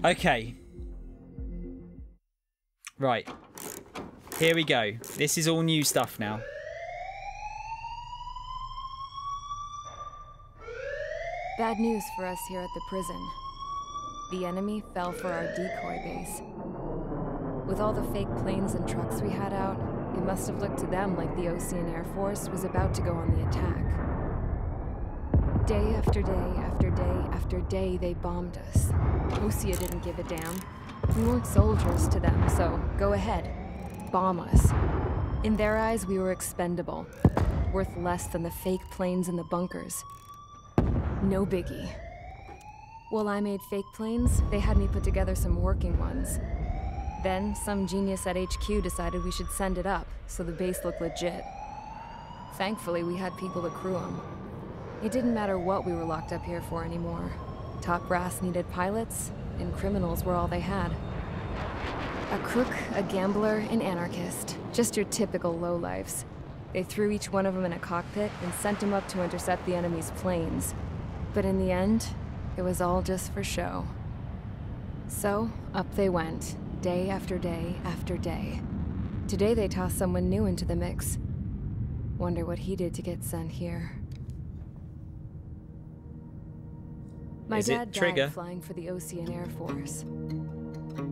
Okay. Right. Here we go. This is all new stuff now. Bad news for us here at the prison. The enemy fell for our decoy base. With all the fake planes and trucks we had out, it must have looked to them like the Ocean Air Force was about to go on the attack. Day after day after day after day, they bombed us. Osea didn't give a damn. We weren't soldiers to them, so go ahead. Bomb us. In their eyes, we were expendable. Worth less than the fake planes in the bunkers. No biggie. While I made fake planes, they had me put together some working ones. Then, some genius at HQ decided we should send it up, so the base looked legit. Thankfully, we had people to crew them. It didn't matter what we were locked up here for anymore. Top brass needed pilots, and criminals were all they had. A crook, a gambler, an anarchist. Just your typical lowlifes. They threw each one of them in a cockpit and sent them up to intercept the enemy's planes. But in the end, it was all just for show. So, up they went, day after day after day. Today they tossed someone new into the mix. Wonder what he did to get sent here. My dad died flying for the Ocean Air Force.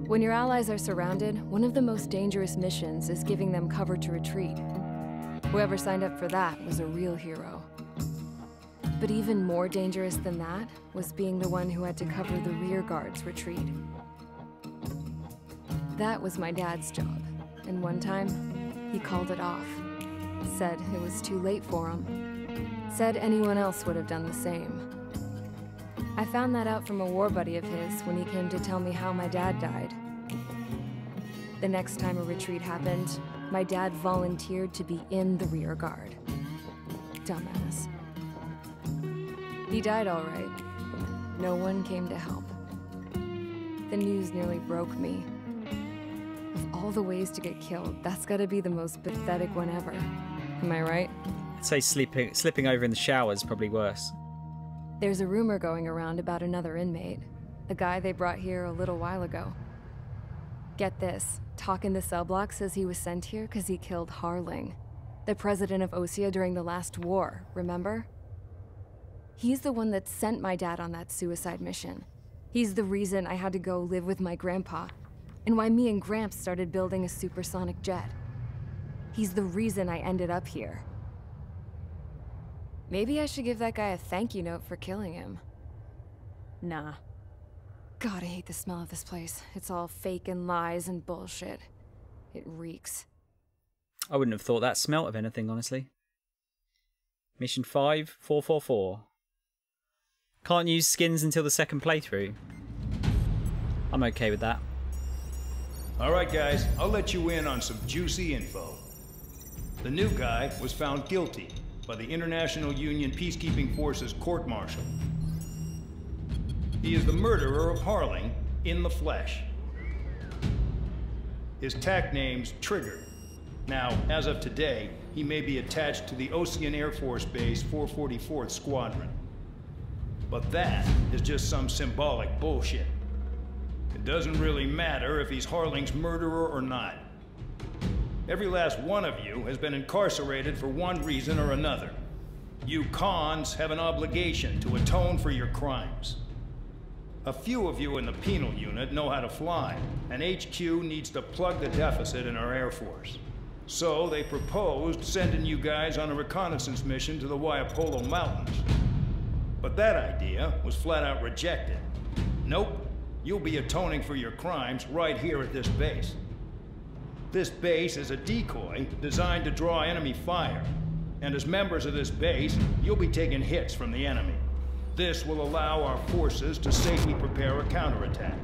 When your allies are surrounded, one of the most dangerous missions is giving them cover to retreat. Whoever signed up for that was a real hero. But even more dangerous than that was being the one who had to cover the rear guard's retreat. That was my dad's job, and one time, he called it off. Said it was too late for him. Said anyone else would have done the same. I found that out from a war buddy of his when he came to tell me how my dad died. The next time a retreat happened, my dad volunteered to be in the rear guard. Dumbass. He died all right. No one came to help. The news nearly broke me. Of all the ways to get killed, that's gotta be the most pathetic one ever. Am I right? I'd say slipping over in the shower is probably worse. There's a rumor going around about another inmate. A guy they brought here a little while ago. Get this, talk in the cell block says he was sent here because he killed Harling, the president of Osea during the last war, remember? He's the one that sent my dad on that suicide mission. He's the reason I had to go live with my grandpa, and why me and Gramps started building a supersonic jet. He's the reason I ended up here. Maybe I should give that guy a thank you note for killing him. Nah. God, I hate the smell of this place. It's all fake and lies and bullshit. It reeks. I wouldn't have thought that smelt of anything, honestly. Mission 5, 444. Can't use skins until the second playthrough. I'm okay with that. Alright guys, I'll let you in on some juicy info. The new guy was found guilty by the International Union Peacekeeping Forces court-martial. He is the murderer of Harling in the flesh. His TAC name's Trigger. Now, as of today, he may be attached to the Ocean Air Force Base 444th Squadron. But that is just some symbolic bullshit. It doesn't really matter if he's Harling's murderer or not. Every last one of you has been incarcerated for one reason or another. You cons have an obligation to atone for your crimes. A few of you in the penal unit know how to fly, and HQ needs to plug the deficit in our Air Force. So they proposed sending you guys on a reconnaissance mission to the Waiapolo Mountains. But that idea was flat out rejected. Nope, you'll be atoning for your crimes right here at this base. This base is a decoy designed to draw enemy fire. And as members of this base, you'll be taking hits from the enemy. This will allow our forces to safely prepare a counterattack.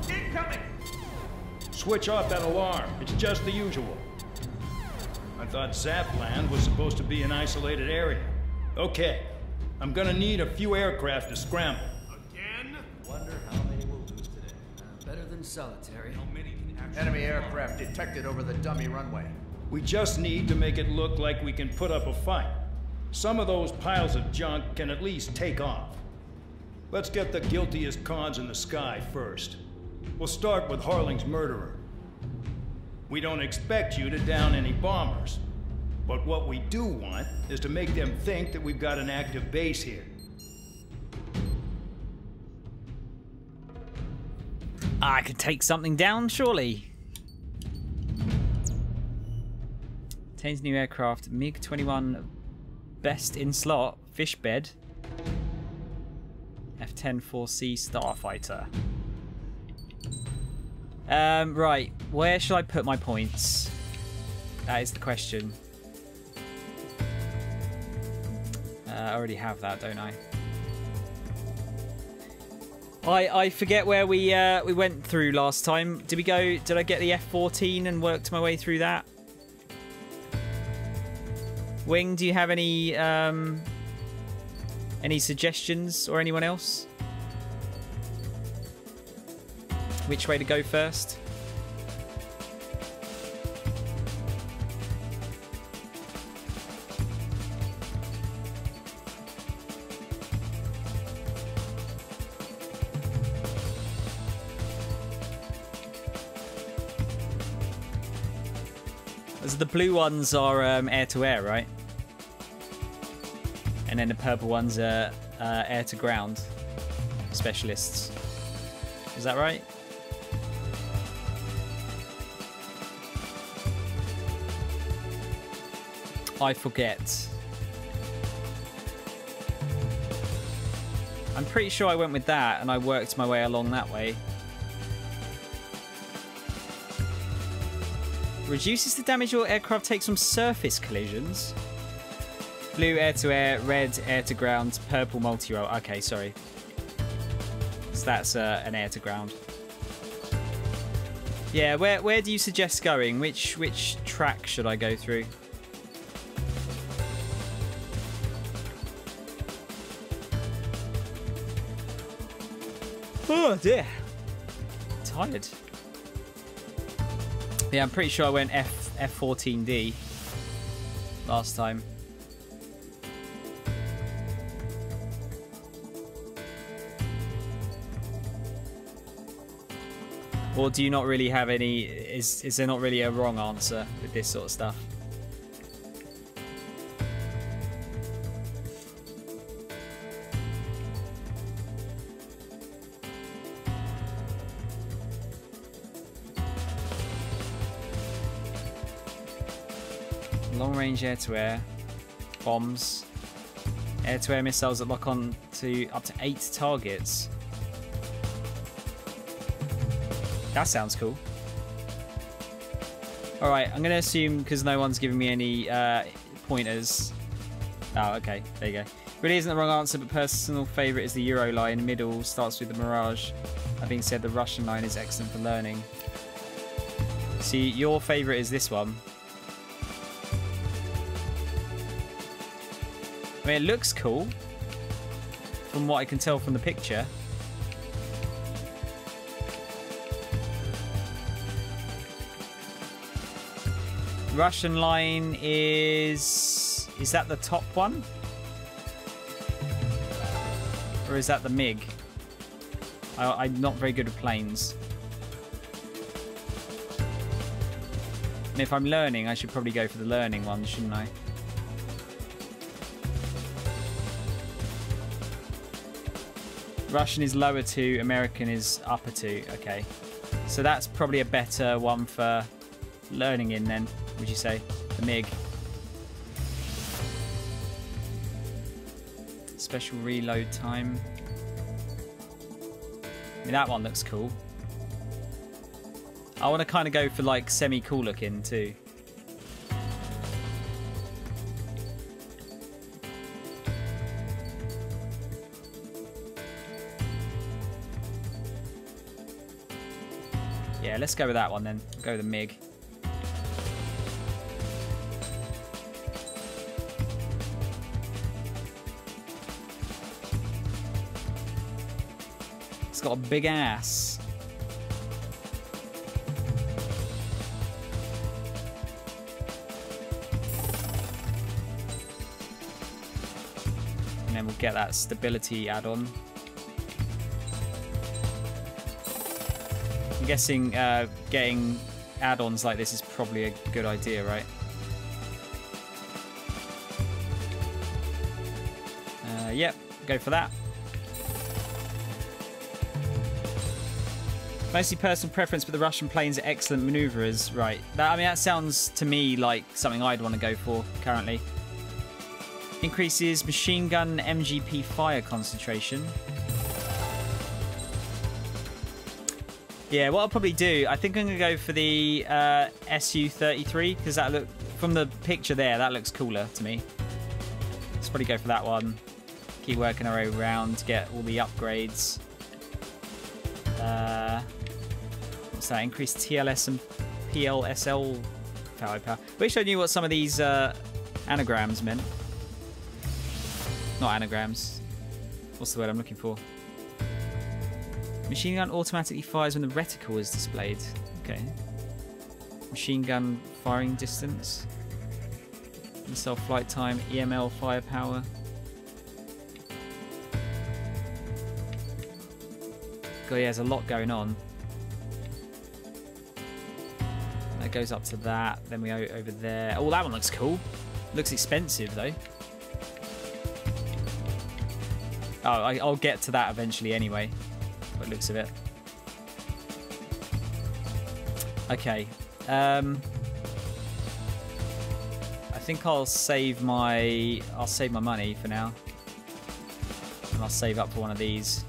Incoming! Switch off that alarm. It's just the usual. I thought Zapland was supposed to be an isolated area. Okay, I'm gonna need a few aircraft to scramble. Again? Wonder how many we'll lose today. Better than solitary. How many can actually... Enemy aircraft detected over the dummy runway. We just need to make it look like we can put up a fight. Some of those piles of junk can at least take off. Let's get the guiltiest cons in the sky first. We'll start with Harling's murderer. We don't expect you to down any bombers. But what we do want is to make them think that we've got an active base here. I could take something down, surely. Contains new aircraft. MiG-21 best in slot. Fish bed. F-10 4C starfighter. Right. Where should I put my points? That is the question. I already have that, don't I? I forget where we went through last time. Did we go? Did I get the F-14 and worked my way through that? Wing, do you have any suggestions, or anyone else? Which way to go first? The blue ones are air-to-air, right? And then the purple ones are air-to-ground specialists. Is that right? I forget. I'm pretty sure I went with that and I worked my way along that way. Reduces the damage your aircraft takes from surface collisions. Blue air-to-air, red air-to-ground, purple multi-role. Okay, sorry. So that's an air-to-ground. Yeah, where do you suggest going? Which track should I go through? Oh dear. Tired. Yeah, I'm pretty sure I went F14D last time. Or do you not really have any... Is there not really a wrong answer with this sort of stuff? Long-range air-to-air bombs, air-to-air missiles that lock on to up to 8 targets. That sounds cool. All right, I'm gonna assume because no one's giving me any pointers. Oh, okay, there you go. Really isn't the wrong answer, but personal favourite is the Euro line. Middle starts with the Mirage. That being said, the Russian line is excellent for learning. See, your favourite is this one. I mean, it looks cool from what I can tell from the picture. Russian line is that the top one? Or is that the MiG? I'm not very good with planes. And if I'm learning, I should probably go for the learning one, shouldn't I? Russian is lower 2, American is upper 2. Okay. So that's probably a better one for learning in then, would you say? The MiG. Special reload time. I mean, that one looks cool. I want to kind of go for like semi-cool looking too. Yeah, let's go with that one then. Go with the MiG. It's got a big ass. And then we'll get that stability add-on. guessing getting add-ons like this is probably a good idea, right? Yep, go for that. Mostly personal preference, but the Russian planes are excellent manoeuvrers. Right. I mean, that sounds to me like something I'd want to go for currently. Increases machine gun MGP fire concentration. Yeah, what I'll probably do, I think I'm going to go for the SU-33, because that look from the picture there, that looks cooler to me. Let's probably go for that one. Keep working our way around to get all the upgrades. What's that? Increased TLS and PLSL firepower. Wish I knew what some of these anagrams meant. Not anagrams. What's the word I'm looking for? Machine gun automatically fires when the reticle is displayed. Okay. Machine gun firing distance. Missile flight time. EML firepower. God, yeah, there's a lot going on. That goes up to that. Then we go over there. Oh, that one looks cool. Looks expensive, though. Oh, I'll get to that eventually anyway. By the looks of it. Okay. I think I'll save my money for now. And I'll save up for one of these.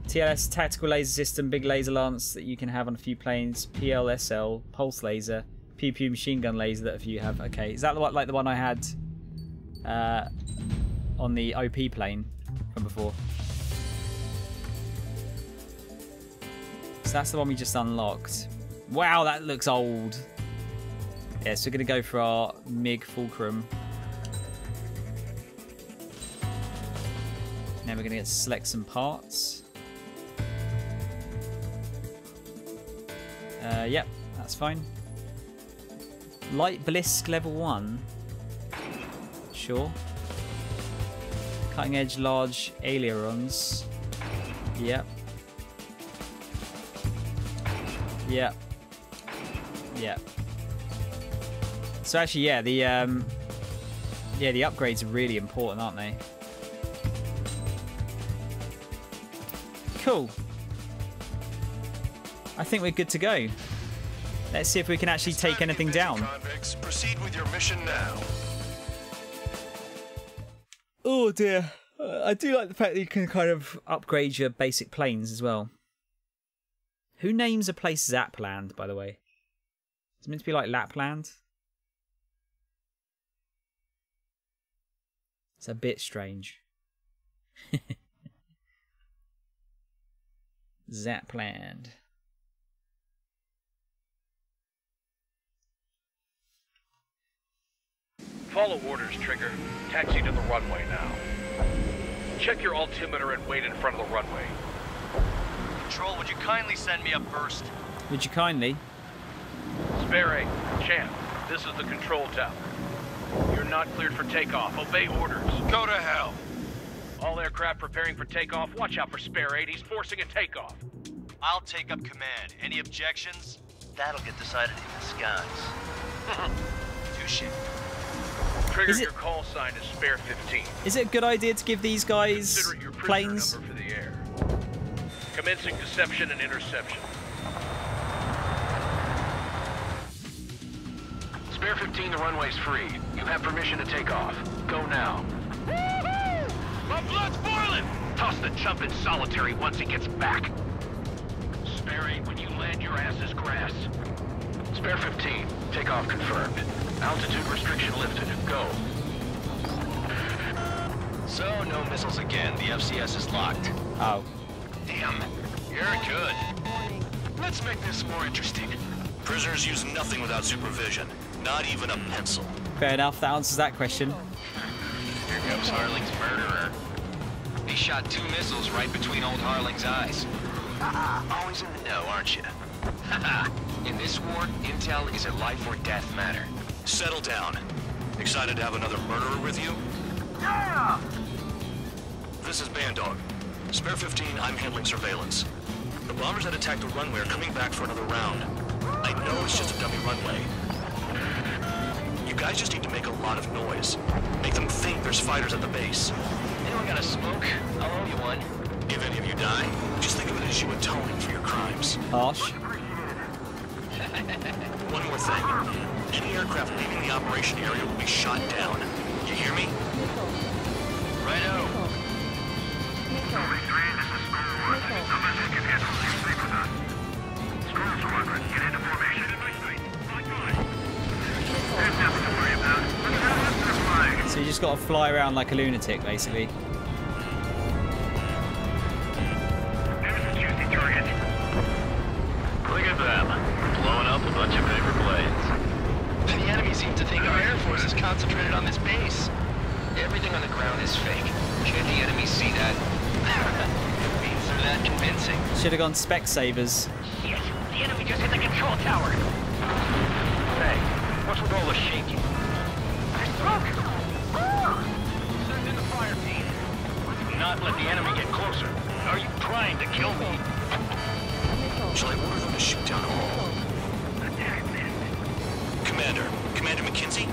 TLS tactical laser system, big laser lance that you can have on a few planes. PLSL pulse laser, pew pew machine gun laser that a few have. Okay, is that like the one I had on the OP plane from before? So that's the one we just unlocked. Wow, that looks old. Yeah, so we're gonna go for our MiG Fulcrum. Now we're gonna get to select some parts. Yep, that's fine. Light Blisk level 1. Sure. Cutting edge large ailerons. Yep. Yep. Yep. So actually, yeah, the upgrades are really important, aren't they? Cool. I think we're good to go. Let's see if we can actually take anything down. Convicts, proceed with your mission now. Oh dear. I do like the fact that you can kind of upgrade your basic planes as well. Who names a place Zapland, by the way? It's meant to be like Lapland. It's a bit strange. Zapland. Follow orders, Trigger. Taxi to the runway now. Check your altimeter and wait in front of the runway. Control, would you kindly send me up first? Would you kindly? Spare 8, Champ, this is the control tower. You're not cleared for takeoff. Obey orders. Go to hell. All aircraft preparing for takeoff. Watch out for Spare 8. He's forcing a takeoff. I'll take up command. Any objections? That'll get decided in the skies. Touche. Trigger, your call sign is Spare 15. Is it a good idea to give these guys Consider it your prisoner planes? number for the air. Commencing deception and interception. Spare 15, the runway's free. You have permission to take off. Go now. My blood's boiling! Toss the chump in solitary once he gets back. Spare 8, when you land, your ass is grass. Spare 15, takeoff confirmed. Altitude restriction lifted. Go. So, no missiles again. The FCS is locked. Oh. Damn. You're good. Let's make this more interesting. Prisoners use nothing without supervision. Not even a pencil. Fair enough, that answers that question. Here comes Harling's murderer. He shot 2 missiles right between old Harling's eyes. Always in the know, aren't you? In this war, intel is a life or death matter. Settle down. Excited to have another murderer with you? Yeah! This is Bandog. Spare 15, I'm handling surveillance. The bombers that attacked the runway are coming back for another round. I know it's just a dummy runway. You guys just need to make a lot of noise. Make them think there's fighters at the base. Anyone got a smoke? I'll owe you one. If any of you die, just think of it as you atoning for your crimes. Harsh. One more thing. Any aircraft leaving the operation area will be shot down. You hear me? Righto. So you just got to fly around like a lunatic, basically. Look at them, blowing up a bunch of paper planes. The enemy seems to think our Air Force is concentrated on this base. Everything on the ground is fake. Can't the enemy see that? Means they're that convincing. Should have gone Specsavers. Shit, the enemy just hit the control tower. Hey, what's with all the shaking? I smoke! Send in the fire team. Do not let the enemy get closer. Are you trying to kill me? Shall I order them to shoot down all? Commander McKenzie?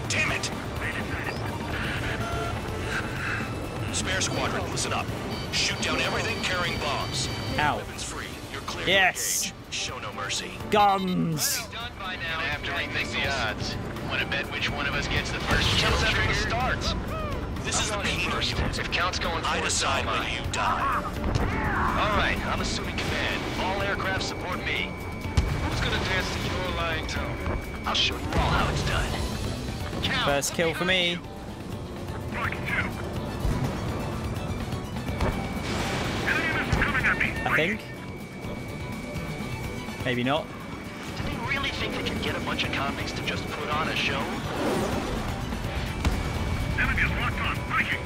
Damn it! Spare squadron, listen up. Shoot down everything carrying bombs. Ow. Weapons free. You're clear. Yes. To engage. Show no mercy. Guns. Done by now. I have to rethink the odds. Want to bet which one of us gets the first Tell kill us after trigger? the starts. This is the pain of you. If Count's going I forward, so decide am when I. you die. All right, I'm assuming command. All aircraft support me. Who's gonna dance to your lying tone? I'll show you all how it's done. Count. First kill for me. I think. Maybe not. Do they really think they can get a bunch of convicts to just put on a show? Enemy is locked on. Breaking.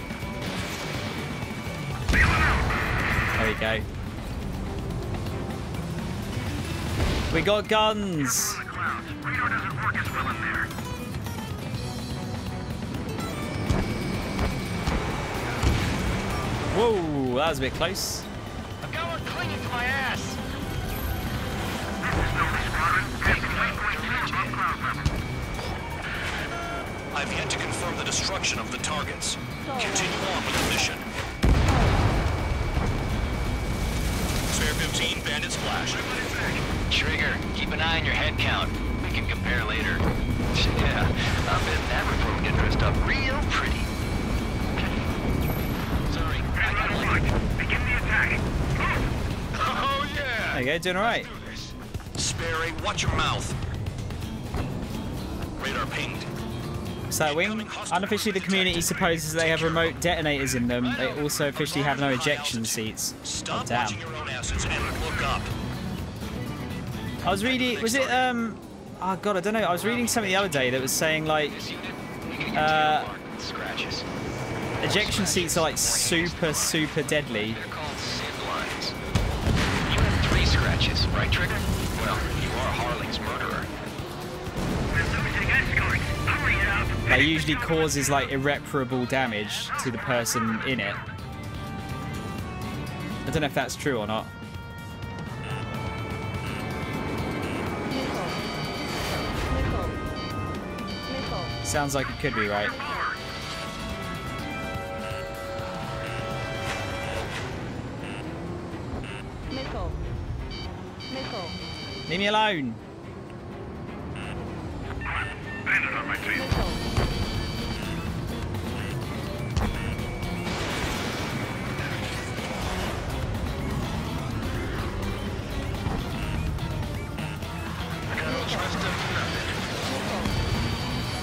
There we go. We got guns. Radar doesn't work as well in there. Whoa, that was a bit close. I've got one clinging to my ass. I've yet to confirm the destruction of the targets. Continue on with the mission. Spare 15, bandit splash. Trigger, keep an eye on your head count. We can compare later. Yeah, I bet that report will get dressed up real pretty. Sorry, I got one. Begin the attack. Oh yeah. There you go, doing alright. Spare 8, watch your mouth. Radar pinged. So wing, unofficially the community supposes they have remote detonators in them. They also officially have no ejection seats. Oh, Stop damn. watching your own assets and look up. I was reading, was it, oh god, I don't know, I was reading something the other day that was saying, like, Scratches. ejection seats are, like, super deadly. They're called SID lines. You have 3 scratches, right, Trigger? Well, you are Harling's murderer. That usually causes, like, irreparable damage to the person in it. I don't know if that's true or not. Sounds like it could be right. Leave me alone. Bandit on my tail.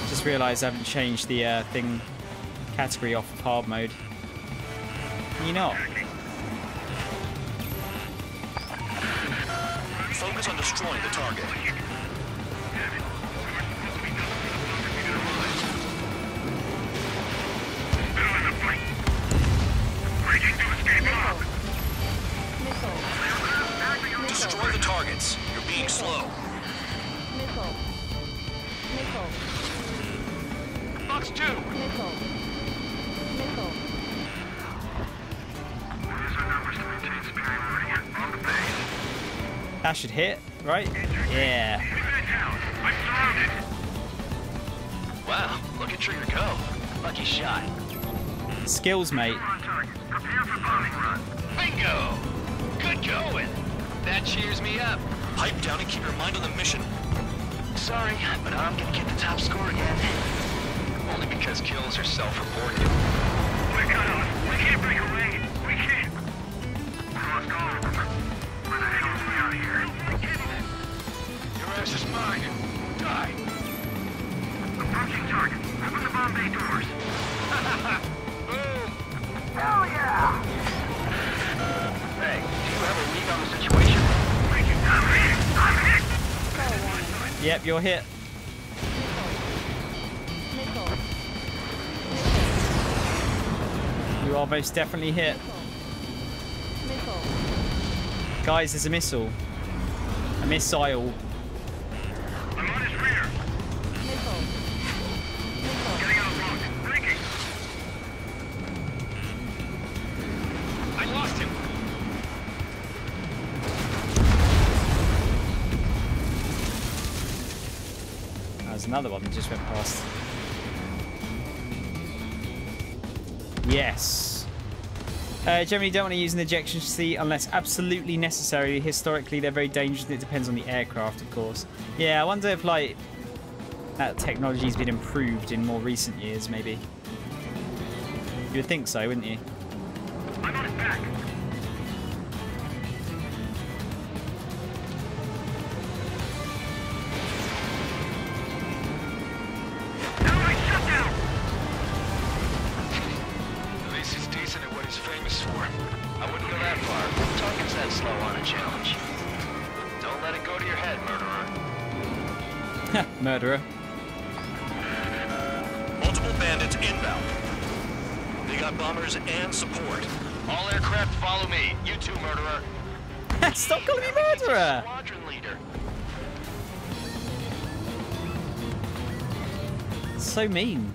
Just realised I haven't changed the thing category off of hard mode. Can you not? Focus on destroying the target. Destroy the targets. You're being slow. Box 2. That should hit, right? Yeah. Wow, look at Trigger go. Lucky shot. Skills, mate. Bingo! Good going. That cheers me up. Pipe down and keep your mind on the mission. Sorry, but I'm gonna get the top score again. Only because kills are self-reported. We cut off. We can't break away. We can't. Cross call. Where the hell are we out of here? Your ass is mine. Die. Approaching target. Open the bomb bay doors. Boom. Hell yeah! Hey, do you have a read on the situation? I'm hit. Yep, you're hit. You are most definitely hit. Guys, there's a missile. A missile. I'm on his rear. Getting out of block. Breaking. I lost him. There's another one that just went past. Yes. Generally don't want to use an ejection seat unless absolutely necessary. Historically, they're very dangerous and it depends on the aircraft, of course. Yeah, I wonder if, like, that technology's been improved in more recent years, maybe. You would think so, wouldn't you? I'm on his back. I wouldn't go that far. Target's that slow on a challenge. Don't let it go to your head, murderer. Murderer. Multiple bandits inbound. They got bombers and support. All aircraft follow me. You too, murderer. Stop calling me murderer! Squadron leader. So mean.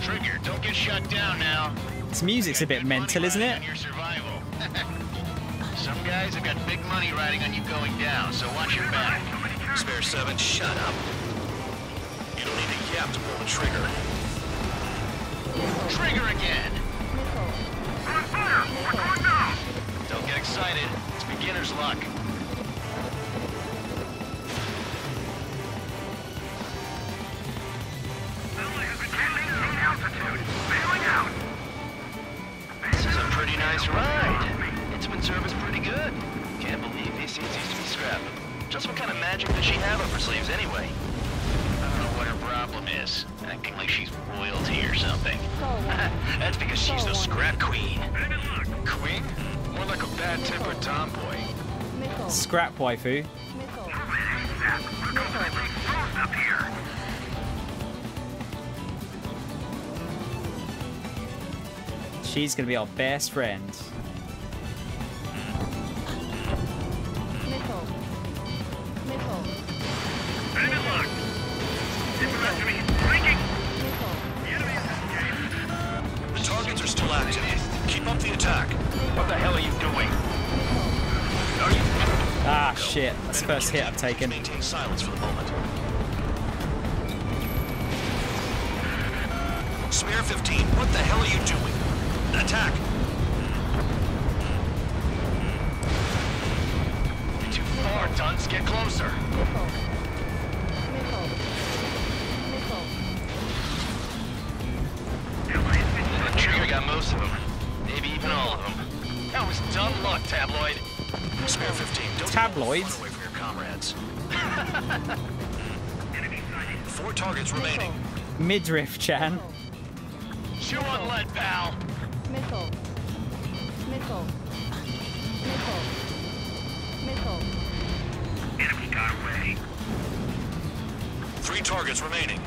Trigger, don't get shut down now. This music's a bit mental, isn't it? On your survival. Some guys have got big money riding on you going down, so watch your back. Spare 7, shut up. You don't need a yap to pull the trigger. Trigger again. On fire! We're going down! Don't get excited. It's beginner's luck. Billy has been gaining altitude. Bailing out. This is a pretty nice ride. Instrument service pretty good. Can't believe these seats used to be scrapped. Just what kind of magic does she have up her sleeves anyway? I don't know what her problem is. Acting like she's royalty or something. That's because she's the scrap queen. Queen? More like a bad-tempered tomboy. Scrap waifu. Up here. She's gonna be our best friend. Enemy locked. Infrared to me. Breaking. The enemy is escaped. The targets are still active. Keep up the attack. What the hell are you doing? Are you... Ah, shit. That's the first hit I've taken. Maintain silence for the moment. Spare 15, what the hell are you doing? Attack! You're too far, dunce. Get closer. The trigger got most of them. Maybe even all of them. That was dumb luck, Tabloid. Spare 15, don't Tabloids? run away from your comrades. 4 targets remaining. Midriff, Chan. Chew on lead, pal. Enemy got away. 3 targets remaining.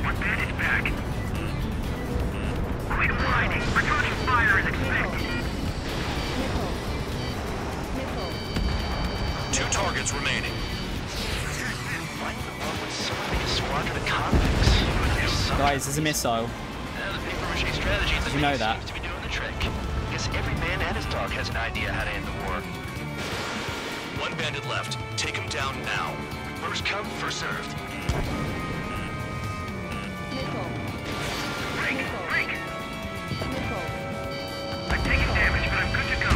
One bandage back. Quit hiding. Returning fire is expected. 2 targets remaining. Why in the world would someone make a squadron of convicts? Guys, there's a missile. Now the papier-mâché strategy in the Did you know base that? seems to be doing the trick. Guess every man and his dog has an idea how to end the war. One bandit left. Take him down now. First come, first served. I'm taking damage, but I'm good to go.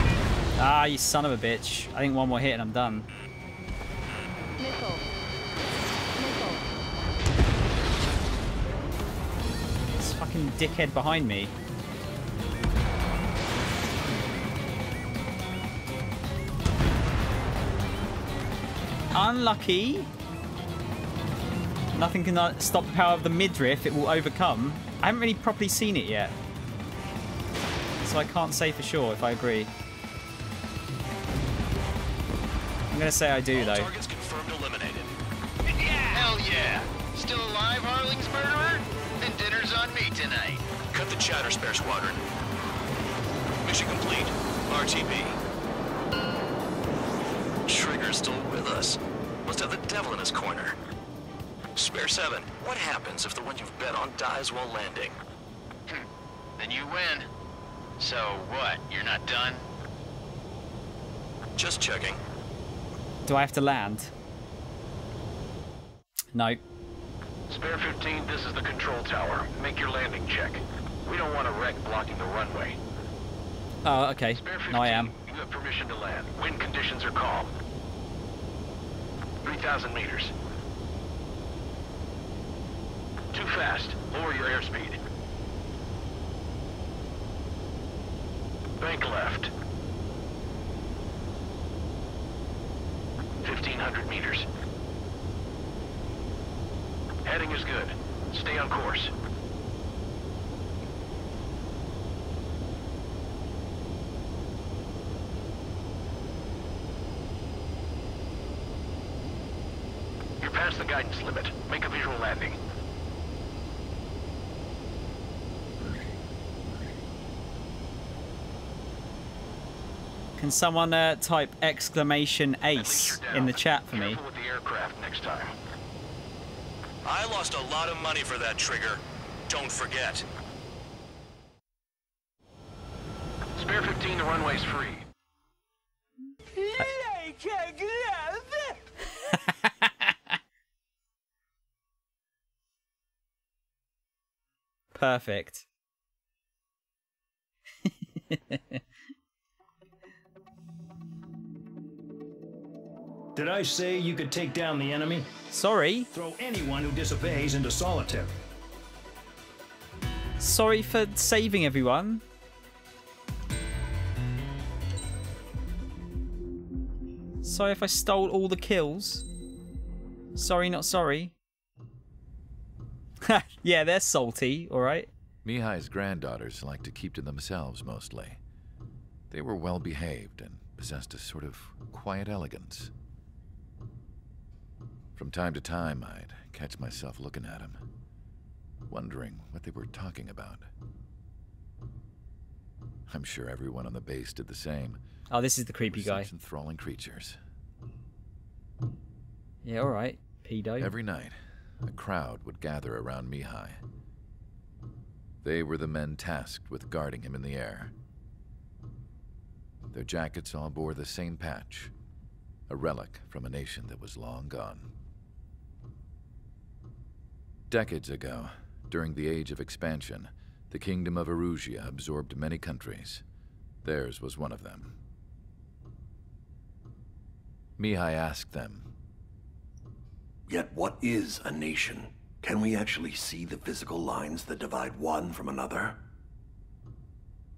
Ah, you son of a bitch. I think one more hit and I'm done. This fucking dickhead behind me. Unlucky. Nothing can stop the power of the midriff. It will overcome. I haven't really properly seen it yet, so I can't say for sure if I agree. I'm gonna say I do All though. targets confirmed eliminated. Hell yeah! Still alive, Harling's murderer? Then dinner's on me tonight. Cut the chatter, Spare Squadron. Mission complete. RTB. Trigger's still with us. Must have the devil in his corner. Spare 7, what happens if the one you've bet on dies while landing? Then you win. So what, you're not done? Just checking. Do I have to land? No. Spare 15, this is the control tower. Make your landing check. We don't want a wreck blocking the runway. Oh, okay. Spare 15, No, I am. you have permission to land. Wind conditions are calm. 3,000 meters. Too fast. Lower your airspeed. Bank left. 1,500 meters. Heading is good. Stay on course. You're past the guidance limit. Make a visual landing. Can someone type exclamation ace in the chat for me? Careful with the aircraft next time. I lost a lot of money for that trigger. Don't forget. Spare 15, the runway's free. Perfect. Did I say you could take down the enemy? Sorry. Throw anyone who disobeys into solitary. Sorry for saving everyone. Sorry if I stole all the kills. Sorry, not sorry. Yeah, they're salty, alright. Mihai's granddaughters liked to keep to themselves mostly. They were well behaved and possessed a sort of quiet elegance. From time to time, I'd catch myself looking at them, wondering what they were talking about. I'm sure everyone on the base did the same. Oh, this is the creepy guy. Such enthralling creatures. Yeah, alright. Pedo. Every night, a crowd would gather around Mihai. They were the men tasked with guarding him in the air. Their jackets all bore the same patch, a relic from a nation that was long gone. Decades ago, during the Age of Expansion, the Kingdom of Erusia absorbed many countries. Theirs was one of them. Mihai asked them, "Yet what is a nation? Can we actually see the physical lines that divide one from another?"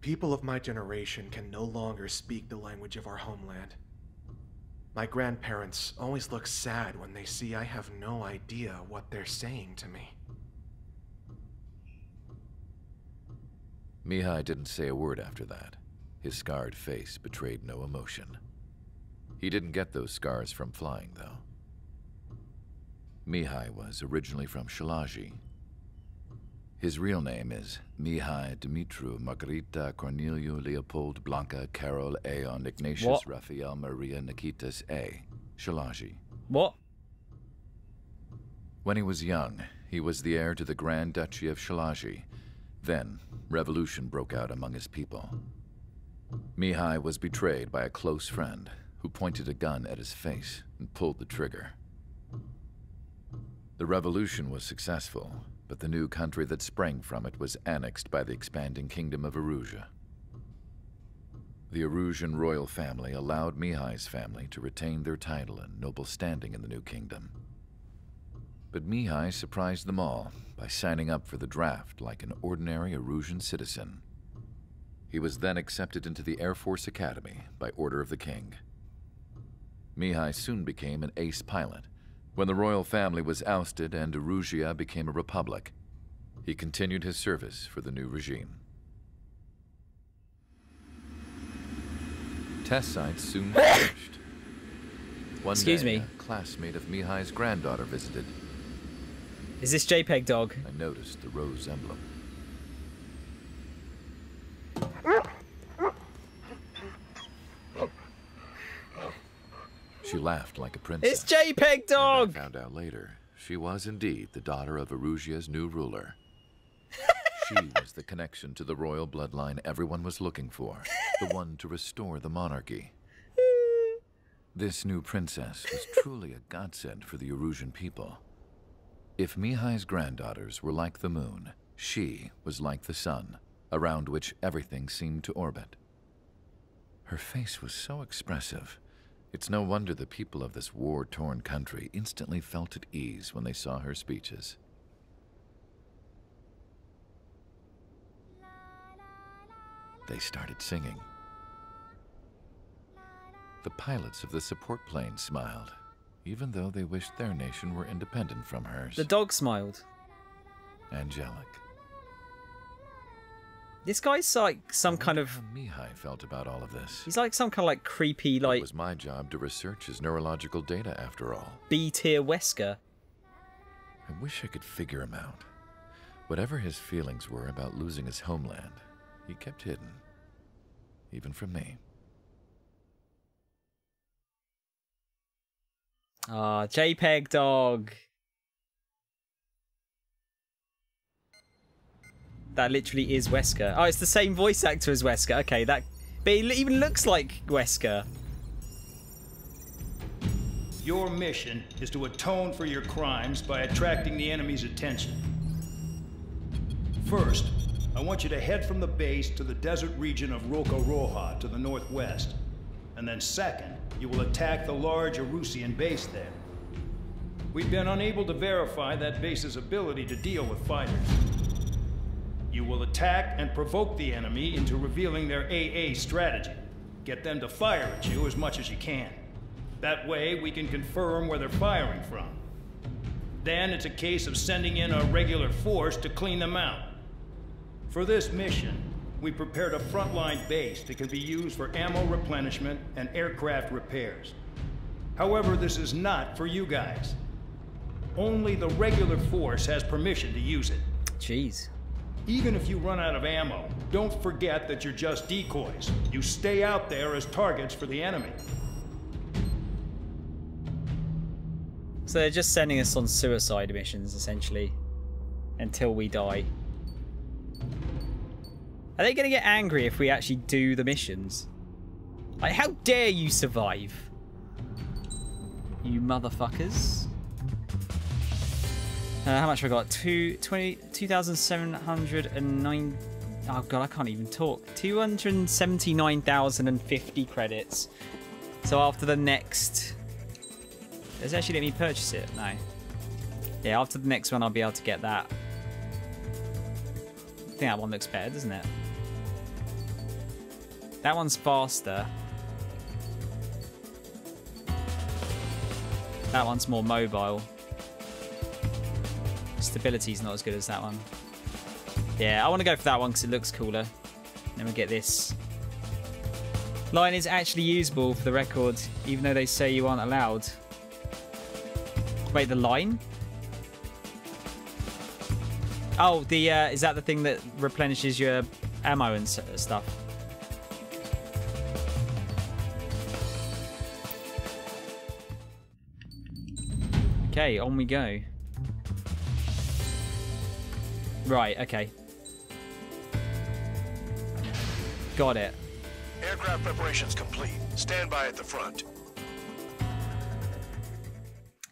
People of my generation can no longer speak the language of our homeland. My grandparents always look sad when they see I have no idea what they're saying to me. Mihai didn't say a word after that. His scarred face betrayed no emotion. He didn't get those scars from flying, though. Mihai was originally from Shalaji. His real name is Mihai Dumitru Margarita Corneliu Leopold Blanca Carol Aeon Ignatius Raphael Maria Nikitas A. Shalaji. What? When he was young, he was the heir to the Grand Duchy of Shalaji Then, revolution broke out among his people. Mihai was betrayed by a close friend who pointed a gun at his face and pulled the trigger. The revolution was successful, but the new country that sprang from it was annexed by the expanding kingdom of Erusia. The Erusian royal family allowed Mihai's family to retain their title and noble standing in the new kingdom. But Mihai surprised them all by signing up for the draft like an ordinary Erusian citizen. He was then accepted into the Air Force Academy by order of the king. Mihai soon became an ace pilot. When the royal family was ousted and Erusia became a republic, he continued his service for the new regime. Test sites soon finished. One day, a classmate of Mihai's granddaughter visited. Is this JPEG dog? I noticed the rose emblem. She laughed like a princess. It's JPEG dog! And I found out later, she was indeed the daughter of Erusia's new ruler. She was the connection to the royal bloodline everyone was looking for, the one to restore the monarchy. This new princess was truly a godsend for the Erusian people. If Mihai's granddaughters were like the moon, she was like the sun, around which everything seemed to orbit. Her face was so expressive. It's no wonder the people of this war-torn country instantly felt at ease when they saw her speeches. They started singing. The pilots of the support plane smiled, even though they wished their nation were independent from hers. The dog smiled. Angelic. This guy's like some kind of... How Mihai felt about all of this. He's like some kind of like creepy, like... It was my job to research his neurological data after all. B-tier Wesker. I wish I could figure him out. Whatever his feelings were about losing his homeland, he kept hidden. Even from me. Ah, JPEG dog. That literally is Wesker. Oh, it's the same voice actor as Wesker. Okay, that... But it even looks like Wesker. Your mission is to atone for your crimes by attracting the enemy's attention. First, I want you to head from the base to the desert region of Roca-Roja to the northwest. And then second, you will attack the large Erusian base there. We've been unable to verify that base's ability to deal with fighters. You will attack and provoke the enemy into revealing their AA strategy. Get them to fire at you as much as you can. That way, we can confirm where they're firing from. Then it's a case of sending in a regular force to clean them out. For this mission, we prepared a frontline base that can be used for ammo replenishment and aircraft repairs. However, this is not for you guys. Only the regular force has permission to use it. Jeez. Even if you run out of ammo, don't forget that you're just decoys. You stay out there as targets for the enemy. So they're just sending us on suicide missions, essentially, until we die. Are they going to get angry if we actually do the missions? Like, how dare you survive? You motherfuckers. How much have I got? 2,709... Oh god, I can't even talk. 279,050 credits. So after the next... Does it actually let me purchase it? No. Yeah, after the next one I'll be able to get that. I think that one looks better, doesn't it? That one's faster. That one's more mobile. Stability's not as good as that one. Yeah, I want to go for that one because it looks cooler. Then we get this. Line is actually usable for the record, even though they say you aren't allowed. Wait, the line? Oh, the is that the thing that replenishes your ammo and stuff? Okay, on we go. Right, okay. Got it. Aircraft preparations complete. Stand by at the front.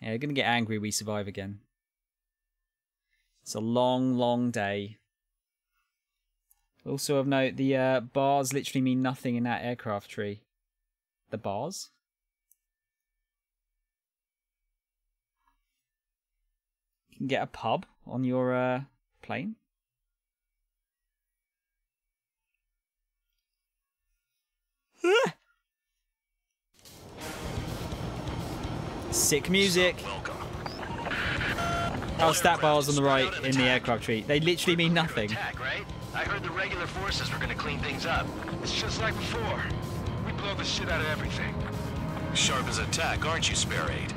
Yeah, we're gonna get angry we survive again. It's a long, long day. Also of note, the bars literally mean nothing in that aircraft tree. The bars? You can get a pub on your plane. Sick music. Oh, stat bars on the right in the aircraft tree. They literally mean nothing. Attack, right? I heard the regular forces were gonna clean things up. It's just like before. We blow the shit out of everything. Sharp as attack, aren't you, Spare 8?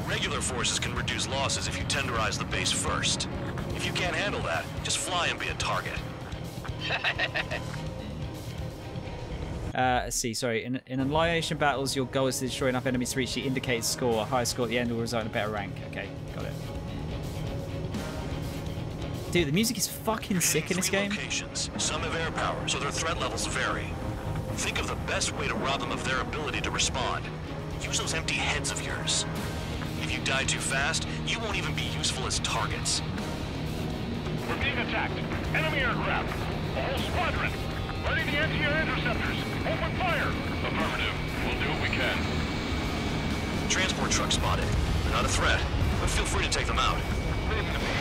Regular forces can reduce losses if you tenderize the base first. If you can't handle that, just fly and be a target. Let's see, sorry. In annihilation battles, your goal is to destroy enough enemies to reach the indicated score. A higher score at the end will result in a better rank. Okay, got it. Dude, the music is fucking sick in this game. Locations. Some have air power, so their threat levels vary. Think of the best way to rob them of their ability to respond. Use those empty heads of yours. If you die too fast, you won't even be useful as targets. We're being attacked. Enemy aircraft. A whole squadron. Ready the anti-air interceptors. Open fire. Affirmative. We'll do what we can. Transport truck spotted. They're not a threat, but feel free to take them out. Leave them to me.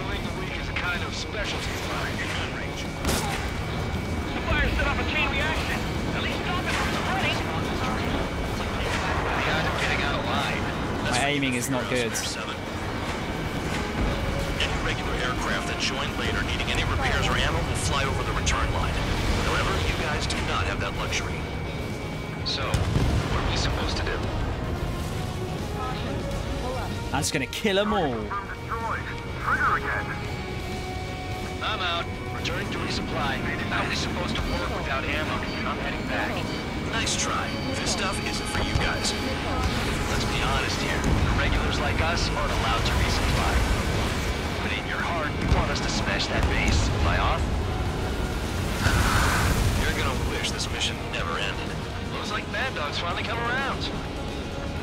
Ruling the weak is a kind of specialty fire in gun range. The fire set off a chain reaction. At least stop it from spreading. The guys are getting out of line. My aiming is not good. Any regular aircraft that join later needing any repairs or ammo will fly over the return line. However, you guys do not have that luxury. So, what are we supposed to do? I'm just gonna kill them all. I'm out. Returning to resupply. How are we supposed to work without ammo? I'm heading back. Nice try. This stuff isn't for you guys. Let's be honest here. Regulars like us aren't allowed to resupply. But in your heart, you want us to smash that base. Am I off? You're gonna wish this mission never ended. Looks like Bad Dog's finally come around.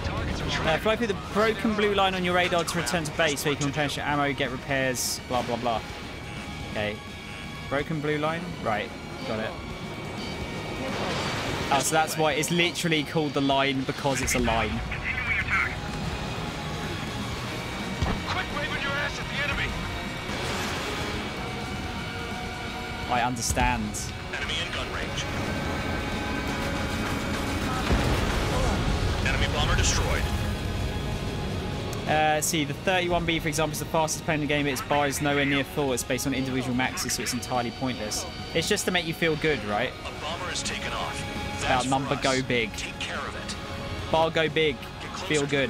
Targets are tracked. Fly through the broken blue line on your radar to return to base so you can replenish your ammo, get repairs, blah blah blah. Okay. Broken blue line? Right. Got it. Oh, so that's why it's literally called the line, because it's a line. Quick, waving your ass at the enemy. I understand. Enemy in gun range. Enemy bomber destroyed. See, the 31B, for example, is the fastest plane in the game. Its bar is nowhere near full. It's based on individual maxes, so it's entirely pointless. It's just to make you feel good, right? A bomber is taken off. About number go big. Take care of it. Bar go big. Feel good.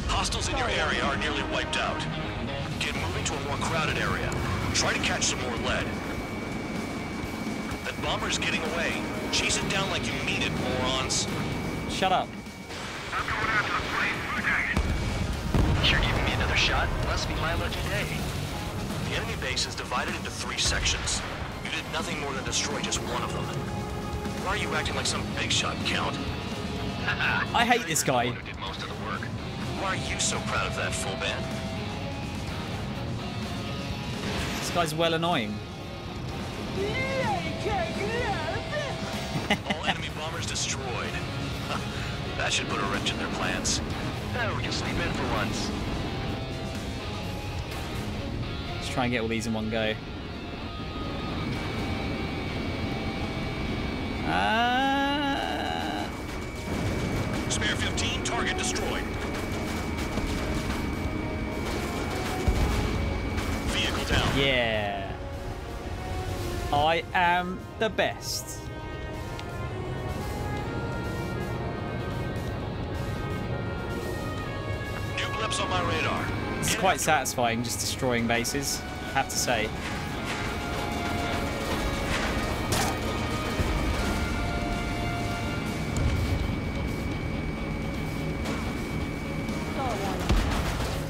Hostiles in your area are nearly wiped out. Get moving to a more crowded area. Try to catch some more lead. That bomber's getting away. Chase it down like you mean it, morons. Shut up. You're giving me another shot? Must be my lucky day. The enemy base is divided into 3 sections. You did nothing more than destroy just one of them. Why are you acting like some big shot, Count? I hate this guy. Who did most of the work? Why are you so proud of that, full band? This guy's well annoying. All enemy bombers destroyed. That should put a wrench in their plans. Oh, we can sleep in for once. Let's try and get all these in one go. Spare 15, target destroyed. Vehicle down. Yeah. I am the best. New blips on my radar. It's quite satisfying just destroying bases, I have to say.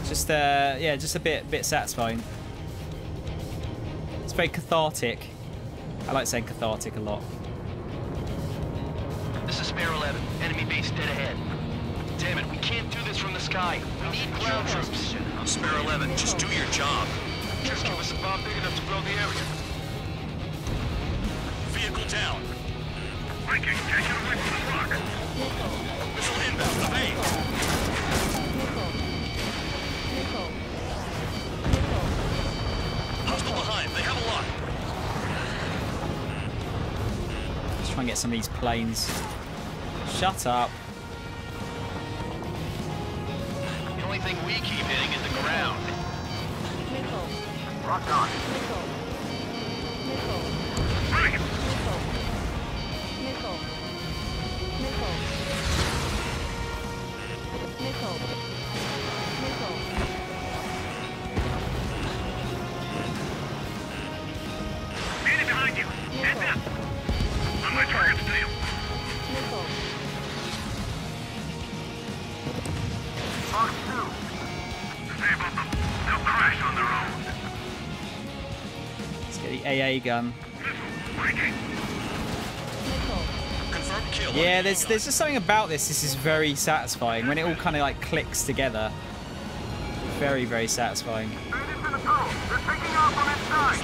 It's just yeah, just a bit satisfying. It's very cathartic. I like saying cathartic a lot. This is Spare 11. Enemy base dead ahead. Damn it, we can't do this from the sky. We need ground troops. Spare 11, just do your job. Just give us a bomb big enough to blow the area. Vehicle down. Viking, take it away from the rock. Missile inbound, evade. Hostile behind, they have a lock. Let's try and get some of these planes. Shut up. The only thing we keep hitting is the ground. Rock on. Bring. Enemy behind you. Head up. On my target still. Fox 2. Stay above them. They'll crash on their own. Let's get the AA gun. Yeah, there's just something about this. This is very satisfying when it all kind of like clicks together. Very, very satusatifying. They're taking off on its side.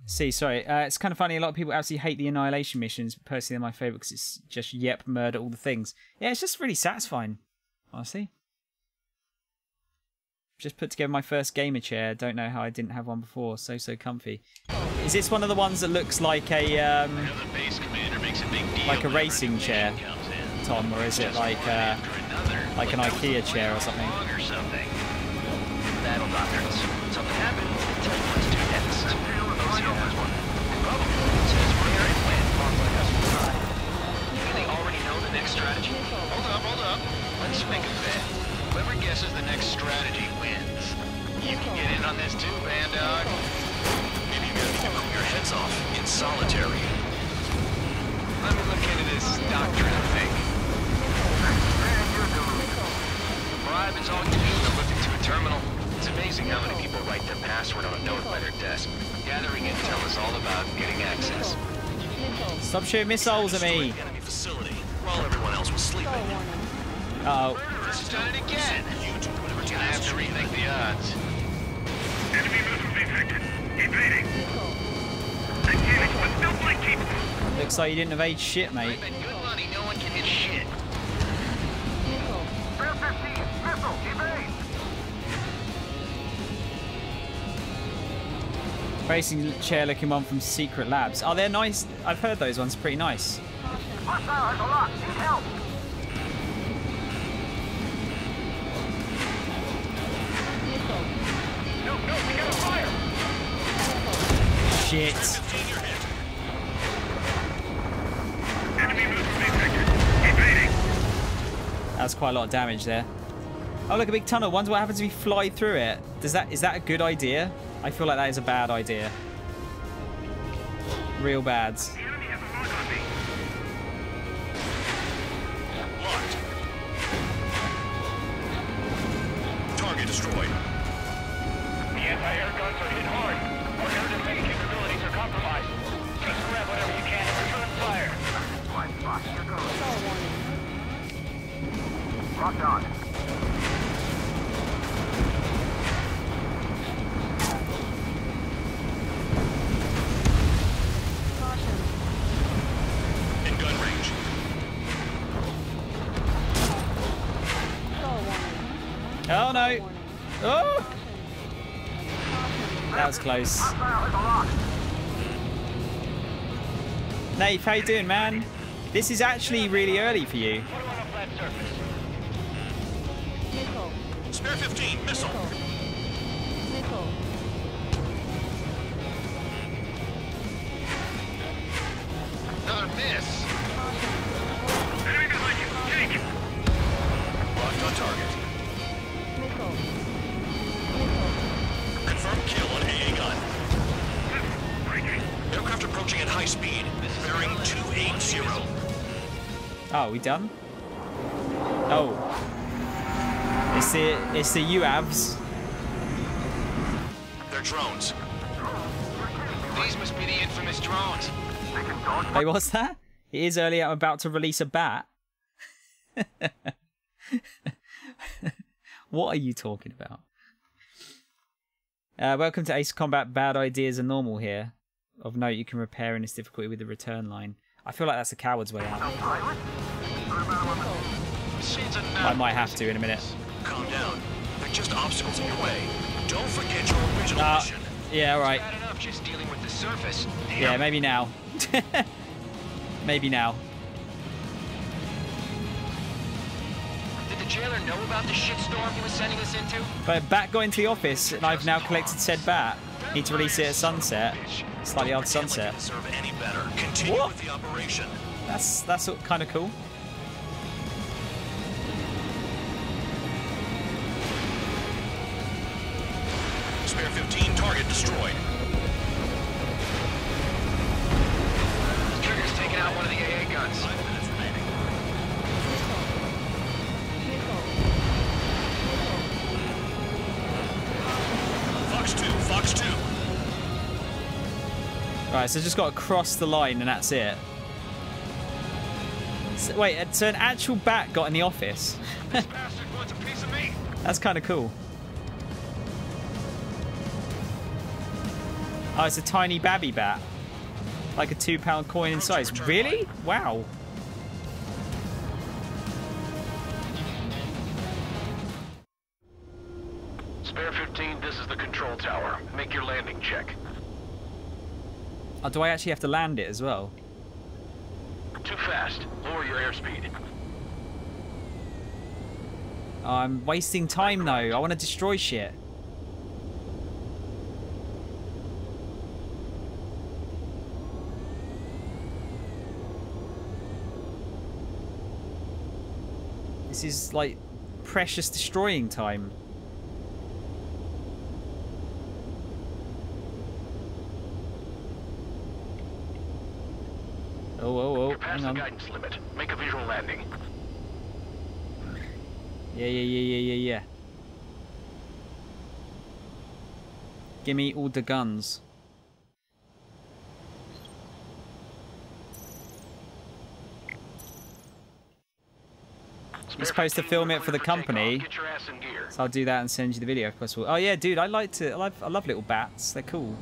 See, sorry, it's kind of funny. A lot of people absolutely hate the Annihilation missions. But personally, they're my favourite because it's just murder all the things. Yeah, it's just really satisfying, honestly. Just put together my first gamer chair. Don't know how I didn't have one before. So comfy. Is this one of the ones that looks like a racing chair, Tom, or is it like an IKEA chair or something? Battle doctrines. Something happened. Tell you what to do next. OCO has one. Probably. It says primary plan followed by custom time. Do they already know the next strategy? Hold up. Let's make it fair. Whoever guesses the next strategy wins. You can get in on this too, Band Dog. Maybe you're gonna be cool your heads off in solitary. Let me look into this doctrine thing. Bribe is all you need to look into a terminal. It's amazing how many people write their password on a note by their desk. Gathering intel is all about getting access. Stop shooting missiles at me! Enemy facility while everyone else was sleeping. Uh-oh. Just done it again. You do whatever Gonna have to rethink the odds. Enemy missiles detected. Evading. Engaging, but still blinking. Looks like you didn't evade shit, mate. I bet good money no one can hit shit. Spare 15. Missile. Evade. Racing chair looking one from Secret Labs. Oh, they're nice. I've heard those ones. Pretty nice. Hostile has a lock. Need help. No, we gotta fire. Shit. Enemy missile detected. Evading. That's quite a lot of damage there. Oh, look, a big tunnel. Wonder what happens if you fly through it. Is that a good idea? I feel like that is a bad idea. Real bad. The enemy has a lock on me. Locked. Target destroyed. The anti-air guns are hit hard. Our air defense capabilities are compromised. Just grab whatever you can and return fire. Here goes. Locked on. In gun range. Oh, no. Oh! That was close. Nate, how you doing, man? This is actually really early for you. Spare 15, missile. Another miss. Enemy behind you. Take. Locked on target. Confirmed kill on AA gun. Aircraft approaching at high speed. Bearing 280. Oh, we done? Oh. It's the UAVs. They're drones. These must be the infamous drones. Wait, what's that? It is early. I'm about to release a bat. What are you talking about? Welcome to Ace Combat. Bad ideas are normal here. Of note, you can repair in this difficulty with the return line. I feel like that's a coward's way out. I might have to in a minute. Calm down. They're just obstacles in your way. Don't forget your original mission. Yeah, right. Bad enough just dealing with the surface. Yeah, maybe now. Maybe now. Did the jailer know about the shitstorm he was sending us into? But Bat got into the office, and I've now collected said Bat. Need to release it at sunset. Slightly after sunset. Continue with the operation. That's kind of cool. Spare 15, target destroyed. Trigger's taking out one of the AA guns. 5 minutes remaining. Fox 2, Fox 2. Right, so just got to cross the line and that's it. So, wait, so an actual bat got in the office? This bastard wants a piece of me. That's kind of cool. Oh, it's a tiny babby bat. Like a £2 coin in size. Really? Wow. Spare 15, this is the control tower. Make your landing check. Oh, do I actually have to land it as well? Too fast. Lower your airspeed. Oh, I'm wasting time though. I want to destroy shit. This is like precious destroying time. Oh, You're past hang the on. guidance limit. Make a visual landing. Yeah. Give me all the guns. You're supposed to film it for the company, so I'll do that and send you the video if possible. Oh yeah, dude, I love little bats. They're cool.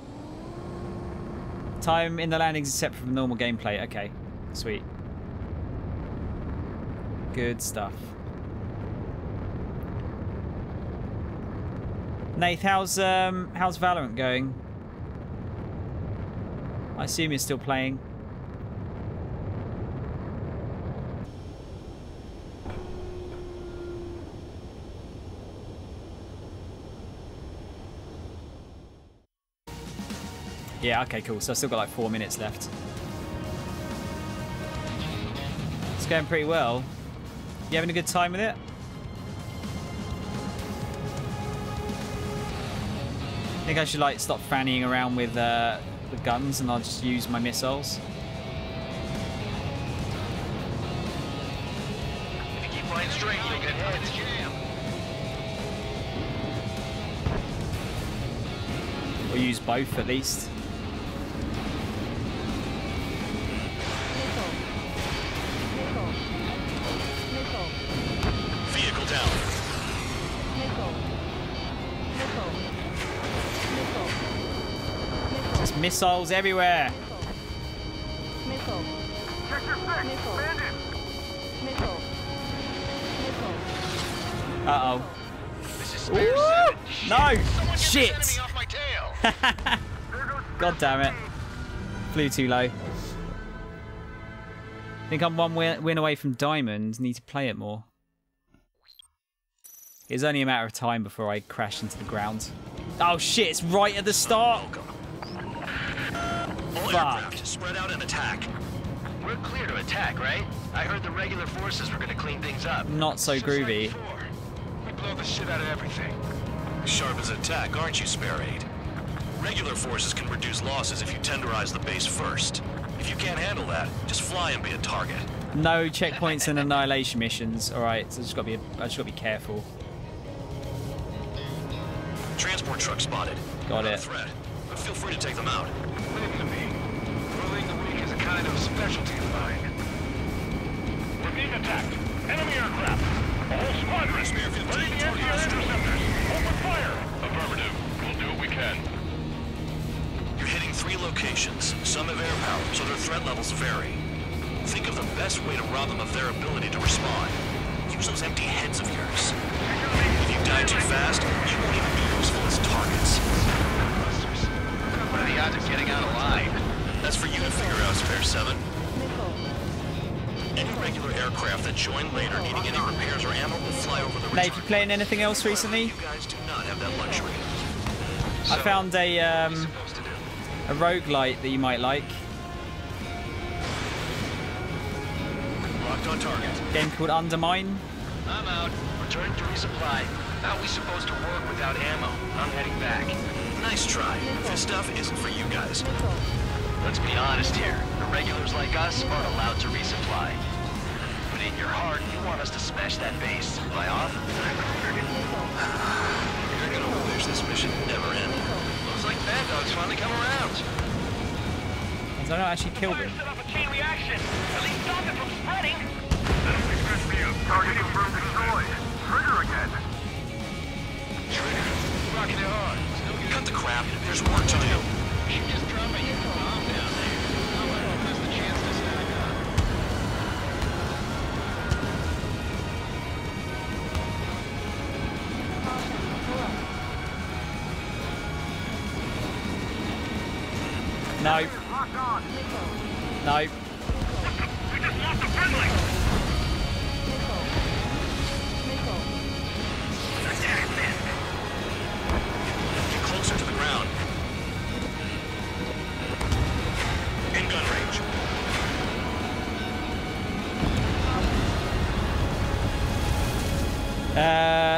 Time in the landings is separate from normal gameplay. Okay, sweet. Good stuff. Nath, how's Valorant going? I assume you're still playing. Yeah, okay, cool. So I've still got like 4 minutes left. It's going pretty well. You having a good time with it? I think I should like stop fannying around with the guns and I'll just use my missiles. If you keep flying straight, you'll get hit. Or use both at least. Vehicle down. There's missiles everywhere. Uh-oh. No! Shit! God damn it. Flew too low. I think I'm one win away from diamond. Need to play it more. It's only a matter of time before I crash into the ground. Oh shit, it's right at the start! All aircraft, spread out and attack. We're clear to attack, right? I heard the regular forces were gonna clean things up. Not so groovy. We blow the shit out of everything. Sharp as attack, aren't you, Spare 8? Regular forces can reduce losses if you tenderize the base first. If you can't handle that, just fly and be a target. No checkpoints and annihilation missions. All right, so I just got to be careful. Transport truck spotted. Got Not it. a threat, but feel free to take them out. Leave them to me. Ruling the weak is a kind of specialty of mine. We're being attacked. Enemy aircraft. A whole squadron. Ready to answer your interceptors. Open fire. Affirmative. We'll do what we can. You're hitting 3 locations. Some have air power, so their threat levels vary. Think of the best way to rob them of their ability to respond. Use those empty heads of yours. If you die too fast, you won't even be useful as targets. What are the odds of getting out alive? That's for you to figure out, Spare 7. Any regular aircraft that join later needing any repairs or ammo will fly over the Nate, you playing anything else recently? You guys do not have that luxury. I found a roguelite that you might like. Locked on target. Game called Undermine. I'm out. Returning to resupply. How are we supposed to work without ammo? I'm heading back. Nice try. This stuff isn't for you guys. Let's be honest here. The regulars like us aren't allowed to resupply. But in your heart, you want us to smash that base. Am I off? You're gonna wish this mission never ended. Looks like Bad Dog's finally come around. I don't know, actually killed him. Set up a chain reaction. At least stop it from spreading. Enemy scratch me up. Target confirmed destroyed. Trigger again. Trigger. Rocking it hard. Cut the crap. There's work to do. She's just dropping a bomb down there. Nobody has the chance to stack up. No. No. We just lost a friendly. Get closer to the ground. In gun range.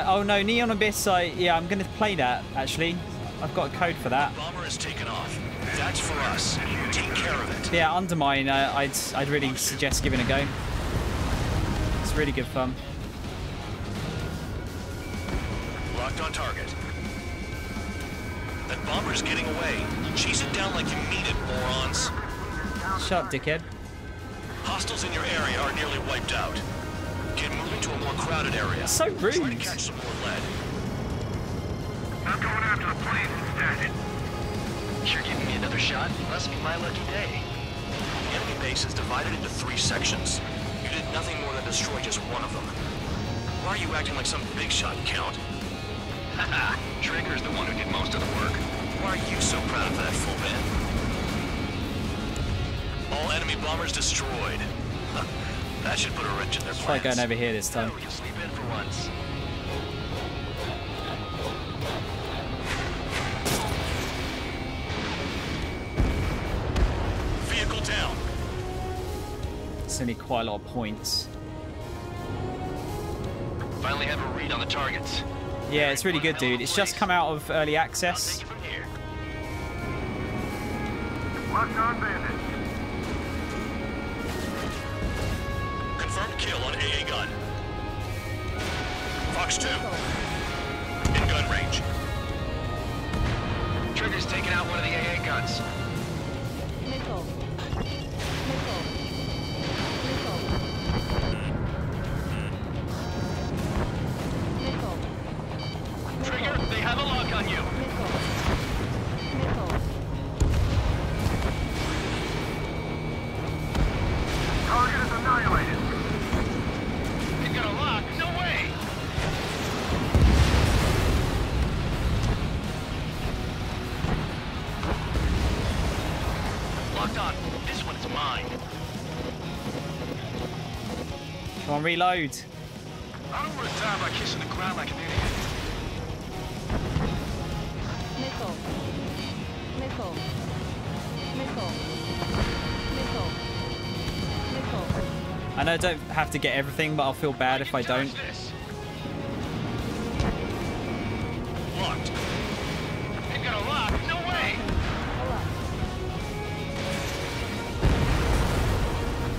Oh no, Neon Abyss. Yeah, I'm gonna play that actually. I've got a code for that. Bomber is taken off. That's for us. Take care of it. Yeah, Undermine. I'd really suggest giving it a go. It's really good fun. Locked on target. That bomber's getting away. Chase it down like you mean it, morons. Shut up, dickhead. Hostiles in your area are nearly wiped out. Get moving to a more crowded area. So rude. Try to catch some more lead. I'm going after the plane instead. You're giving me another shot? Must be my lucky day. The enemy base is divided into 3 sections. You did nothing more than destroy just one of them. Why are you acting like some big shot, Count? Haha, Trigger's the one who did most of the work. Why are you so proud of that, full man? All enemy bombers destroyed. That should put a wrench in their Try plans. going over here this time. We can sleep in for once. Vehicle down. It's only quite a lot of points. Finally have a read on the targets. Yeah, it's really good, dude. It's just come out of early access. Take it from here. Locked on bandit. Confirmed kill on AA gun. Fox 2. In gun range. Trigger's taking out one of the AA guns. Trigger, they have a lock on you. Target is annihilated. You got a lock? No way. Locked on. This one's mine. Come on, reload. I don't want to die by kissing the ground like an idiot. I know I don't have to get everything, but I'll feel bad if I don't. Locked. You got a lock? No way.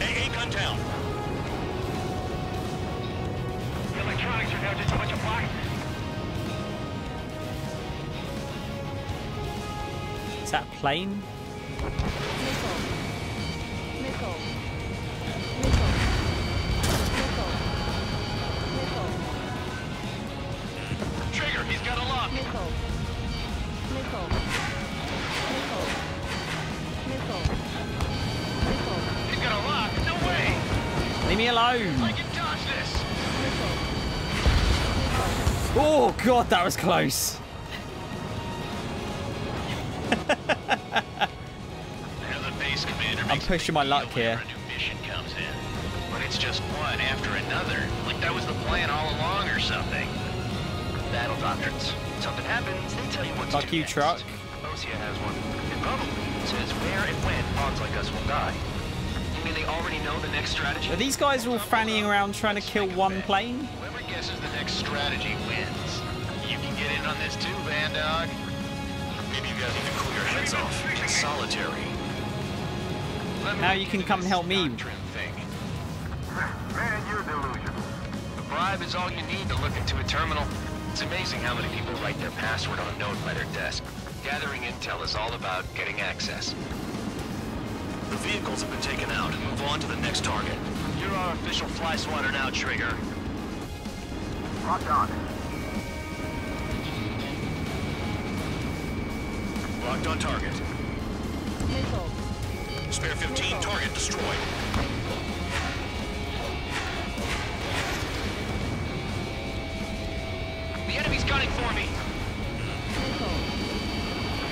AA gun down. Is that a plane? Trigger, he's got a lock. He's got a lock. No way. Leave me alone. I can dodge this. Oh god, that was close. I'm pushing my luck here. But it's just one after another. Like that was the plan all along or something. Battle doctrines. Something happens, they tell you what to do. Fuck you, truck. Osia has one. It probably says where and when pawns like us will die. You mean they already know the next strategy? Are these guys all fannying around trying to kill one plane? Whoever guesses the next strategy wins. You can get in on this too, Van Dog. Maybe you guys need to cool your heads off. It's solitary. Now you can come and help me. Man, you're delusional. The bribe is all you need to look into a terminal. It's amazing how many people write their password on a note by their desk. Gathering intel is all about getting access. The vehicles have been taken out. Move on to the next target. You're our official fly swatter now, Trigger. Rock on. Locked on target. Spare 15, target destroyed. The enemy's gunning for me.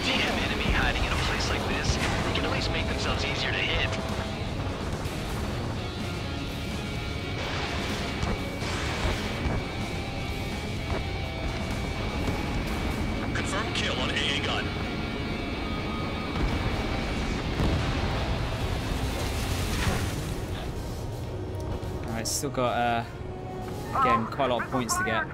Damn enemy hiding in a place like this. They can at least make themselves easier to hit. Confirmed kill on AA gun. Alright, still got, again, quite a lot of points to get.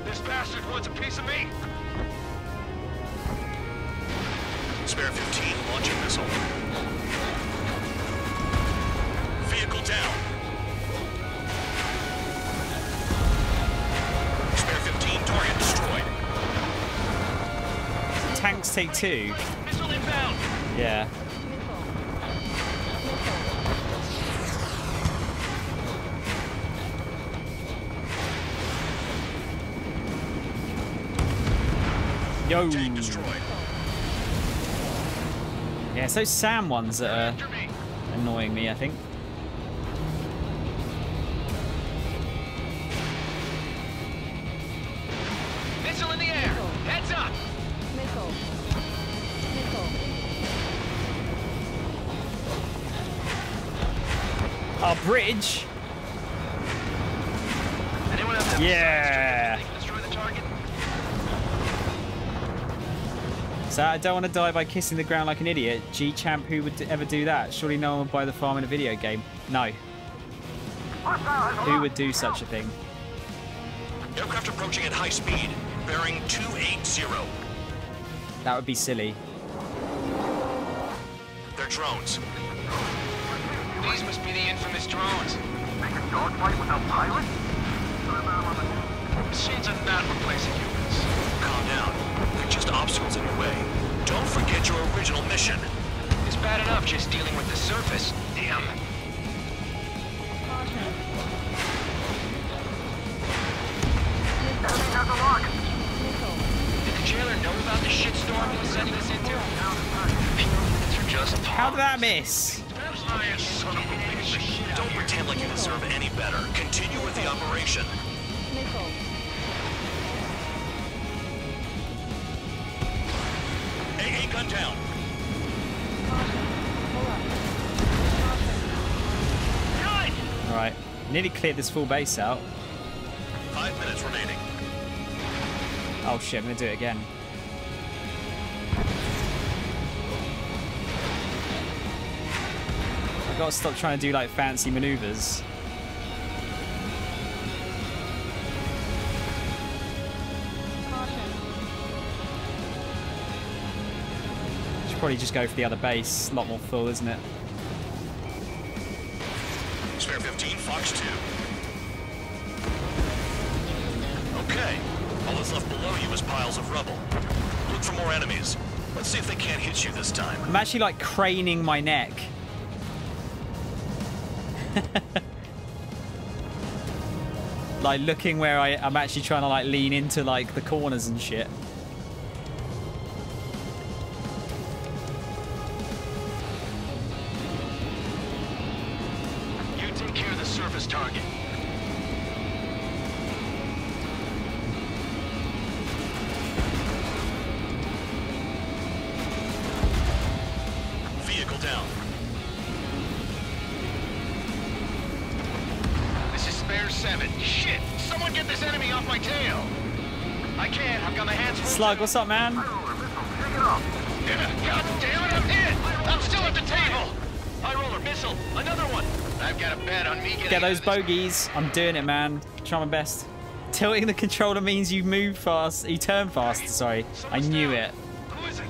This bastard wants a piece of me. Spare 15, launching missile. Vehicle down. Spare 15, target destroyed. Tanks take 2. Missile inbound. Yeah. Yo. Tank destroyed. Yeah, it's those SAM ones that are annoying me, I think. Missile in the air. Heads up. Our bridge. Anyone else have Yeah. they can destroy the target? So I don't want to die by kissing the ground like an idiot. G-Champ, who would ever do that? Surely no one would buy the farm in a video game. No. Who would do such a thing? Aircraft approaching at high speed. Bearing 280. That would be silly. They're drones. These must be the infamous drones. Make a dogfight without pilots? Machines are not replacing humans. Calm down. They're just obstacles in your way. Don't forget your original mission. It's bad enough just dealing with the surface. Damn. Enemy has a lock. Did the jailer know about the shitstorm he was sending us into? They're just How did that miss? Son of a bitch. Don't pretend like you deserve any better. Continue with the operation. AA gun down. Alright. Nearly cleared this full base out. 5 minutes remaining. Oh shit, I'm gonna do it again. I've got to stop trying to do like fancy maneuvers. Should probably just go for the other base. A lot more full, isn't it? Spare 15, Fox 2. piles of rubble. Look for more enemies. Let's see if they can't hit you this time. I'm actually like craning my neck. Like looking where I'm actually trying to like lean into like the corners and shit. You take care of the surface target. Vehicle down. This is Spare 7. Shit! Someone get this enemy off my tail! I can't. I've got my hands full. Slug, what's up, man? God damn it, I'm hit! I'm still at the table! High roller, missile, another one! I've got a bet on me getting Get those bogeys. I'm doing it, man. Try my best. Tilting the controller means you move fast. You turn fast. Sorry. I knew it. Who is it?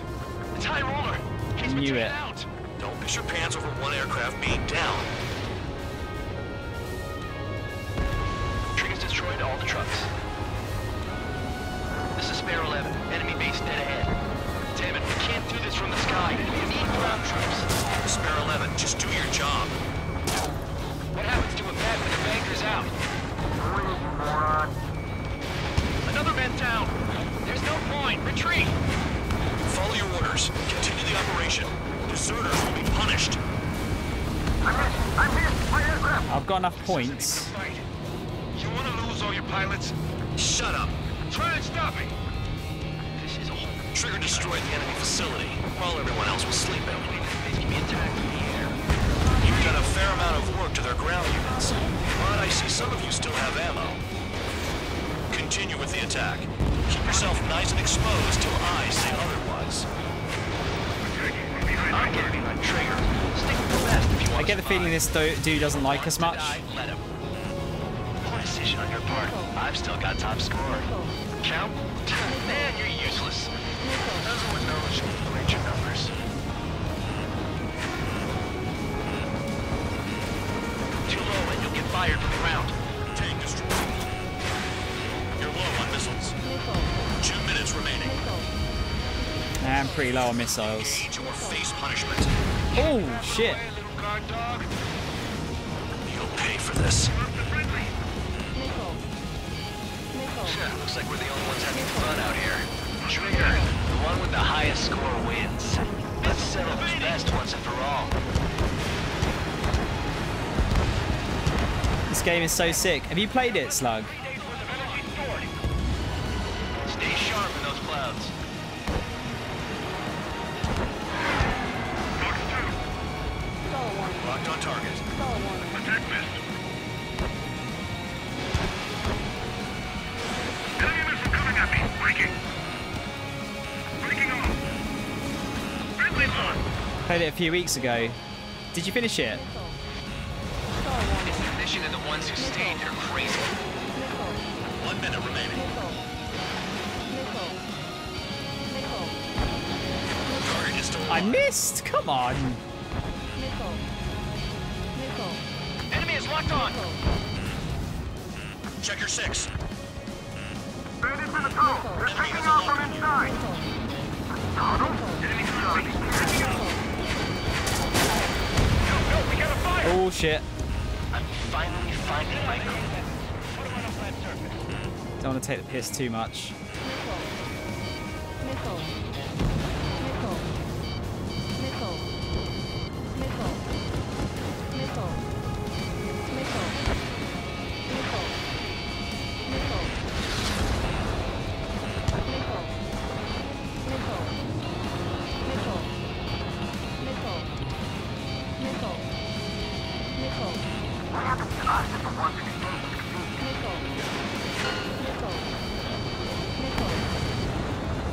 It's High roller. He's Knew it. out. Don't piss your pants over one aircraft being down. Trigger's destroyed all the trucks. This is Spare 11. Enemy base dead ahead. Damn it, we can't do this from the sky. We need ground troops. Spare 11, just do your job. What happens to a bat when the banker's out? Another man down. There's no point. Retreat! Follow your orders. Continue the operation. Deserters will be punished. I'm hit! My aircraft! I've got enough points. You want to lose all your pilots? Shut up. Try and stop me! This is all. Trigger destroyed the enemy facility while everyone else was sleeping. Base can be attacked from the air. You've done a fair amount of work to their ground units, but I see some of you still have ammo. Continue with the attack. Keep yourself nice and exposed till I say otherwise. I'm getting behind Trigger. Stick with the best if you want. I get the feeling this dude doesn't like us much. Let him. Poor decision on your part. I've still got top score. Count? Man, you're useless. Everyone knows you played your numbers. Too low and you'll get fired from the ground. Tank destroyed. You're low on missiles. 2 minutes remaining. I'm pretty low on missiles. Engage or face punishment. Oh, shit. You'll pay for this. Looks like we're the only ones having fun out here. Trigger, the one with the highest score wins. Let's settle who's best once and for all. This game is so sick. Have you played it, Slug? Stay sharp in those clouds. Locked on target. Attack missed. Enemy missile coming at me. Breaking. Breaking off. Friendly on. Played it a few weeks ago. Did you finish it? It's the mission and the ones who stayed here crazy. 1 minute remaining. Target is still I alive. missed! Come on! Enemy is locked on. Check your 6. Bandits in the tunnel. They're taking off from inside. Enemy coming. No, we gotta fire. Oh, shit. I'm finally finding my groove. Don't want to take the piss too much.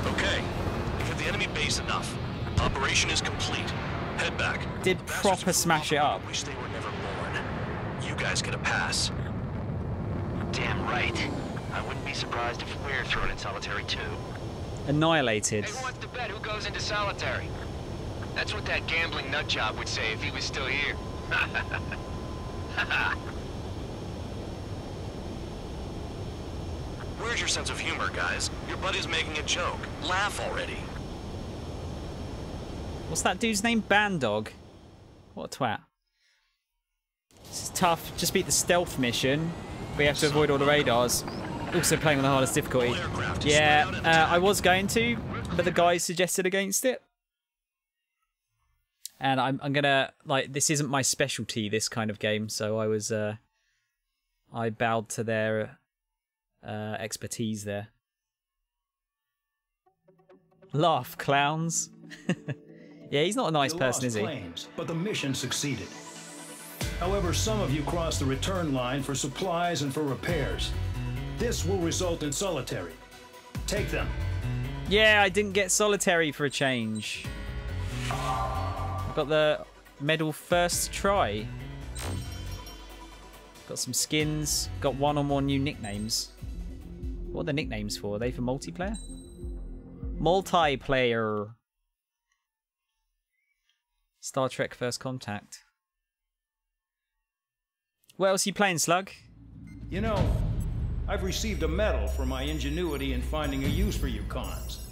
Okay. Hit the enemy base enough. Operation is complete. Head back. Did The bastards proper who smash it up. wish they were never born. You guys get a pass. Damn right. I wouldn't be surprised if we're thrown in solitary too. Annihilated. Who wants to bet who goes into solitary? That's what that gambling nutjob would say if he was still here. Where'd Where's your sense of humor, guys? Your buddy's making a joke. Laugh already. What's that dude's name? Bandog. What a twat. This is tough. Just beat the stealth mission. We have to avoid all the radars. Also playing on the hardest difficulty. Yeah, I was going to, but the guys suggested against it. And I'm gonna, like, this isn't my specialty, this kind of game, so I was, I bowed to their expertise there. Laugh, clowns. Yeah, he's not a nice person, is he? Planes, but the mission succeeded. However, some of you crossed the return line for supplies and for repairs. This will result in solitary. Take them. Yeah, I didn't get solitary for a change. I got the medal first try. Got some skins. Got one or more new nicknames. What are the nicknames for? Are they for multiplayer? Multiplayer. Star Trek First Contact. What else are you playing, Slug? You know, I've received a medal for my ingenuity in finding a use for you cons.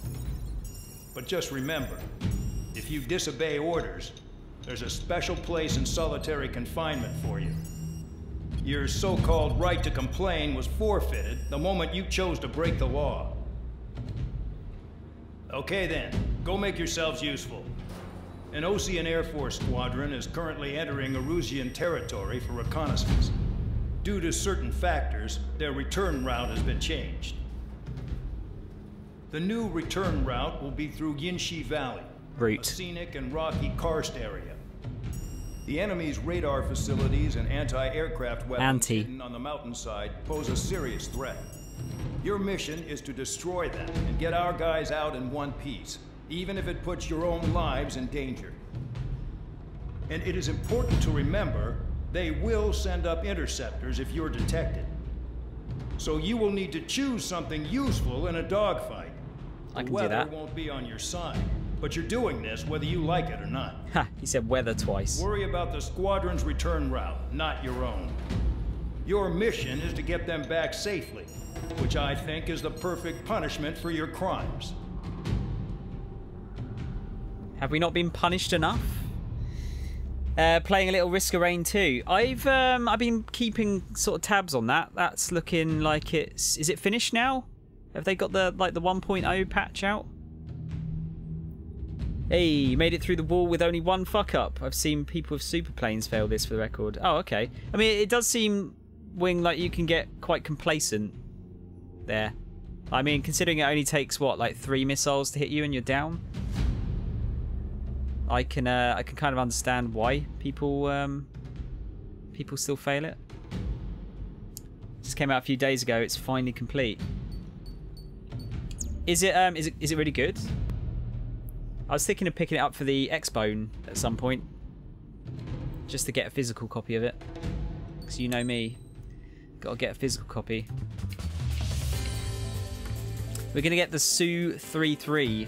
But just remember, if you disobey orders, there's a special place in solitary confinement for you. Your so-called right to complain was forfeited the moment you chose to break the law. Okay then, go make yourselves useful. An Osean Air Force squadron is currently entering Erusian territory for reconnaissance. Due to certain factors, their return route has been changed. The new return route will be through Yinshi Valley, a scenic and rocky karst area. The enemy's radar facilities and anti-aircraft weapons hidden on the mountainside pose a serious threat. Your mission is to destroy them and get our guys out in one piece, even if it puts your own lives in danger. And it is important to remember, they will send up interceptors if you're detected. So you will need to choose something useful in a dogfight. I can do that. The weather won't be on your side, but you're doing this whether you like it or not. Ha, he said weather twice. Worry about the squadron's return route, not your own. Your mission is to get them back safely, which I think is the perfect punishment for your crimes. Have we not been punished enough? Playing a little Risk of Rain 2. I've been keeping sort of tabs on that. That's looking like it's... Is it finished now? Have they got the 1.0 patch out? Hey, you made it through the wall with only one fuck up. I've seen people with super planes fail this for the record. Oh, okay. I mean, it does seem, Wing, like you can get quite complacent there. I mean, considering it only takes, what, like 3 missiles to hit you and you're down? I can kind of understand why people still fail it. Just came out a few days ago. It's finally complete. Is it really good? I was thinking of picking it up for the X-Bone at some point, just to get a physical copy of it. Because you know me, gotta get a physical copy. We're gonna get the Su-33.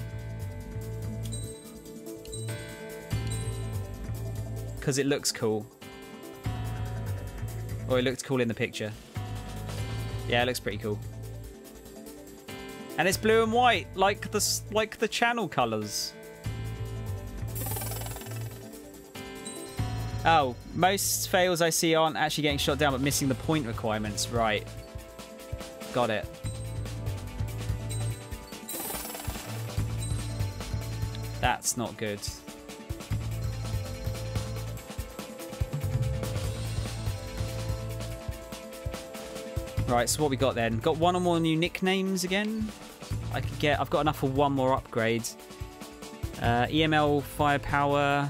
Because it looks cool. Or it looked cool in the picture. Yeah, it looks pretty cool. And it's blue and white, like the channel colours. Oh, most fails I see aren't actually getting shot down, but missing the point requirements. Right. Got it. That's not good. Right, so what we got then? Got one or more new nicknames again. I've got enough for one more upgrade. EML firepower,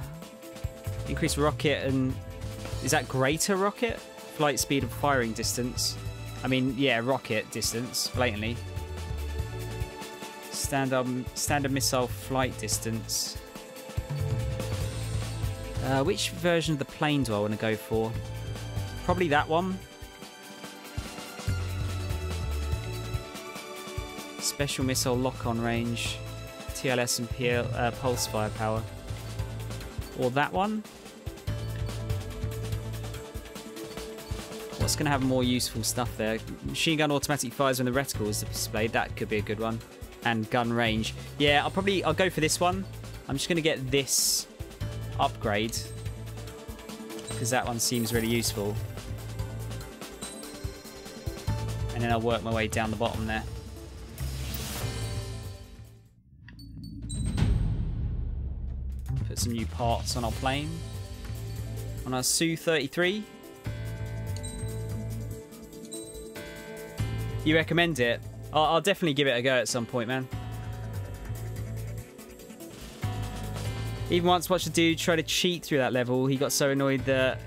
increased rocket, and is that greater rocket? Flight speed and firing distance. I mean, yeah, rocket distance, blatantly. Standard missile flight distance. Which version of the plane do I want to go for? Probably that one. Special missile lock-on range, TLS and pulse firepower. Or that one. What else can have more useful stuff there? Machine gun automatic fires when the reticle is displayed. That could be a good one. And gun range. Yeah, I'll go for this one. I'm just going to get this upgrade because that one seems really useful. And then I'll work my way down the bottom there. Put some new parts on our plane. On our Su-33. You recommend it? I'll definitely give it a go at some point, man. Even once watched a dude try to cheat through that level. He got so annoyed that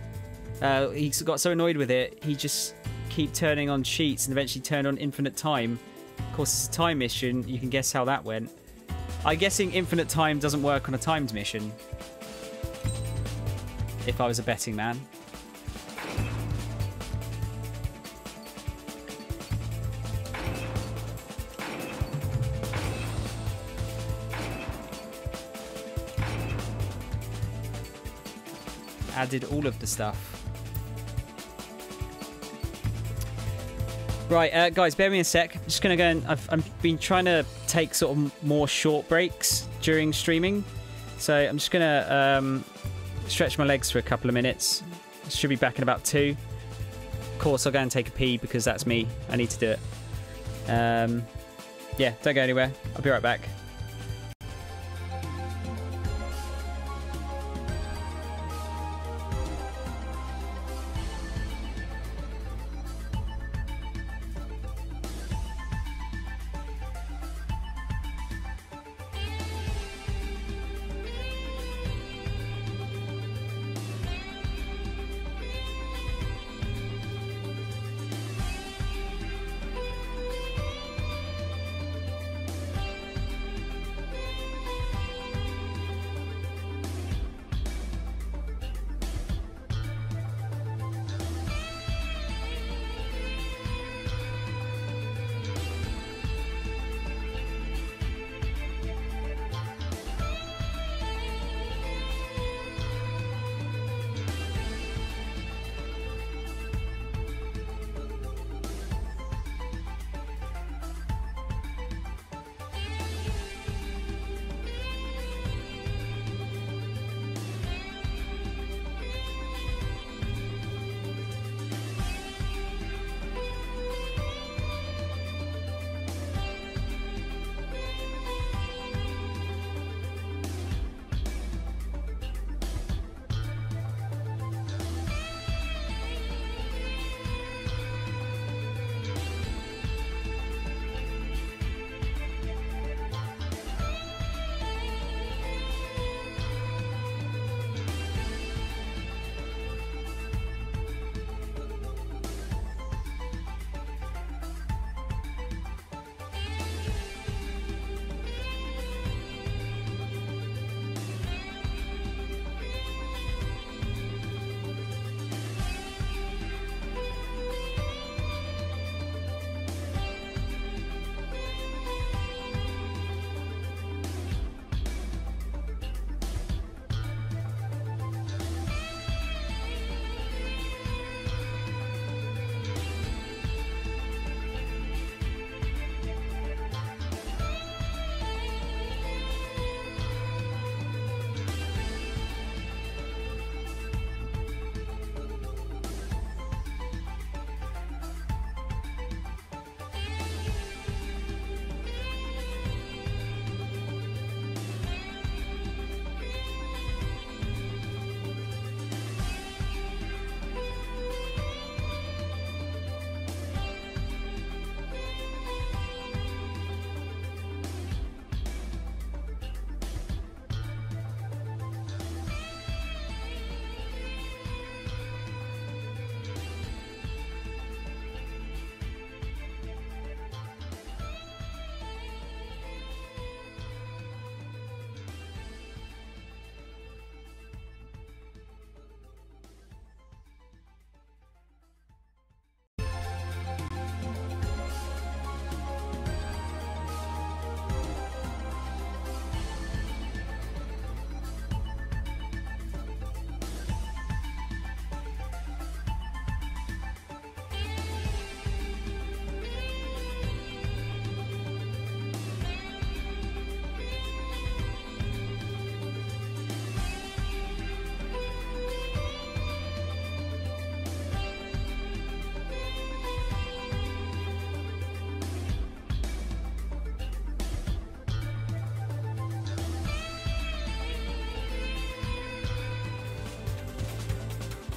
he got so annoyed with it, he just keep turning on cheats and eventually turned on infinite time. Of course, it's a time mission. You can guess how that went. I'm guessing infinite time doesn't work on a timed mission. If I was a betting man. Added all of the stuff. Right, guys, bear me a sec. I'm just going to go and... I've been trying to take sort of more short breaks during streaming. So I'm just going to stretch my legs for a couple of minutes. Should be back in about 2. Of course, I'll go and take a pee because that's me. I need to do it. Yeah, don't go anywhere. I'll be right back.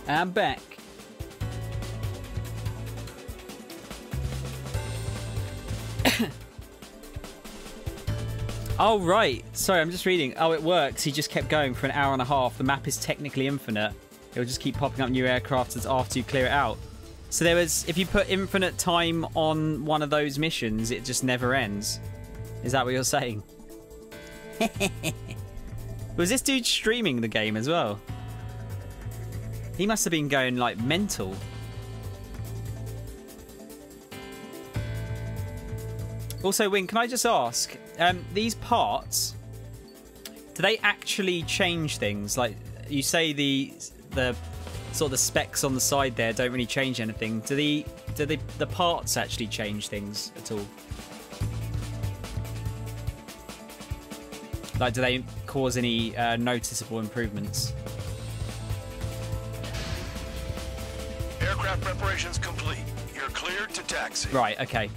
I'm back. Oh, right. Sorry, I'm just reading. Oh, it works. He just kept going for an hour and a half. The map is technically infinite. It will just keep popping up new aircraft after you clear it out. So there was, if you put infinite time on one of those missions, it just never ends. Is that what you're saying? Was this dude streaming the game as well? He must have been going, like, mental. Also, Wing, can I just ask, these parts, do they actually change things? Like, you say the sort of the specs on the side there don't really change anything. Do the parts actually change things at all? Like, do they cause any noticeable improvements? Aircraft preparations complete. You're cleared to taxi. Right, okay.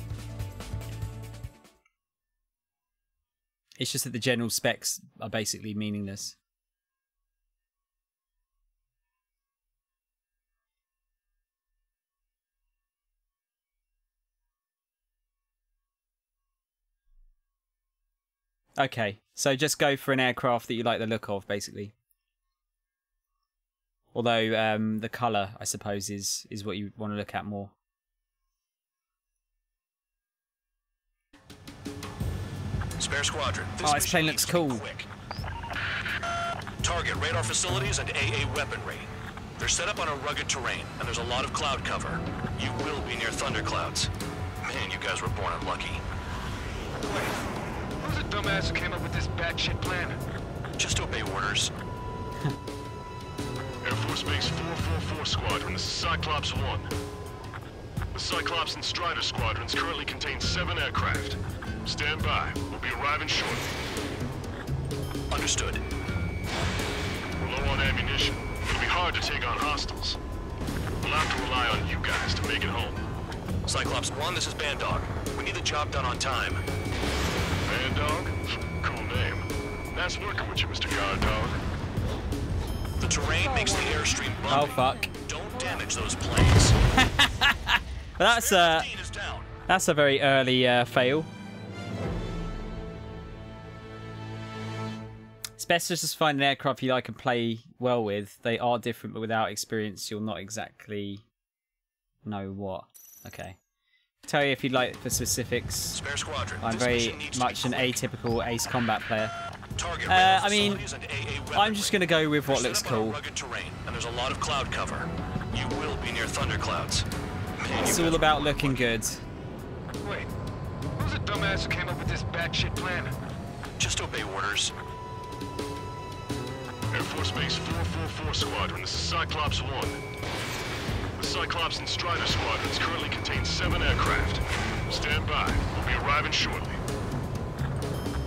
It's just that the general specs are basically meaningless. Okay, so just go for an aircraft that you like the look of, basically. Although the colour, I suppose, is what you want to look at more. Spare squadron. Oh, this plane looks cool. Quick. Target radar facilities and AA weaponry. They're set up on a rugged terrain, and there's a lot of cloud cover. You will be near thunderclouds. Man, you guys were born unlucky. Wait, who's the dumbass who came up with this batshit plan? Just obey orders. Air Force Base 444 Squadron, this is Cyclops 1. The Cyclops and Strider squadrons currently contain 7 aircraft. Stand by. We'll be arriving shortly. Understood. We're low on ammunition. It'll be hard to take on hostiles. We'll have to rely on you guys to make it home. Cyclops 1, this is Bandog. We need the job done on time. Bandog? Cool name. Nice working with you, Mr. Guard Dog. The terrain makes the airstream bumpy. Oh, fuck. Don't damage those planes. That's a very early fail. It's best to just find an aircraft you like and play well with. They are different, but without experience, you'll not exactly know what. Okay. Tell you if you'd like for specifics. Spare squadron. I'm very much an atypical Ace Combat player. I mean, I'm just going to go with what looks cool. Terrain, and there's a lot of cloud cover. You will be near thunderclouds. It's all about looking good. Wait, who's the dumbass who came up with this batshit plan? Just obey orders. Air Force Base 444 Squadron, this is Cyclops 1. The Cyclops and Strider squadrons currently contain 7 aircraft. Stand by. We'll be arriving shortly.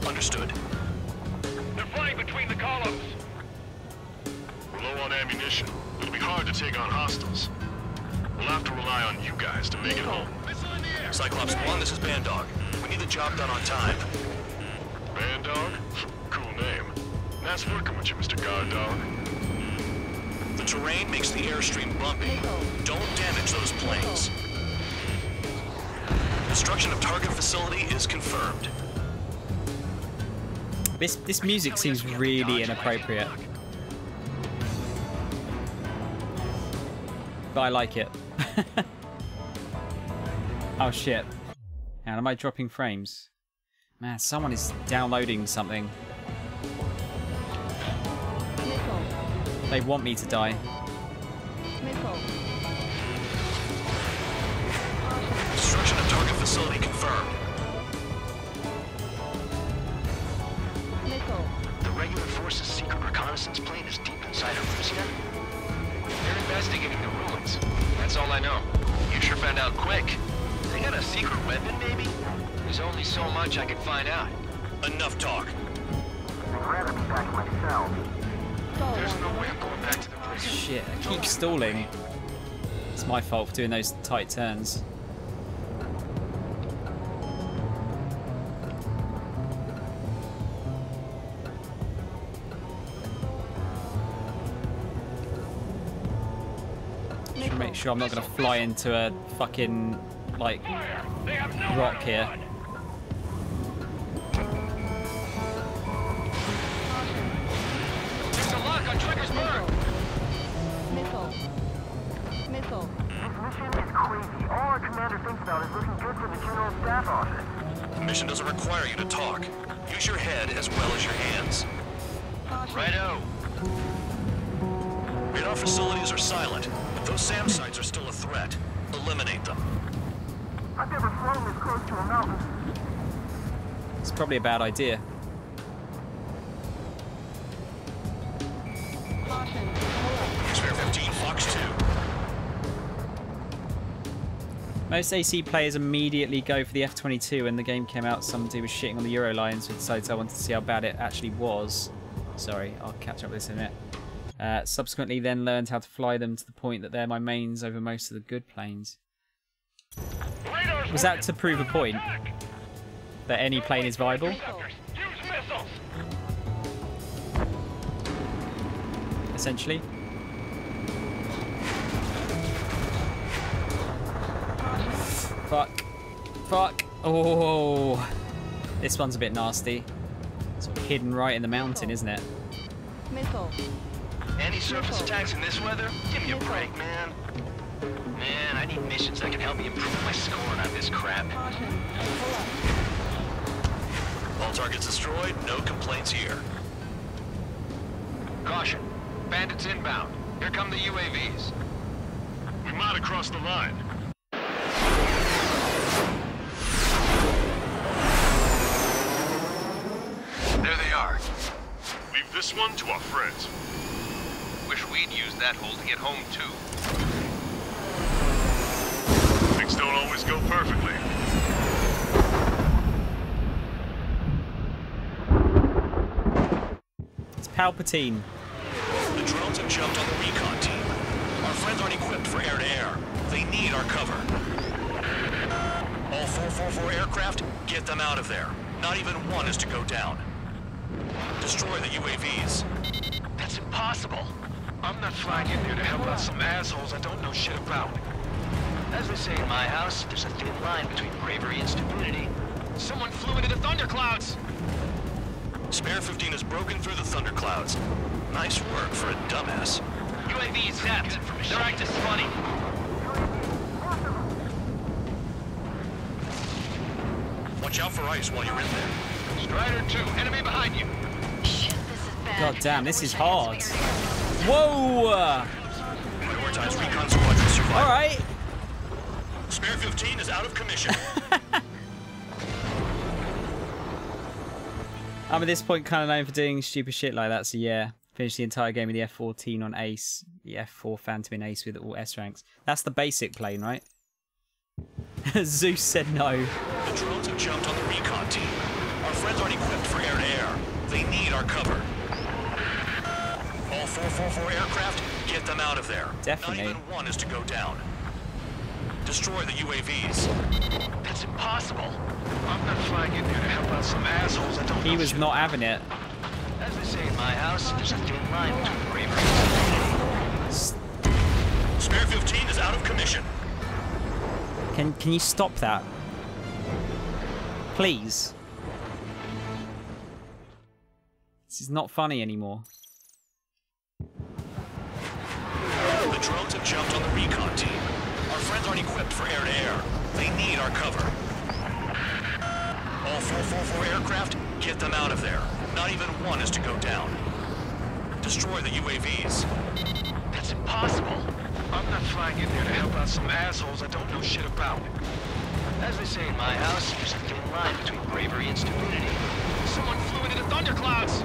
Understood. They're flying between the columns. We're low on ammunition. It'll be hard to take on hostiles. We'll have to rely on you guys to make it home. Cyclops 1, this is Bandog. We need the job done on time. Bandog? Cool name. Nice working with you, Mr. Guard Dog. The terrain makes the airstream bumpy. Don't damage those planes. Destruction of target facility is confirmed. This music seems really inappropriate. But I like it. Oh shit. And am I dropping frames? Man, someone is downloading something. They want me to die. Destruction of target facility confirmed. The regular force's secret reconnaissance plane is deep inside of Russia. They're investigating the ruins. That's all I know. You sure found out quick. They got a secret weapon, maybe? There's only so much I can find out. Enough talk. I'd rather be back myself. There's no way I'm going back to the bridge. Shit, I keep stalling. It's my fault for doing those tight turns. sure I'm not going to fly into a fucking, like, rock here. There's a lock on Trigger's bird. Missile. Missile. This mission is crazy. All our commander thinks about is looking good for the General Staff Office. The mission doesn't require you to talk. Use your head as well as your hands. Righto. Radar facilities are silent, but those SAM sites are still a threat. Eliminate them. I've never flown this close to a mountain. It's probably a bad idea. Spare 15, Fox 2. Most AC players immediately go for the F-22. When the game came out, somebody was shitting on the Euroline, so I decided I wanted to see how bad it actually was. Sorry, I'll catch up with this in a minute. Subsequently then learned how to fly them to the point that they're my mains over most of the good planes. Was that to prove a point? That any plane is viable? Essentially. Fuck. Fuck. Oh. This one's a bit nasty. Sort of hidden right in the mountain, isn't it? Missile. Any surface attacks in this weather? Give me a break, man. Man, I need missions that can help me improve my score on this crap. All targets destroyed, no complaints here. Caution. Bandits inbound. Here come the UAVs. We might have crossed the line. There they are. Leave this one to our friends. Wish we'd used that hole to get home, too. Things don't always go perfectly. It's Palpatine. The drones have jumped on the recon team. Our friends aren't equipped for air-to-air. They need our cover. All 444 aircraft, get them out of there. Not even one is to go down. Destroy the UAVs. That's impossible. I'm not flying in there to help out some assholes I don't know shit about. As they say in my house, there's a thin line between bravery and stupidity. Someone flew into the thunderclouds. Spare 15 has broken through the thunderclouds. Nice work for a dumbass. UAV zapped. They're acting funny. Watch out for ice while you're in there. Strider 2, enemy behind you. God damn, this is hard. Whoa! Prioritize recon squadron survival. Alright. Spare 15 is out of commission. I'm at this point kind of known for doing stupid shit like that, so yeah. Finished the entire game with the F-14 on Ace. The F-4 Phantom in Ace with all S ranks. That's the basic plane, right? Zeus said no. The drones have jumped on the recon team. Our friends aren't equipped for air-to-air. They need our cover. All 444 aircraft, get them out of there. Definitely. Not even one is to go down. Destroy the UAVs. That's impossible. I'm not flying in there to help out some assholes I don't know. He was not having it. As they say in my house, there's a thin line between bravery and stupidity. Spare 15 is out of commission. Can you stop that? Please. This is not funny anymore. The drones have jumped on the recon team. Our friends aren't equipped for air-to-air. They need our cover. All 444 aircraft, get them out of there. Not even one is to go down. Destroy the UAVs. That's impossible. I'm not flying in there to help out some assholes I don't know shit about. As they say in my house, there's a thin line between bravery and stupidity. Someone flew into the thunderclouds.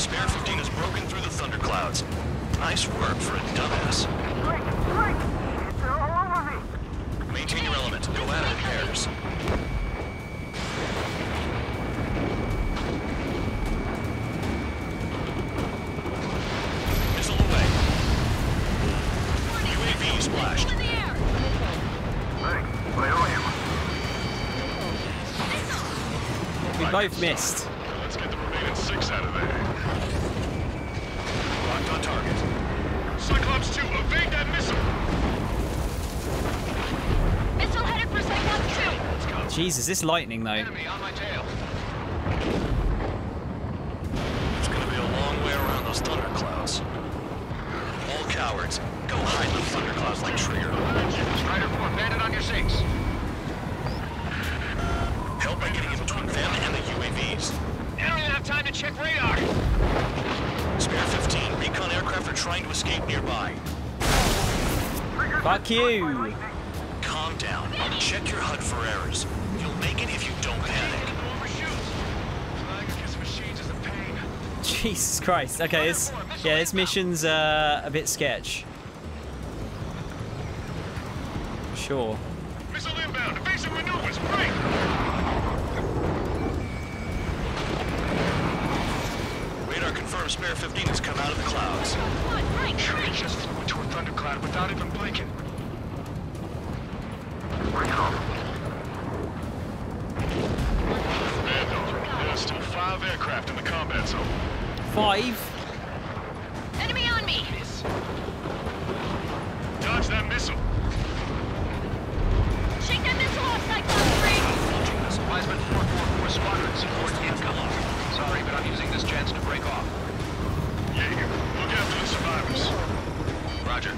Spare 15 has broken through the thunderclouds. Nice work for a dumbass. Great! They're all over me! Maintain your element. Go at it in pairs. Missile away. UAV splashed. Thanks. Where are you? We both missed. Let's get the remaining 6 out of there. Locked on target. Cyclops 2, evade that missile! Jesus, this lightning though. Enemy on my tail. It's gonna be a long way around those thunderclouds. All cowards, go hide in the thunderclouds like Trigger. Strider 4, bandit on your 6. Help by getting in between them and the UAVs. I don't even have time to check radar. Spare 15, recon aircraft are trying to escape nearby. Fuck you! Calm down. Check your HUD for errors. You'll make it if you don't panic. Jesus Christ. Okay, this mission's a bit sketch. Sure. Missile inbound. Evasive maneuvers. Break. Radar confirms Spare 15 has come out of the clouds. Tree just flew into a thundercloud without even blinking. Commando, there are still 5 aircraft in the combat zone. 5? Enemy on me! Dodge that missile. Shake that missile off, Cyclops 3! Wiseman 444 Squadron, support incoming. Sorry, but I'm using this chance to break off. Jaeger, look after the survivors. Roger.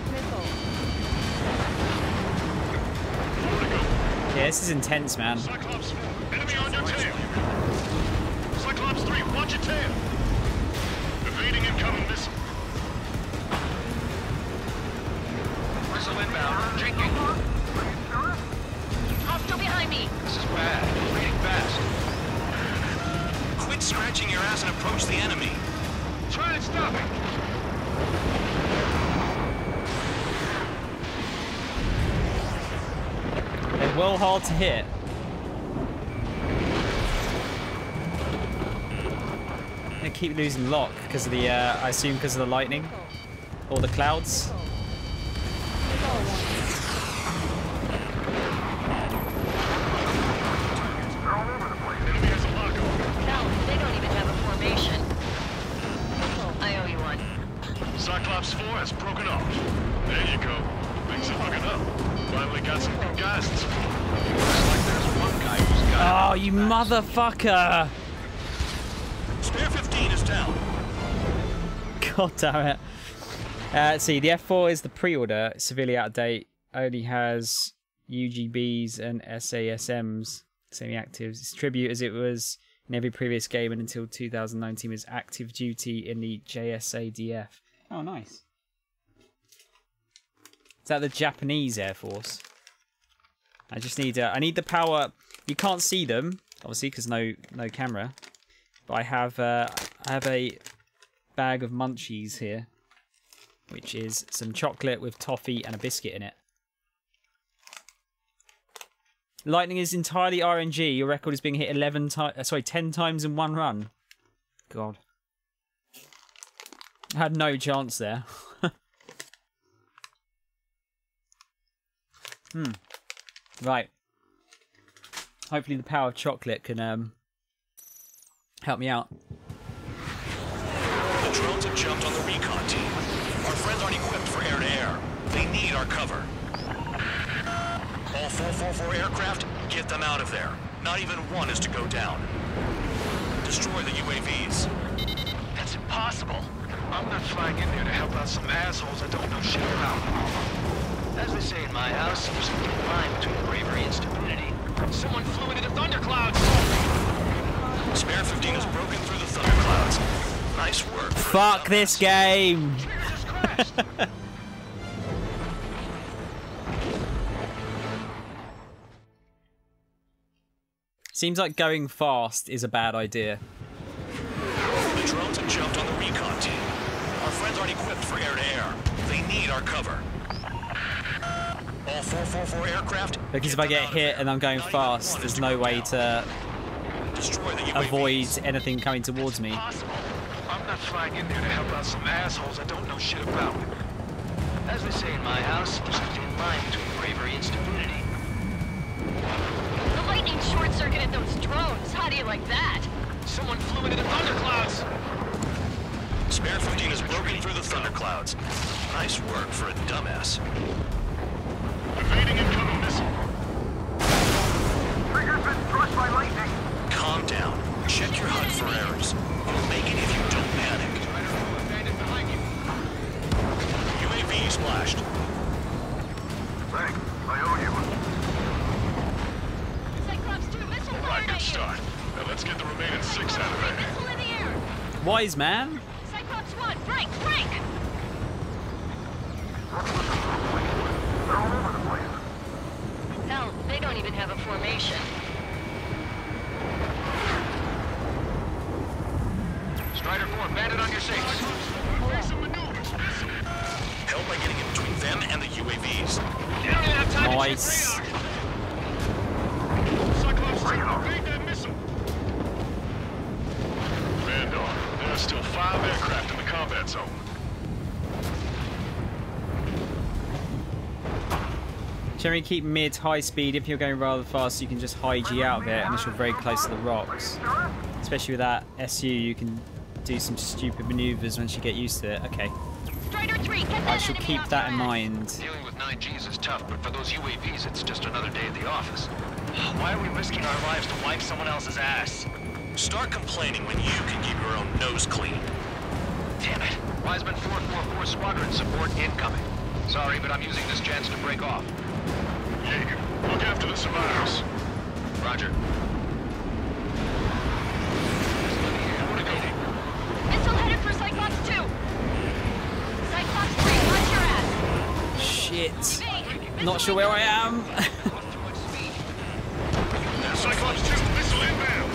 Yeah, this is intense, man. Cyclops 4, enemy on your tail. Cyclops 3, watch your tail. Evading incoming missile. Missile inbound. Jinking. Hostile behind me! This is bad. Bleeding fast. Quit scratching your ass and approach the enemy. Try and stop it. They're well hard to hit. They keep losing lock because of the, I assume because of the lightning or the clouds. No, they don't even have a formation. I owe you one. Cyclops 4 has broken off. There you go. Things are looking up. Finally got some good guys in support. Looks like there's one guy who's got Oh, you motherfucker! Spare 15 is down. God damn it. Let's see, the F4 is the pre-order, severely out of date, only has UGBs and SASMs, semi-actives. It's tribute as it was in every previous game and until 2019 was active duty in the JSADF. Oh, nice. Is that the Japanese Air Force? I just need I need the power. You can't see them, obviously, because no camera. But I have a bag of munchies here, which is some chocolate with toffee and a biscuit in it. Lightning is entirely RNG. Your record is being hit 10 times in one run. God. I had no chance there. Right. Hopefully the power of chocolate can help me out. The drones have jumped on the recon team. Our friends aren't equipped for air-to-air. They need our cover. All 444 aircraft, get them out of there. Not even one is to go down. Destroy the UAVs. That's impossible. I'm not flying in there to help out some assholes I don't know shit about. As they say in my house, there's a thin line between bravery and stupidity. Someone flew into the thunderclouds! Spare 15 has broken through the thunderclouds. Nice work. Fuck this game! Seems like going fast is a bad idea. The drones have jumped on the recon team. Our friends aren't equipped for air-to-air. They need our cover. All 444 aircraft. Because if I get hit and I'm going fast, there's no way to avoid anything coming towards me. I'm not flying in there to help out some assholes I don't know shit about. As they say in my house, there's a thin line between bravery and stupidity. The lightning short-circuited those drones. How do you like that? Someone flew into the thunderclouds! Spare 15 has broken through the thunderclouds. Nice work for a dumbass. Evading incoming missile. Trigger right, good start. Now let's get the remaining 6 out of there. Wise man. Cyclops 1, Frank! Hell, they don't even have a formation. Strider 4, bandit on your 6. Help by getting in between them and the UAVs. You don't even have time Nice. to check radar. Cyclops 2, evade that missile. Vandal, there are still 5 aircraft in the combat zone. Generally keep mid high speed. If you're going rather fast, you can just hide you out of it unless you're very close to the rocks. Especially with that SU, you can do some stupid maneuvers once you get used to it. Okay. Strider 3, get that I shall enemy keep off that your in ass. mind. Dealing with 9Gs is tough, but for those UAVs, it's just another day at the office. Why are we risking our lives to wipe someone else's ass? Start complaining when you can keep your own nose clean. Damn it. Wiseman 444 Squadron support incoming. Sorry, but I'm using this chance to break off. Jaeger, look after the survivors. Roger. Missile headed for Cyclops 2. Cyclops 3, watch your ass. Shit. Not sure where I am. Cyclops 2, missile inbound.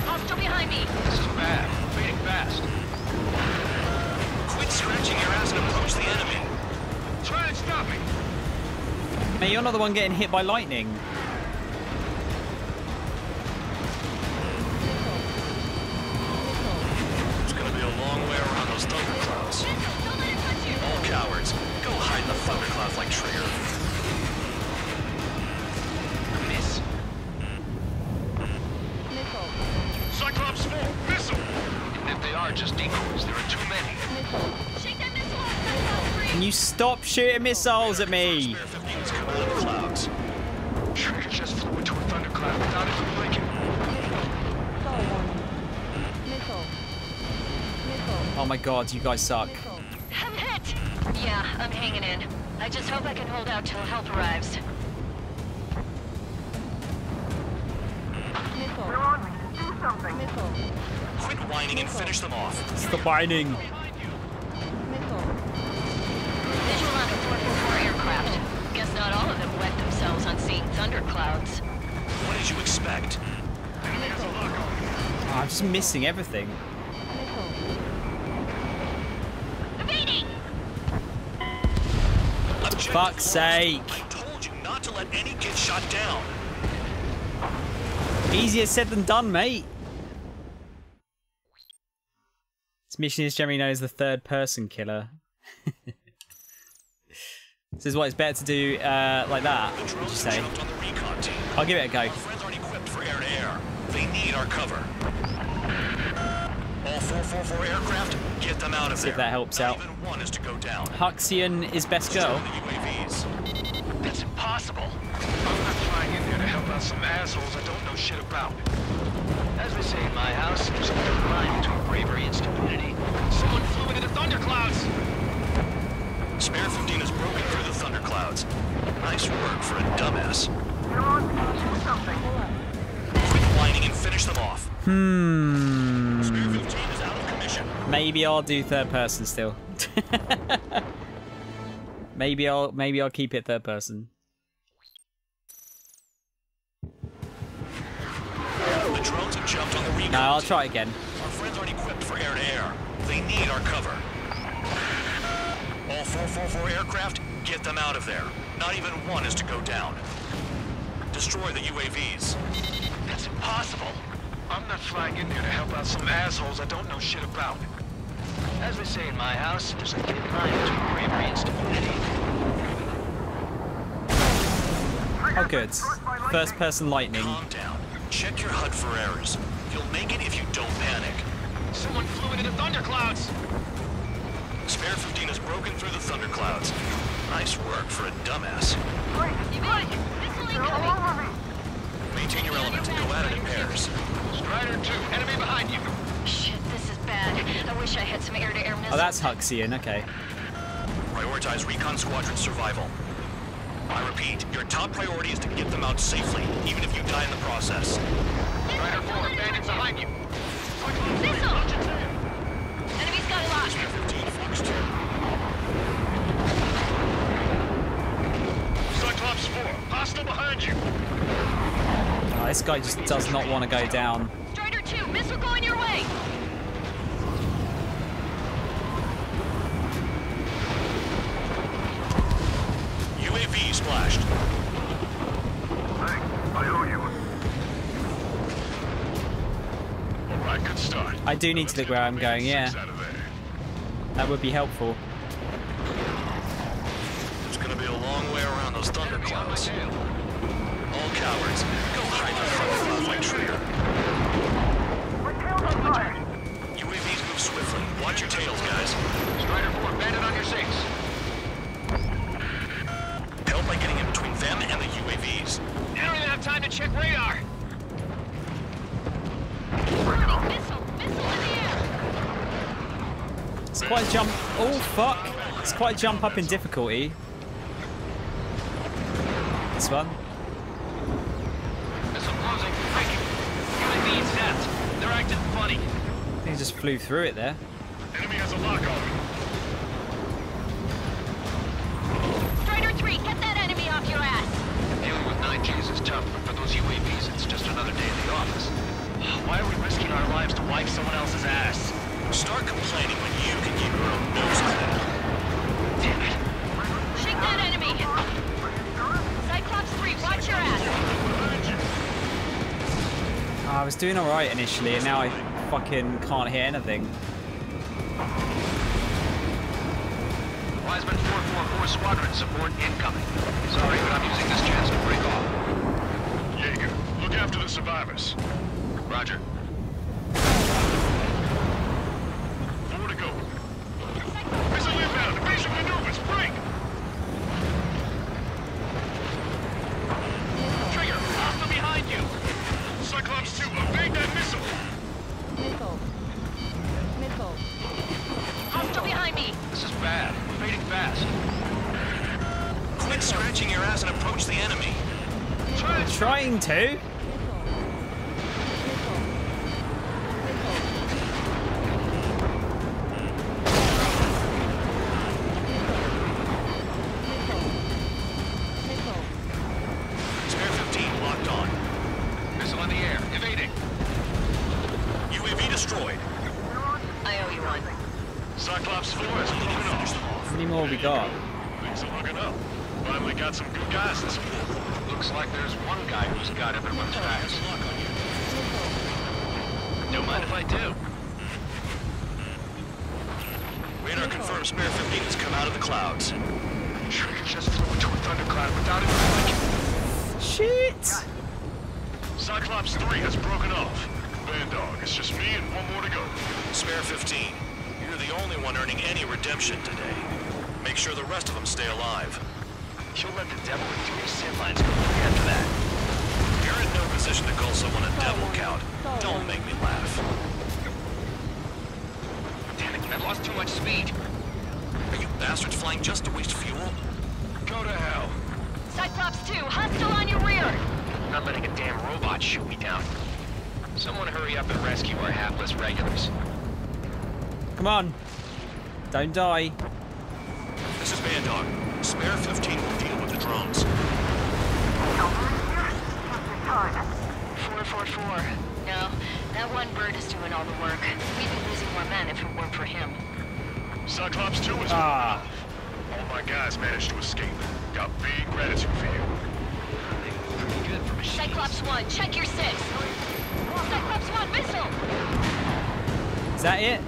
Hostile behind me. This is bad. Fading fast. Quit scratching your ass and approach the enemy. Try and stop me. Hey, you're not the one getting hit by lightning. It's gonna be a long way around those thunderclouds. All cowards, go hide in the thunderclouds like Trigger. Miss. Cyclops 4, missile. Even if they are just decoys, there are too many. Shake that missile off, Cyclops 3. Can you stop shooting missiles at me? Spare 15 is coming out of the clouds. Trigger just flew into a thundercloud without even blinking. Oh my god, you guys suck. I'm hit. Yeah, I'm hanging in. I just hope I can hold out till help arrives. They're on me. Do something. Quit whining and finish them off. Stop whining. Visual on a 444 aircraft. Guess not all of them wet themselves on seeing thunderclouds. What did you expect? Oh, I'm just missing everything. Evading! Fuck's sake. I told you not to let any get shot down. Easier said than done, mate. This mission is generally known as the third-person killer. This is what it's better to do like that, would you say? I'll give it a go. Our friends aren't equipped for air-to-air. They need our cover. All 444 aircraft, get them out of See there. if that helps out. Not even one is to go down. Huxian is best girl. UAVs. That's impossible. I'm not flying in there to help out some assholes I don't know shit about. As we say in my house, there's a thin line between bravery and stupidity. Someone flew into the thunderclouds. Spare 15 is broken through the thunderclouds. Nice work for a dumbass. They're on me. Do something. Quit whining and finish them off. Spare 15 is out of commission. Maybe I'll do third person still. maybe I'll keep it third person. The drones have jumped on the recon. No, I'll try again. Our friends aren't equipped for air-to-air. They need our cover. All 444 aircraft, get them out of there. Not even one is to go down. Destroy the UAVs. That's impossible. I'm not flying in there to help out some assholes I don't know shit about. As we say in my house, there's a thin line between bravery and stupidity. Oh, good. First person lightning. Calm down. Check your HUD for errors. You'll make it if you don't panic. Someone flew into the thunderclouds. Spare 15 has broken through the thunderclouds. Nice work for a dumbass. Missile incoming! Maintain your element and go at it in pairs. Strider 2, enemy behind you. Shit, this is bad. I wish I had some air-to-air missiles. Oh, that's Huxian, okay. Prioritize recon squadron survival. I repeat, your top priority is to get them out safely, even if you die in the process. Strider 4, bandits behind you. Missile! Enemy's got a lock. Cyclops 4, hostile behind you. Oh, this guy just does not want to go down. Strider 2, missile going your way. UAV splashed. Thanks, I owe you. Alright, good start. I do need to look where I'm going, yeah. That would be helpful. It's gonna be a long way around those thunderclouds. All cowards, go hide the thunderclouds like Trigger. UAVs move swiftly. Watch your tails, guys. Strider 4, bandit on your 6. Help by getting in between them and the UAVs. You don't even have time to check radar. Missile in the air. It's quite a jump. Oh, fuck. It's quite a jump up in difficulty. This one. Missile closing. Breaking. UAV zapped. They're acting funny. I think he just flew through it there. Enemy has a lock on me. Strider 3, get that enemy off your ass. Dealing with 9Gs is tough, but for those UAVs, it's just another day in the office. Why are we risking our lives to wipe someone else's ass? Start complaining when you can keep your own nose clean. Damn it. Shake that enemy. Cyclops 3, watch your ass. I was doing alright initially, and now I fucking can't hear anything. Wiseman 444 Squadron support incoming. Sorry, but I'm using this chance to break off. Jaeger, look after the survivors. Roger. 4 to go. Missile inbound, evasive maneuvers, break! Trigger, hostile behind you! Cyclops 2, evade that missile! Missile. Hostile behind me. This is bad. We're fading fast. Quit scratching your ass and approach the enemy. Trying to. Spare 15 locked on. Missile in the air, evading. UAV destroyed. I owe you one. Cyclops 4 has broken off. How many more we got? Things are looking up. Finally got some good guys this morning. Looks like there's one guy who's got everyone's backs. Don't mind if I do. Radar confirms Spare 15 has come out of the clouds. Trigger just flew into a thundercloud without even blinking. Shit! Cyclops 3 has broken off. Bandog, it's just me and one more to go. Spare 15, you're the only one earning any redemption today. Make sure the rest of them stay alive. You'll let the devil with 3 sin lines go free after that. You're in no position to call someone a devil, Count. Don't make me laugh. Damn it, I've lost too much speed. Are you bastards flying just to waste fuel? Go to hell. Cyclops 2, hostile on your rear. I'm not letting a damn robot shoot me down. Someone hurry up and rescue our hapless regulars. Come on. Don't die. This is Bandog. Spare 15 will deal with the drones. 444. No, that one bird is doing all the work. We'd be losing more men if it weren't for him. Cyclops 2 is Ah. all my guys managed to escape. Got big gratitude for you. Pretty good for machines. Cyclops 1, check your 6. Cyclops 1, missile. Is that it?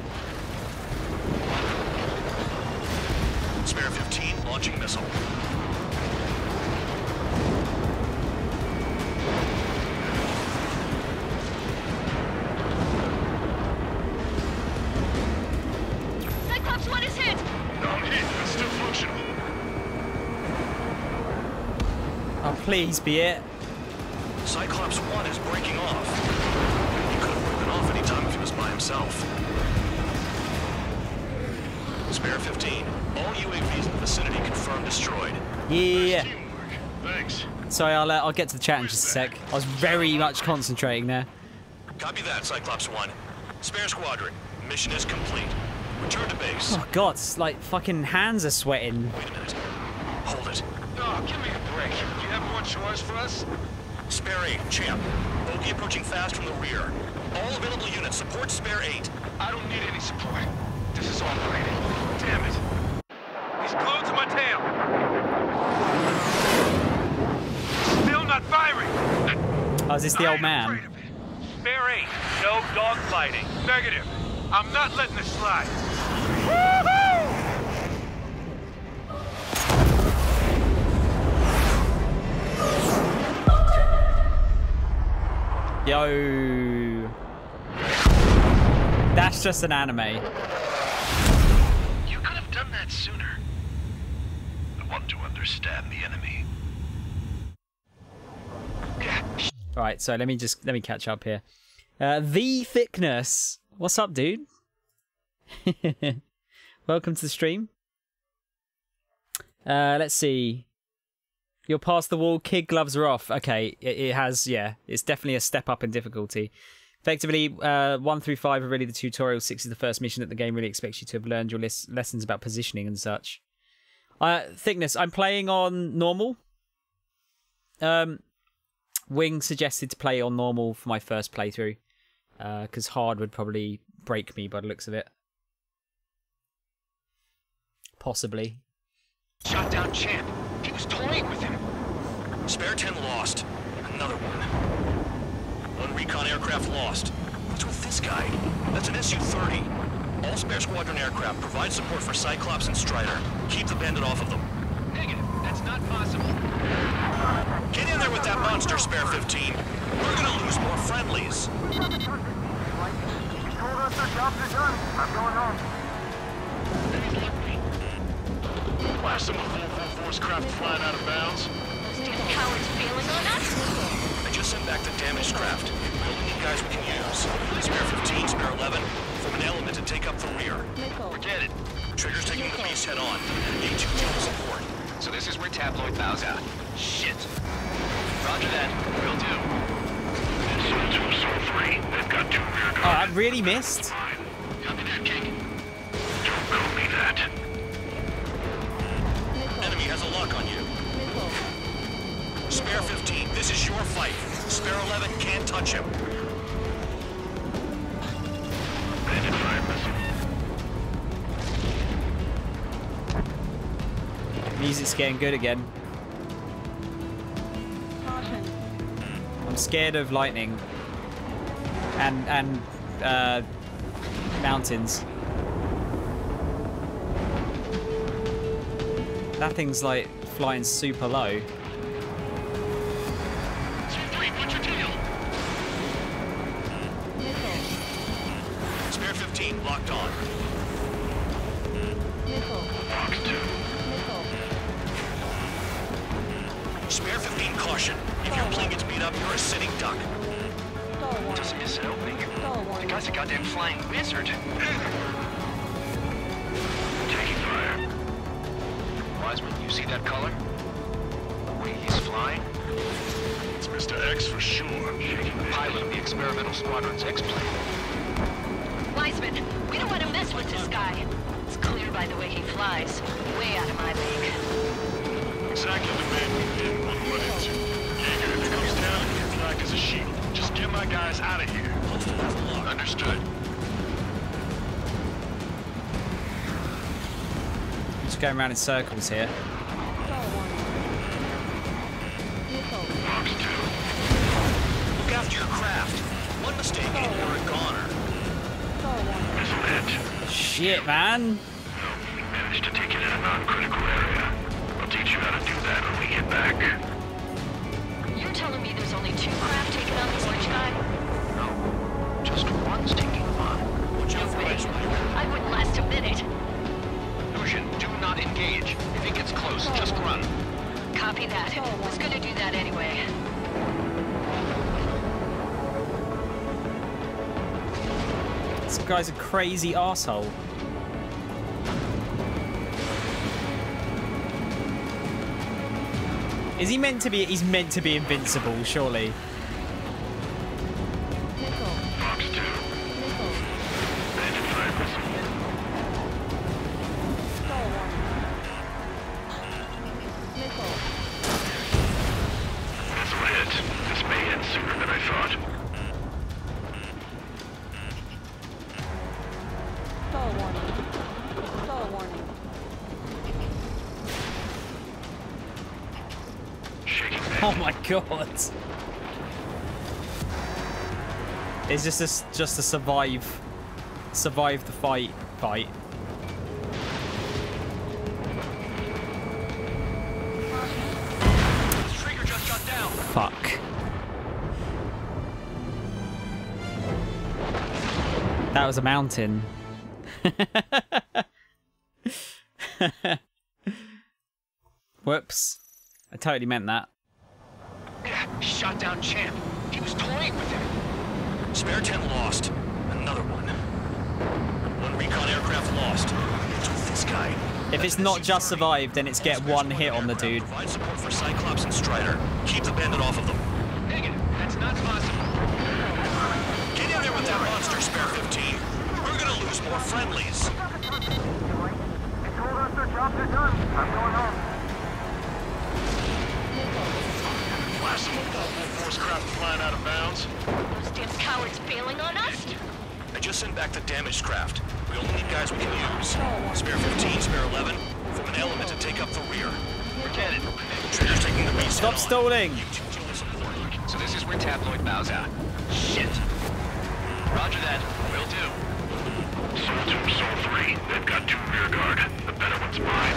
Spare 15 launching missile. Cyclops 1 is hit. I'm hit, but still functional. Oh, please be it. Cyclops 1 is breaking off. He could have broken off any time if he was by himself. Spare 15. All UAVs in the vicinity confirmed destroyed. Yeah. Thanks. Sorry, I'll get to the chat in just a sec. I was very much concentrating there. Copy that, Cyclops 1. Spare squadron. Mission is complete. Return to base. Oh god, it's like fucking hands are sweating. Wait a minute. Hold it. Oh, give me a break. Do you have more chores for us? Spare 8, champ. Bogey approaching fast from the rear. All available units support Spare 8. I don't need any support. This is operating. Damn it. He's glued to my tail. Still not firing. Oh, is this the old man? Spare 8, no dogfighting. Negative. I'm not letting this slide. Woohoo! Yo. That's just an anime. You could have done that sooner. I want to understand the enemy. Right, so let me catch up here. The Thickness. What's up, dude? Welcome to the stream. Let's see. You're past the wall, kid gloves are off. Okay, it has, yeah. It's definitely a step up in difficulty. Effectively, 1 through 5 are really the tutorial. 6 is the first mission that the game really expects you to have learned your lessons about positioning and such. Thickness, I'm playing on normal. Wing suggested to play on normal for my first playthrough. Because hard would probably break me by the looks of it. Possibly. Shot down champ. He was toying with him. Spare 10 lost. Another one. One recon aircraft lost. What's with this guy? That's an Su-30. All spare squadron aircraft provide support for Cyclops and Strider. Keep the bandit off of them. Negative. That's not possible. Get in there with that monster, Spare 15. We're gonna lose more friendlies. You told us our jobs are done. I'm going home. Blast some full force craft flying out of bounds. These cowards bailing on us? I just sent back the damaged craft. We only need guys we can use. Spare 15, Spare 11, form an element and take up the rear. Forget it. Trigger's taking the beast head on. Need 2 team support. So this is where Tabloid bows out. Shit. Roger that. Will do. They've got 2 rear guards. Oh, I really missed. Copy that, King. Don't copy that. Enemy has a lock on you. Spare 15, this is your fight. Spare 11 can't touch him. Bandit fire missile. Music's getting good again. I'm scared of lightning. And mountains. That thing's like flying super low. Spare 15 locked on. Box 2. Spare 15 caution. If your plane gets beat up, you're a sitting duck. Doesn't miss an opening. The guy's a goddamn flying wizard. Taking fire. Wiseman, you see that color? The way he's flying? It's Mr. X for sure. Shaking the Pilot of the experimental squadron's X-plane. Wiseman, we don't want to mess with this guy. It's clear by the way he flies. Way out of my league. Exactly the man we didn't want to run into. Jaeger, if it comes down, it gets like as a shield. Just get my guys out of here. Understood. I'm just going around in circles here. Box 2. Look after your craft. One mistake and you're a goner. Missile hit. Shit, man. We managed to take it in a non-critical area. I'll teach you how to do that when we get back. You're telling me there's only 2 craft taking on this rich guy? No. Just one's taking him on. No way. I wouldn't last a minute. Lucian, do not engage. If he gets close, just run. Copy that. Was gonna do that anyway. This guy's a crazy arsehole. Is he meant to be? He's meant to be invincible, surely. Fox 2. Bandit 5 missile. Missile hit. This may end sooner than I thought. Oh my god! It's just a survive the fight. Trigger just shut down. Fuck. That was a mountain. Whoops. I totally meant that. Yeah, shot down Champ. He was toying with him. Spare 10 lost. Another one. One recon aircraft lost. It's with this guy. If it's not just survived, then it's get one hit on the dude. Provide support for Cyclops and Strider. Keep the bandit off of them. Negative. That's not possible. Get in there with that monster, Spare 15. We're gonna lose more friendlies. They told us their jobs are done. I'm going home. Last of all force craft flying out of bounds. Those damn cowards bailing on us? I just sent back the damaged craft. We only need guys we can use. Spare 15, Spare 11, from an element to take up the rear. Forget it. Trigger's taking the beast. Stop stalling! So this is where Tabloid bows out. Shit. Roger that. Will do. Soul 2, Soul 3. They've got 2 rear guard. The better one's mine.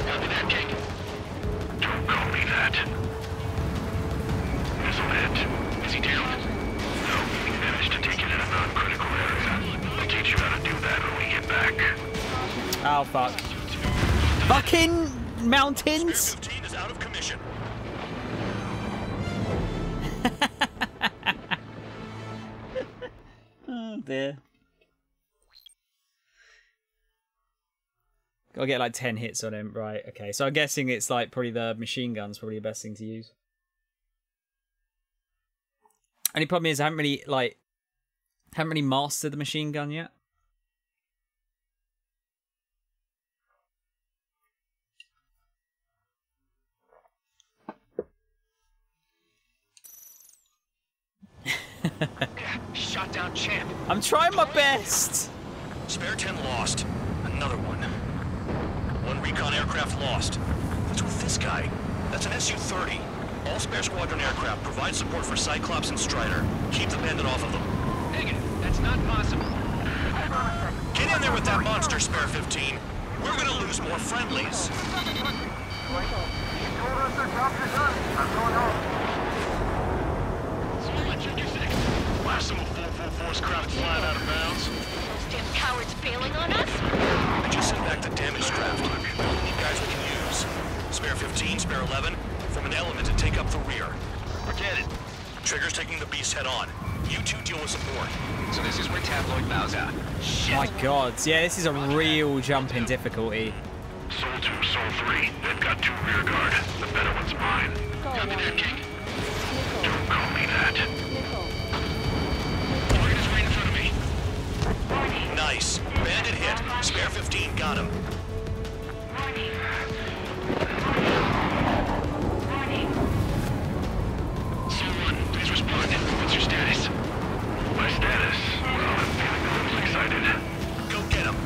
Copy that, King. Don't call me that. Missile hit. Is he down? No, we managed to take it in a non-critical area. I'll teach you how to do that when we get back. Oh fuck. Fucking mountains! Spare 15 is out of commission. Oh dear. Gotta get like 10 hits on him. Right, okay. So I'm guessing it's like probably the machine gun's probably the best thing to use. Only problem is I haven't really mastered the machine gun yet. Shot down Champ. I'm trying my best. Spare 10 lost. Another one. One recon aircraft lost. What's with this guy? That's an Su-30. All spare squadron aircraft provide support for Cyclops and Strider. Keep the bandit off of them. Negative. That's not possible. Get in there with that monster, Spare 15. We're gonna lose more friendlies. They told us their jobs are done. I'm going home. Last of all force craft flying out of bounds. Those damn cowards bailing on us? I just sent back the damaged craft. We only need guys we can use. Spare 15, Spare 11, from an element to take up the rear. Forget it. Trigger's taking the beast head on. You two deal with support. So this is where Tabloid bows out. Shit. My god. Yeah, this is a real jump in difficulty. Soul 2, Soul 3. They've got 2 rear guard. The better one's mine. Copy that, King. Don't call me that. Target is right in front of me. Nice. Bandit hit. Spare 15 got him. Soul 1, please respond. What's your status? My status? Well, I'm feeling a little excited. Go get him.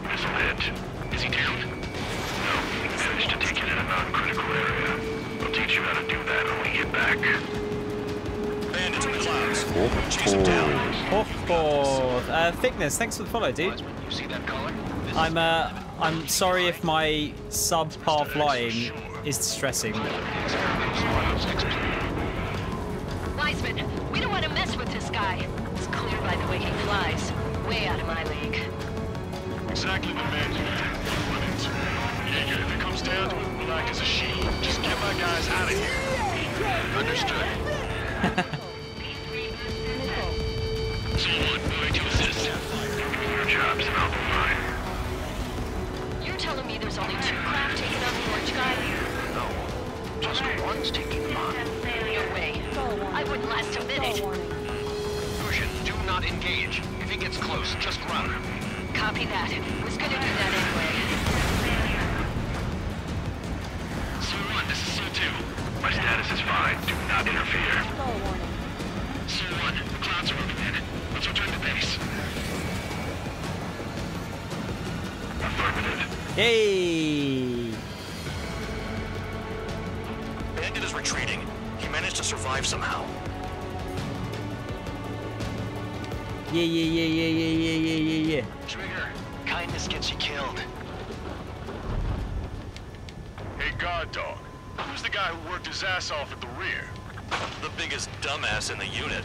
Missile hit. Is he down? No, we managed to take it in a non-critical area. I'll teach you how to do that when we get back. Bandits in the clouds. Chase him down. Thickness, thanks for the follow, dude. You see that color? I'm sorry if my subpar flying is distressing. Wiseman, we don't want to mess with this guy. It's clear by the way he flies. Way out of my league. Exactly the man you run into. Jaeger, if it comes down to it, black as a sheet. Just get my guys out of here. Understood. Someone moving to assist. Your job's an awful fine. only 2 craft taking on the orange guy? No, just one's taking them on. No way. I wouldn't last a minute. Lucian, do not engage. If he gets close, just run. Copy that. Was gonna do that anyway. Su-1, this is Su-2. My status is fine. Do not interfere. Su-1, the clouds are moving in. Let's return to base. Affirmative. Yay! Bandit is retreating. He managed to survive somehow. Yeah. Trigger, kindness gets you killed. Hey, guard dog. Who's the guy who worked his ass off at the rear? The biggest dumbass in the unit.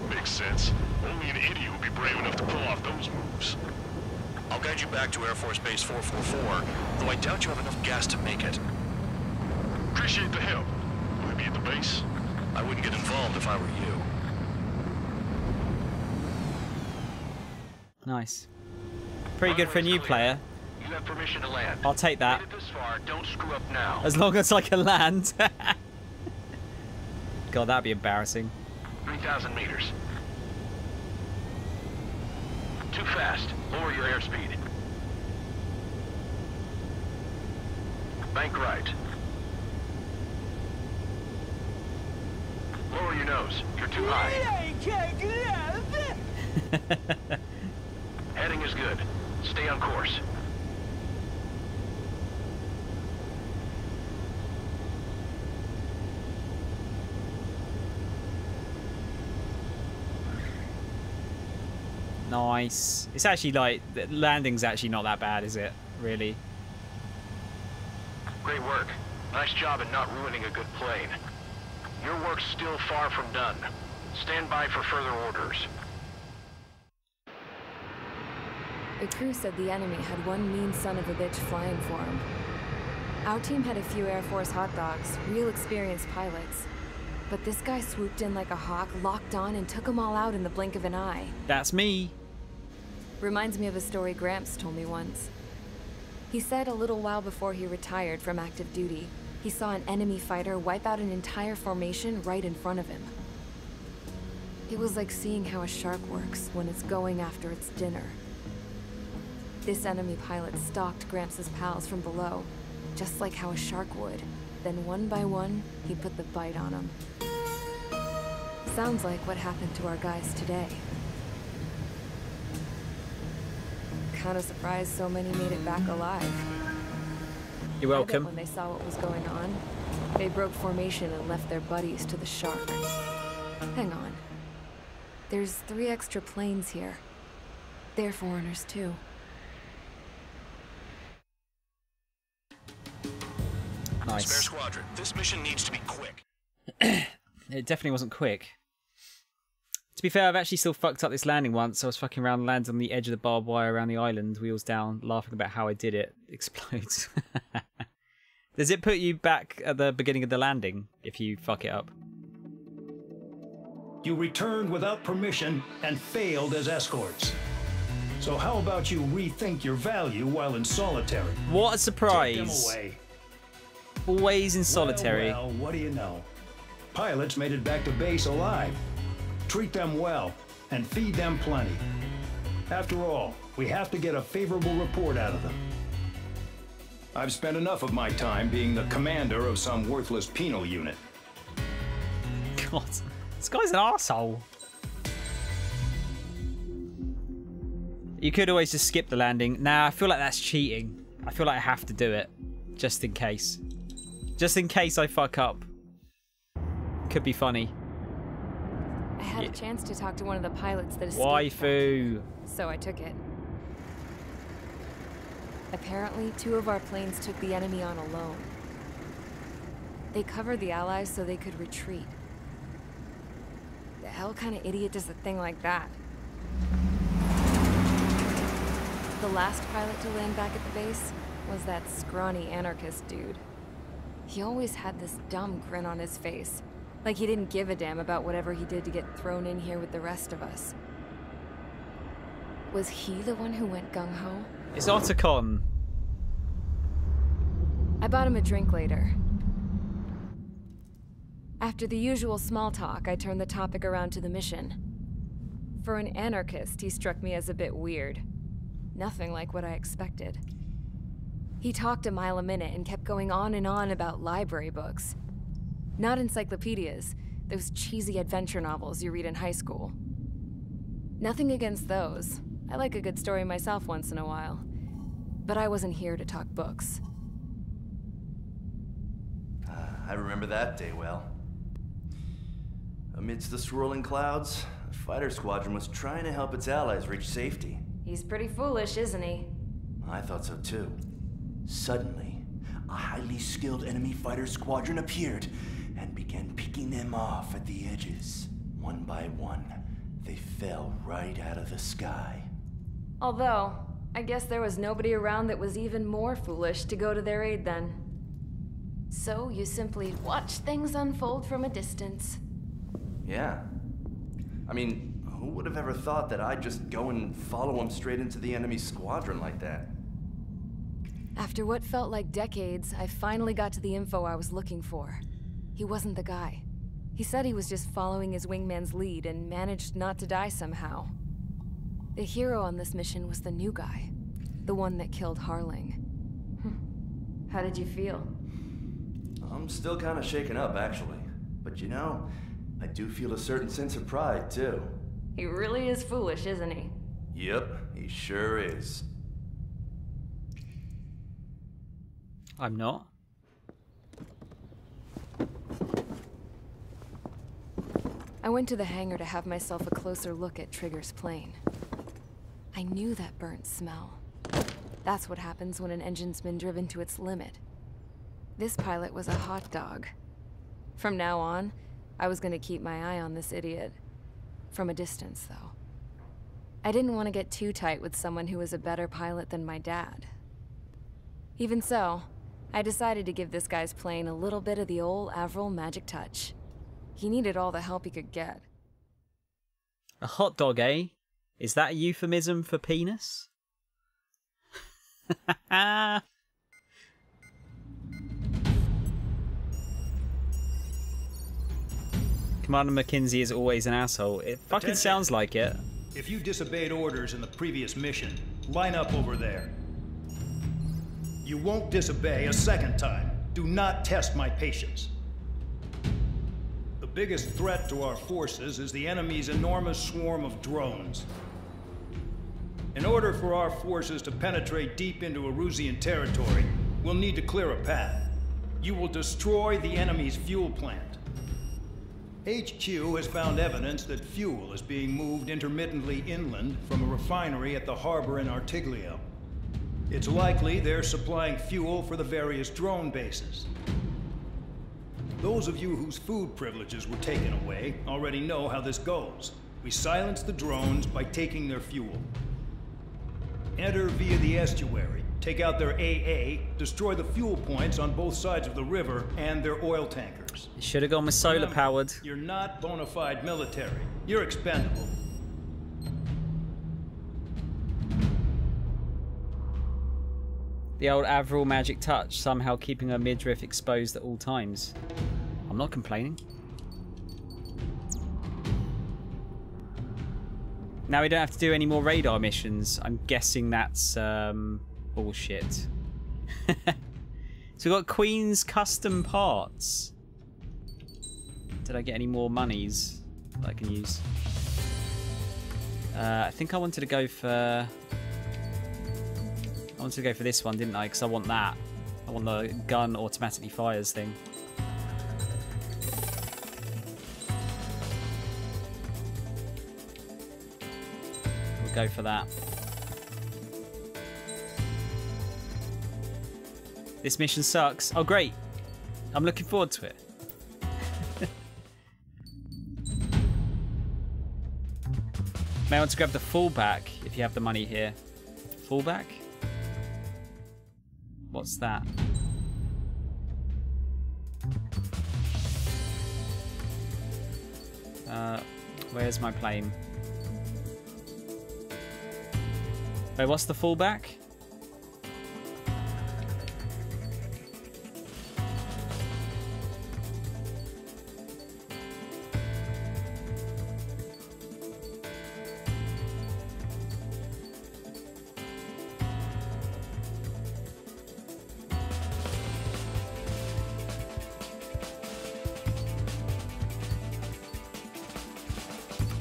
Makes sense. Only an idiot would be brave enough to pull off those moves. I'll guide you back to Air Force Base 444, though I doubt you have enough gas to make it. Appreciate the help. Will he be at the base? I wouldn't get involved if I were you. Nice. Pretty good for a new player. You have permission to land. I'll take that. Made it this far, don't screw up now. As long as I can land. God, that'd be embarrassing. 3,000 meters. Too fast. Lower your airspeed. Bank right. Lower your nose. You're too high. Heading is good. Stay on course. Nice. It's actually like, the landing's actually not that bad, is it? Really? Great work. Nice job in not ruining a good plane. Your work's still far from done. Stand by for further orders. The crew said the enemy had one mean son of a bitch flying for him. Our team had a few Air Force hot dogs, real experienced pilots. But this guy swooped in like a hawk, locked on, and took them all out in the blink of an eye. That's me. Reminds me of a story Gramps told me once. He said a little while before he retired from active duty, he saw an enemy fighter wipe out an entire formation right in front of him. It was like seeing how a shark works when it's going after its dinner. This enemy pilot stalked Gramps' pals from below, just like how a shark would. Then one by one, he put the bite on them. Sounds like what happened to our guys today. Kinda surprised so many made it back alive. You're welcome. I bet when they saw what was going on, they broke formation and left their buddies to the shark. Hang on. There's 3 extra planes here. They're foreigners too. Nice. Spare squadron, this mission needs to be quick. It definitely wasn't quick. To be fair, I've actually still fucked up this landing once. I was fucking around, landed on the edge of the barbed wire around the island, wheels down, laughing about how I did it. Explodes. Does it put you back at the beginning of the landing if you fuck it up? You returned without permission and failed as escorts. So how about you rethink your value while in solitary? What a surprise. Take them away. Always in solitary. Well, what do you know? Pilots made it back to base alive. Treat them well and feed them plenty. After all, we have to get a favorable report out of them. I've spent enough of my time being the commander of some worthless penal unit. God, this guy's an arsehole. You could always just skip the landing. Nah, I feel like that's cheating. I feel like I have to do it. Just in case. Just in case I fuck up. Could be funny. I had a chance to talk to one of the pilots that escaped. Waifu. So I took it. Apparently, 2 of our planes took the enemy on alone. They covered the Allies so they could retreat. The hell kind of idiot does a thing like that? The last pilot to land back at the base was that scrawny anarchist dude. He always had this dumb grin on his face, like he didn't give a damn about whatever he did to get thrown in here with the rest of us. Was he the one who went gung-ho? It's Otacon. I bought him a drink later. After the usual small talk, I turned the topic around to the mission. For an anarchist, he struck me as a bit weird. Nothing like what I expected. He talked a mile a minute and kept going on and on about library books. Not encyclopedias, those cheesy adventure novels you read in high school. Nothing against those. I like a good story myself once in a while. But I wasn't here to talk books. I remember that day well. Amidst the swirling clouds, a fighter squadron was trying to help its allies reach safety. He's pretty foolish, isn't he? I thought so too. Suddenly, a highly skilled enemy fighter squadron appeared and began picking them off at the edges. One by one, they fell right out of the sky. Although, I guess there was nobody around that was even more foolish to go to their aid then. So you simply watch things unfold from a distance. Yeah. I mean, who would have ever thought that I'd just go and follow him straight into the enemy squadron like that? After what felt like decades, I finally got to the info I was looking for. He wasn't the guy. He said he was just following his wingman's lead and managed not to die somehow. The hero on this mission was the new guy. The one that killed Harling. How did you feel? I'm still kind of shaken up, actually. But you know, I do feel a certain sense of pride, too. He really is foolish, isn't he? Yep, he sure is. I'm not. I went to the hangar to have myself a closer look at Trigger's plane. I knew that burnt smell. That's what happens when an engine's been driven to its limit. This pilot was a hot dog. From now on, I was gonna keep my eye on this idiot. From a distance, though. I didn't want to get too tight with someone who was a better pilot than my dad. Even so, I decided to give this guy's plane a little bit of the old Avril magic touch. He needed all the help he could get. A hot dog, eh? Is that a euphemism for penis? Commander McKinsey is always an asshole. It fucking sounds like it. If you disobeyed orders in the previous mission, line up over there. You won't disobey a second time. Do not test my patience. The biggest threat to our forces is the enemy's enormous swarm of drones. In order for our forces to penetrate deep into Erusian territory, we'll need to clear a path. You will destroy the enemy's fuel plant. HQ has found evidence that fuel is being moved intermittently inland from a refinery at the harbor in Artiglio. It's likely they're supplying fuel for the various drone bases. Those of you whose food privileges were taken away already know how this goes. We silence the drones by taking their fuel. Enter via the estuary, take out their AA, destroy the fuel points on both sides of the river and their oil tankers. Should have gone with solar powered. You're not bona fide military. You're expendable. The old Avril magic touch, somehow keeping her midriff exposed at all times. I'm not complaining. Now we don't have to do any more radar missions. I'm guessing that's bullshit. So we've got Queen's custom parts. Did I get any more monies that I can use? I think I wanted to go for... I wanted to go for this one, didn't I? Because I want that. I want the gun automatically fires thing. We'll go for that. This mission sucks. Oh, great. I'm looking forward to it. May want to grab the fallback if you have the money here. Fallback? What's that? Where's my plane? Wait, what's the fallback?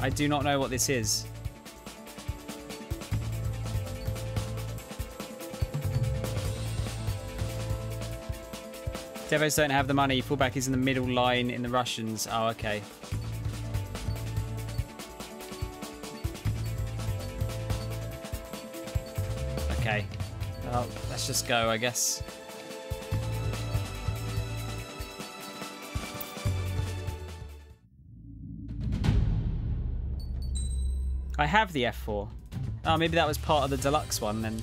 I do not know what this is. Devos don't have the money. Fullback is in the middle line in the Russians. Oh, okay. Okay. Well, let's just go, I guess. I have the F4. Oh, maybe that was part of the deluxe one then.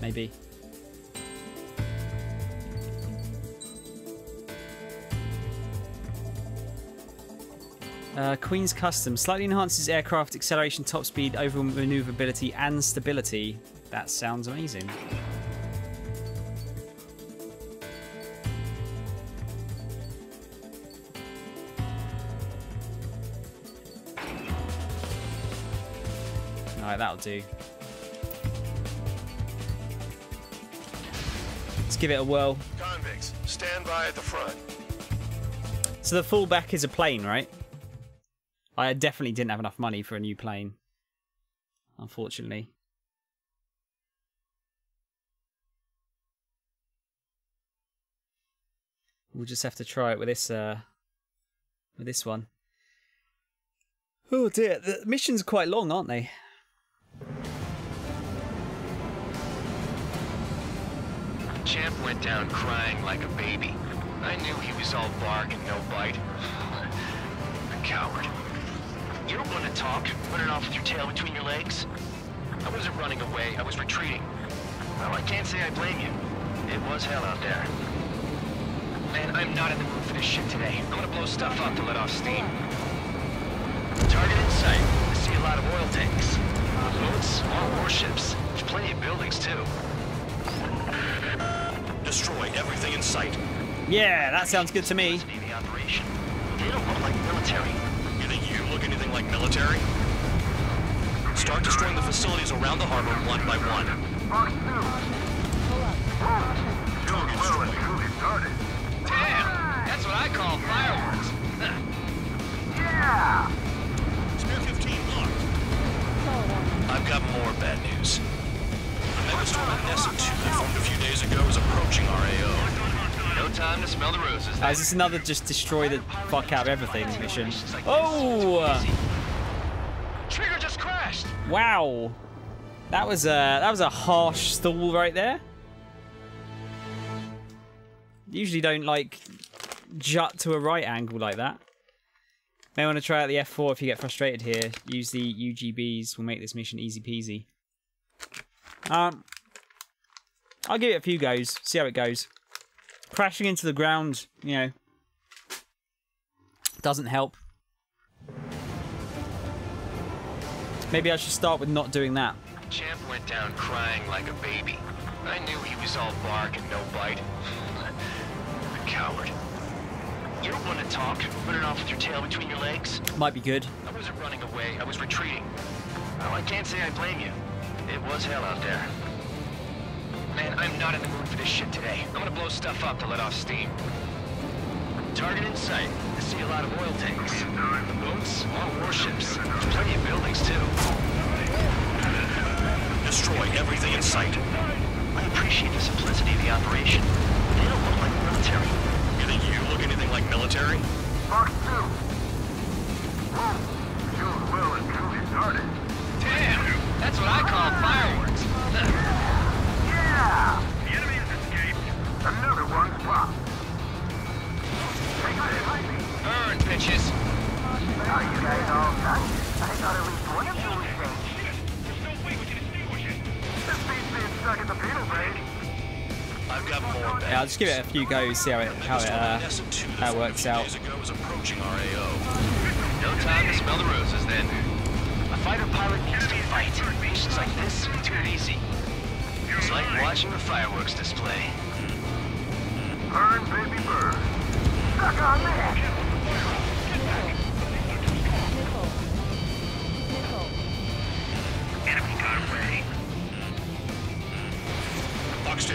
Maybe. Queen's Custom. Slightly enhances aircraft acceleration, top speed, overall maneuverability, and stability. That sounds amazing. Alright, that'll do. Let's give it a whirl. Convicts, stand by at the front. So the fullback is a plane, right? I definitely didn't have enough money for a new plane, unfortunately. We'll just have to try it with this one. Oh dear, the missions are quite long, aren't they? Champ went down crying like a baby. I knew he was all bark and no bite. A coward. You don't want to talk, running off with your tail between your legs. I wasn't running away, I was retreating. Well, I can't say I blame you. It was hell out there. Man, I'm not in the mood for this shit today. I'm gonna blow stuff up to let off steam. Target in sight. I see a lot of oil tanks. Boats, all warships. There's plenty of buildings, too. Destroy everything in sight. Yeah, that sounds good to me. The operation. They don't look like military. You think you look anything like military? Start destroying the facilities around the harbor one by one. Target destroyed. Damn! That's what I call fireworks. Yeah! Spare 15 blocked. I've got more bad news. The megastorm Odessa 2 that formed a few days ago is approaching our AO. No time to smell the roses. Is this another just destroy the fuck out of everything mission? Oh! Trigger just crashed. Wow, that was a harsh stall right there. Usually don't like jut to a right angle like that. May want to try out the F4 if you get frustrated here. Use the UGBs. Will make this mission easy peasy. I'll give it a few goes. See how it goes. Crashing into the ground, you know, doesn't help. Maybe I should start with not doing that. Champ went down crying like a baby. I knew he was all bark and no bite. A coward. You don't want to talk, running off with your tail between your legs. Might be good. I wasn't running away, I was retreating. Well, I can't say I blame you. It was hell out there. Man, I'm not in the mood for this shit today. I'm gonna blow stuff up to let off steam. Target in sight. I see a lot of oil tanks. Boats, all warships. There's plenty of buildings, too. Destroy everything in sight. I appreciate the simplicity of the operation. They don't look like military. You think you look anything like military? Fox 2. You will and truly started. Damn! That's what I call fireworks. Yeah! The enemy has escaped. Another one's popped. Burn, bitches. Are you guys all done? I thought at least one of you was safe. There's no way we can extinguish it. This beats being stuck at the beetle brain. I've got more bad. Yeah, I'll just give it a few goes. See how it works out. Days ago is approaching our AO. No time to smell the roses, then. A fighter pilot needs to fight. Missions like this, too easy. It's like watching a fireworks display. Burn, baby, burn. Suck on that! Enemy got away. Fox 2.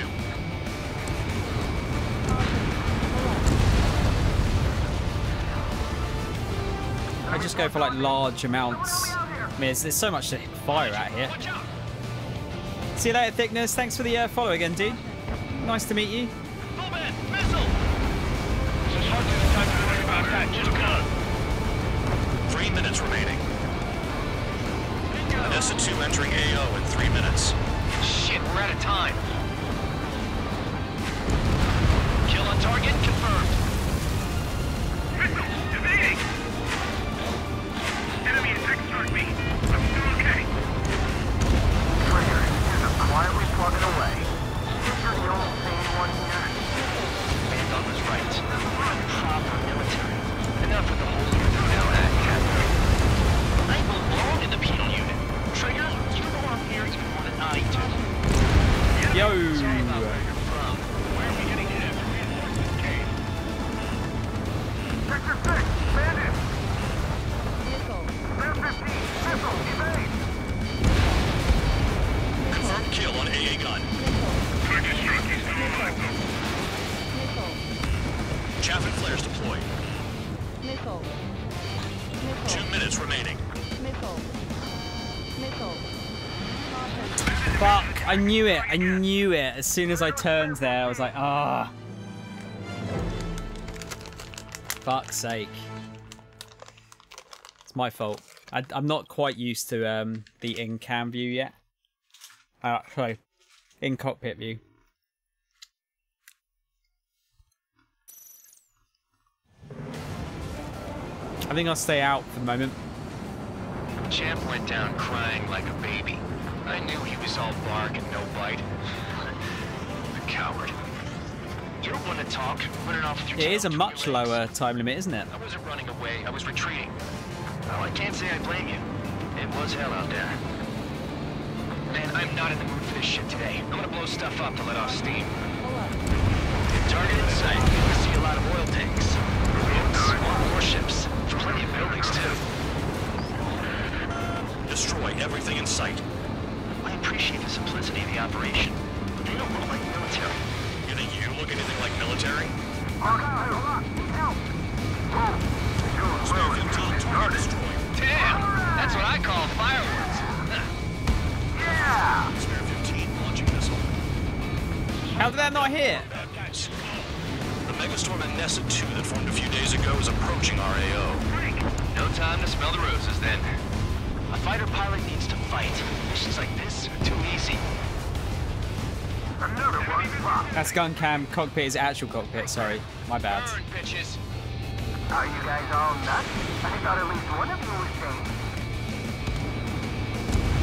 just go for like large amounts. I mean, there's so much to fire at here. See you later, Thickness. Thanks for the follow again, dude. Nice to meet you. Just go. 3 minutes remaining. Vanessa 2 entering AO in 3 minutes. Shit, we're out of time. Kill on target confirmed. Missile evading. Enemy attack struck me. I'm still okay. Trigger, you're just quietly plugging away. You're the only sane one here. Bandon was right. We're proper military. Enough with the whole now act, Captain. I belong in the penal unit. Trigger, you belong here even more than I do. Yo! Sorry about where you're from. Where are we getting hit after reinforcements came? Sector 6, bandit! Missile. Bear 15, missile, evade! Confirmed kill on AA gun. Target struck. He's still alive, though. Chaff and flares deployed. Missile. 2 minutes remaining. Missile. Fuck! I knew it. I knew it. As soon as I turned there, I was like, ah. Fuck's sake. It's my fault. I'm not quite used to the in-cam view yet. Sorry, in-cockpit view. I think I'll stay out for the moment. Champ went down crying like a baby. I knew he was all bark and no bite. The coward. You don't want to talk. Run it off with your It is a tail much between your legs. lower time limit, isn't it? I wasn't running away. I was retreating. Well, I can't say I blame you. It was hell out there. Man, I'm not in the mood for this shit today. I'm gonna blow stuff up to let off steam. Target in sight. I see a lot of oil tanks. Small warships. Plenty of buildings, too. Destroy everything in sight. I appreciate the simplicity of the operation. They don't look like military. You think you look anything like military? Spare 15 target destroyed. Damn! That's what I call fireworks. Yeah! Spare 15 launching missile. How did that not hit? The megastorm Vanessa 2 that formed a few days ago is approaching our AO. No time to smell the roses, then. A fighter pilot needs to fight. Missions like this are too easy. Another one blocked. That's gun cam. Cockpit is actual cockpit. Sorry, my bad. Burn, bitches. Are you guys all nuts? I thought at least one of you was sane.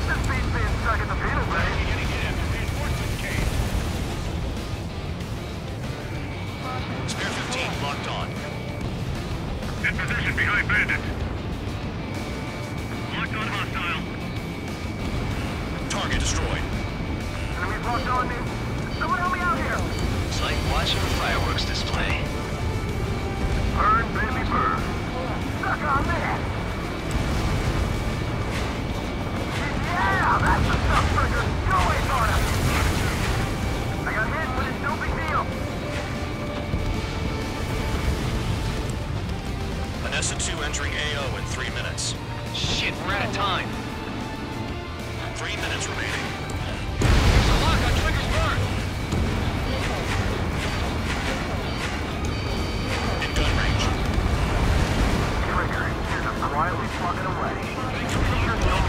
The speed's being stuck in the penal bay. Getting hit after reinforcements came. Spare 15 locked on. In position behind bandit. Locked on hostile. Target destroyed. Enemies locked on me. Someone help me out here. It's like watching a fireworks display. Burn, baby, burn. Suck on that. Yeah, that's the stuff, Trigger. Go away, Florida. I got hit, but it's no big deal. Vanessa 2 entering AO in 3 minutes. Shit, we're out of time. 3 minutes remaining. There's a lock on Trigger's burn. In gun range. Trigger, you're just quietly plugging away.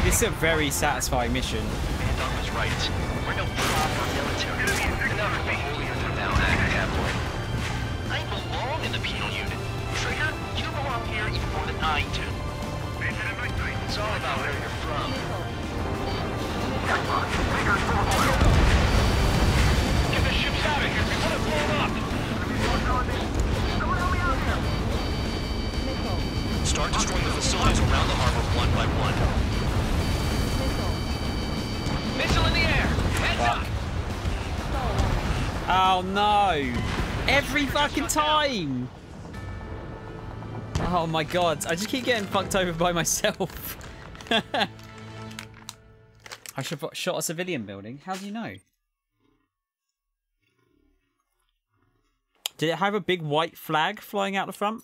This is a very satisfying mission. Bandon was right. We're no proper military. Enough with me. Now act, tabloid. I belong in the penal unit. Trigger, you belong here even more than I do. It's all about where you're from. Get the ships out of here. We want to blow them up. Someone help me out here. Start destroying the facilities around the harbor one by one. Missile in the air. Heads up. Oh no! Every fucking time! Oh my god, I just keep getting fucked over by myself. I should have shot a civilian building. How do you know? Did it have a big white flag flying out the front?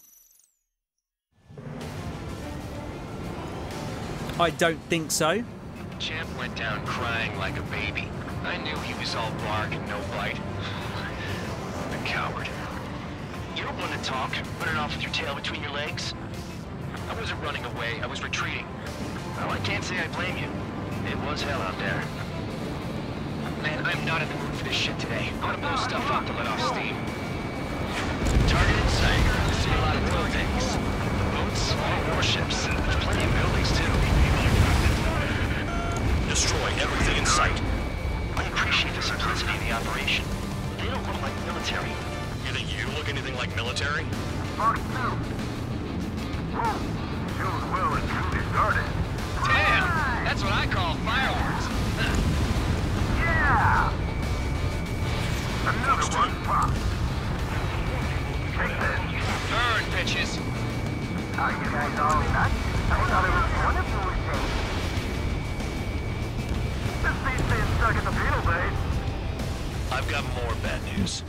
I don't think so. Champ went down crying like a baby. I knew he was all bark and no bite. A coward. You don't want to talk, running off with your tail between your legs? I wasn't running away, I was retreating. Well, I can't say I blame you. It was hell out there. Man, I'm not in the mood for this shit today. I want to blow stuff up to let off steam. Target in sight. I see a lot of oil tanks. Boats, warships. There's plenty of buildings, too. Destroy everything in sight. I appreciate the simplicity of the operation. They don't look like military. You think you look anything like military? Mark 2. Whoa. Show's well and truly started. Damn! That's what I call fireworks. Yeah! Another one popped. Take this. Burn, bitches. Are you guys all nuts? I thought it was one of you was safe. This beast being stuck at the penal base. I've got more bad news.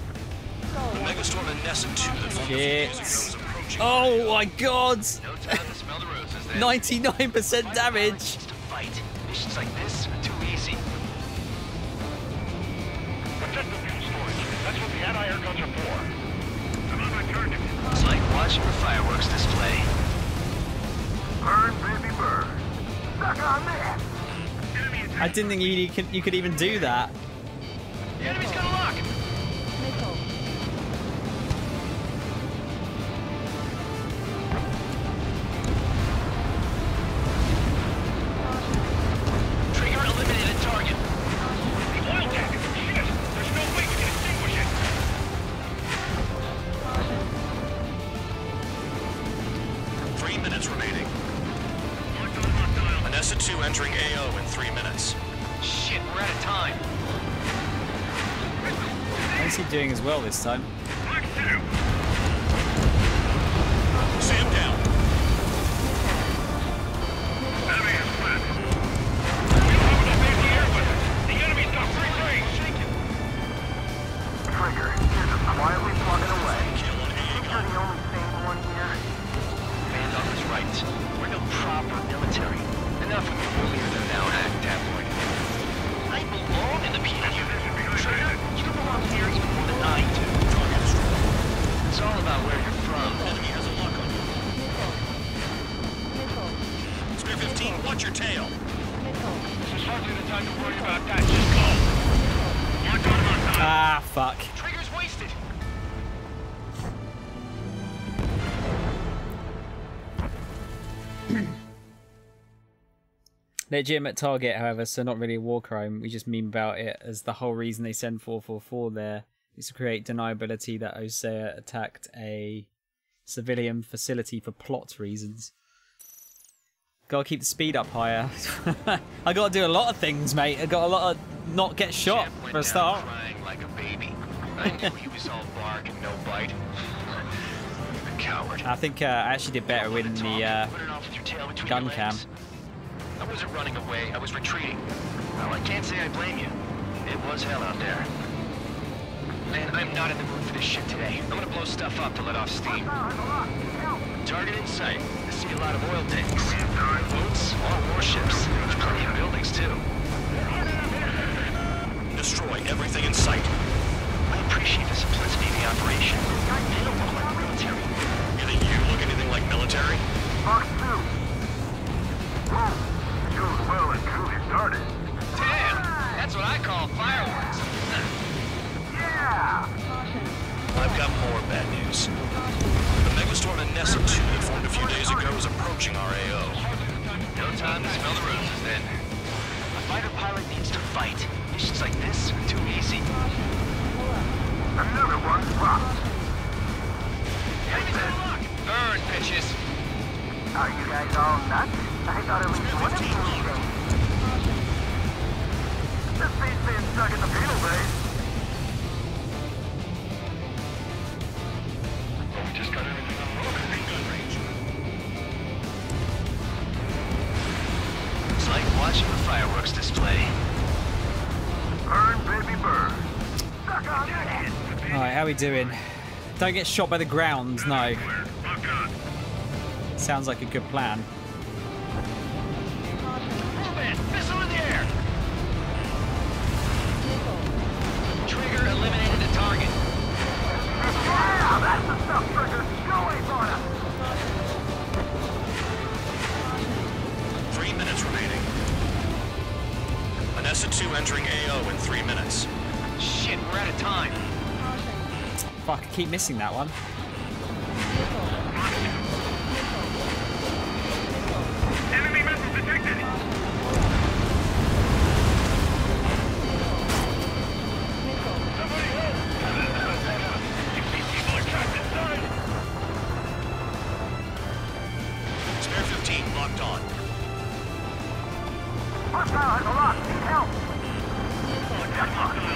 The megastorm in Nessa 2 that formed a few days ago is approaching. Oh my god! No time to smell the roses then. 99% damage! Fight. Missions like this are too easy. Protect the fuel storage. That's what the anti-air guns are for. I'm on my turn. It's like watching a fireworks display. Burn, baby, burn. Stuck on there. I didn't think you could even do that. The enemy's got a lock. Missile. Trigger eliminated target. The oil tank! Shit! There's no way we can extinguish it! Caution. 3 minutes remaining. Nessa 2 entering AO in 3 minutes. Shit, we're out of time. How is he doing as well this time? See him down. Enemy is flat. We don't have enough anti-air weapons. The enemy's got free range. Trigger, you're just quietly plugging away. You're the only sane one here. Vandoff is right. We're no proper military. Enough of the holier than thou act, tabloid. I belong in the PNU. Trigger, you belong here even more than I do. It's all about where you're from. Enemy has a lock on you. Spear 15, watch your tail. This is hardly the time to worry about that. Just go. Lock on our time. Ah, fuck. Trigger's wasted. Legitimate target, however, so not really a war crime. We just meme about it as the whole reason they send 444 there is to create deniability that Osea attacked a civilian facility for plot reasons. Gotta keep the speed up higher. I gotta do a lot of things, mate. I got a lot of not get shot for a start. Crying like a baby. I knew he was all bark and no bite. A coward. I think I actually did better with the gun cam. I wasn't running away, I was retreating. Well, I can't say I blame you. It was hell out there. Man, I'm not in the mood for this shit today. I'm gonna blow stuff up to let off steam. Target in sight. I see a lot of oil tanks. Boats, all warships. There's plenty of buildings, too. Destroy everything in sight. I appreciate the simplicity of the operation. They don't look like military. You think you look anything like military? Mark 2. Whoa. Show's well and truly started. Damn! That's what I call fireworks. Yeah! I've got more bad news. The megastorm in Nessa 2 that formed a few days ago is approaching our AO. No time to smell the roses, then. A fighter pilot needs to fight. Missions like this are too easy. Another one popped. Enemies on lock! Burn, bitches! Are you guys all nuts? I thought it was one of you was safe. This beast being stuck at the penal base. Well, we just got everything on road within gun range. It's like watching a fireworks display. Burn, baby, burn. Stuck on there. Alright, how we doing? Don't get shot by the ground, no. Sounds like a good plan. Fuck, I keep missing that one. Enemy missile detected! Somebody help! People are trapped inside! Spare 15 locked on. Hostile has a lock! Need help!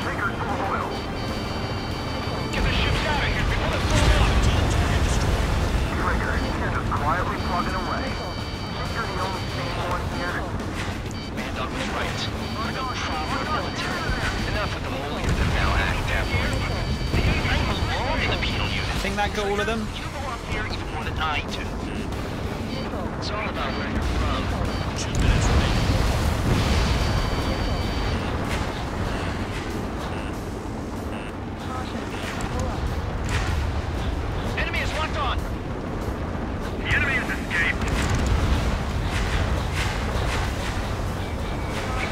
Trigger full oil! Get the ships out of here before the full up! Trigger, just quietly plugging away. You're the only sane one here. Man Dog was right. We're no problem with military. Enough with the holier than thou act, Devlin. I belong in the penal unit. I think that got all of them. You belong here even more than I do. It's all about where you're from. 2 minutes remaining. Enemy is locked on! The enemy has escaped.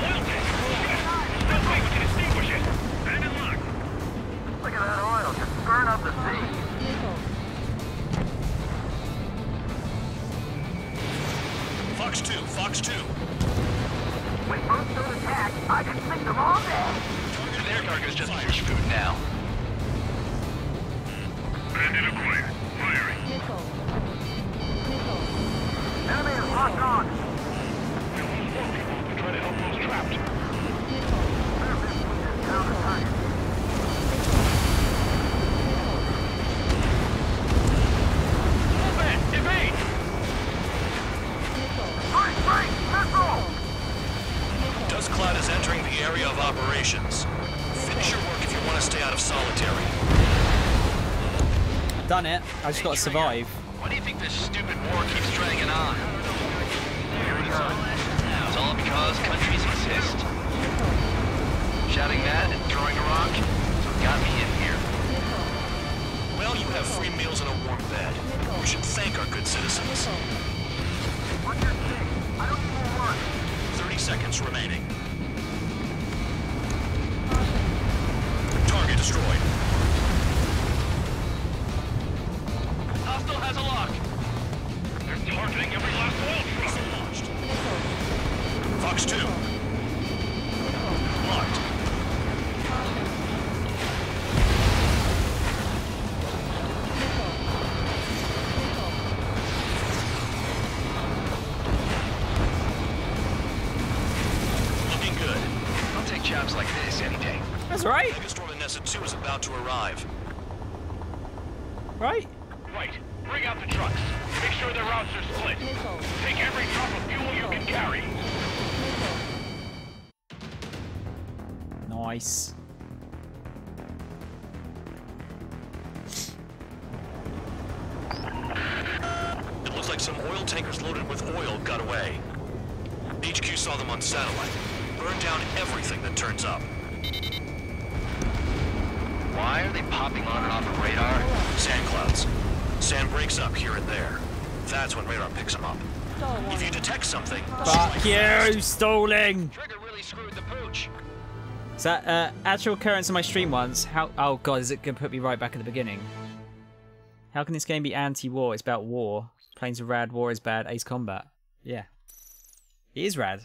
Oil tank! Still quick, we can extinguish it! Enemy locked. Look at that oil, just burn up the sea. Fox 2, Fox 2. With both those attacks, I can sink them all day. Their cargo's just fish food now. Bandit acquired. Firing. Enemy is locked on. Try to help those trapped. Movement! Evade! Right, missile! Dust Cloud is entering the area of operations. Finish your work if you want to stay out of solitary. Done it. I just got to survive. Why do you think this stupid war keeps dragging on? It's all because countries exist. Shouting that and throwing a rock got me in here. Well, you have free meals and a warm bed. You should thank our good citizens. What's your state? I don't need more work. 30 seconds remaining. Target destroyed. Hostile has a lock! They're targeting every last oil truck! Launched. Fox 2. Locked. Looking good. I'll take jobs like this any day. That's right. Megastorm in Nessa 2 is about to arrive. Right? Right. Bring out the trucks. Make sure their routes are split. Take every drop of fuel you can carry. Nice. It looks like some oil tankers loaded with oil got away. HQ saw them on satellite. Burn down everything that turns up. Why are they popping on and off of radar? Sand clouds. Sand breaks up here and there. That's when radar picks them up. If you detect something, Fuck you, stalling! Trigger really screwed the pooch. Is that actual occurrence in my stream once? How? Oh god, is it gonna put me right back at the beginning? How can this game be anti-war? It's about war. Planes are rad, war is bad, Ace Combat. Yeah. It is rad.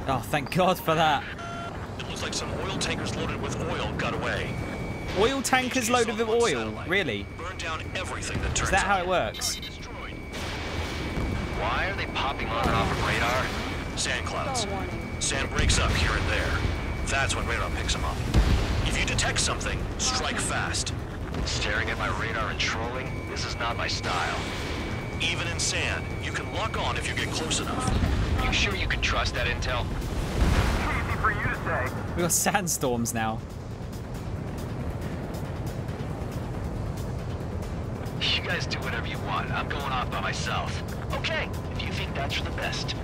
Oh, thank God for that. It looks like some oil tankers loaded with oil got away. Oil tankers loaded with oil? Really? Burn down everything that turns Is that how up. it works? Why are they popping on and off of radar? Sand clouds. Sand breaks up here and there. That's when radar picks them up. If you detect something, strike fast. Staring at my radar and trolling? This is not my style. Even in sand, you can lock on if you get close enough. You sure you can trust that intel? Easy for you to say. We got sandstorms now. You guys do whatever you want. I'm going off by myself. Okay, if you think that's for the best.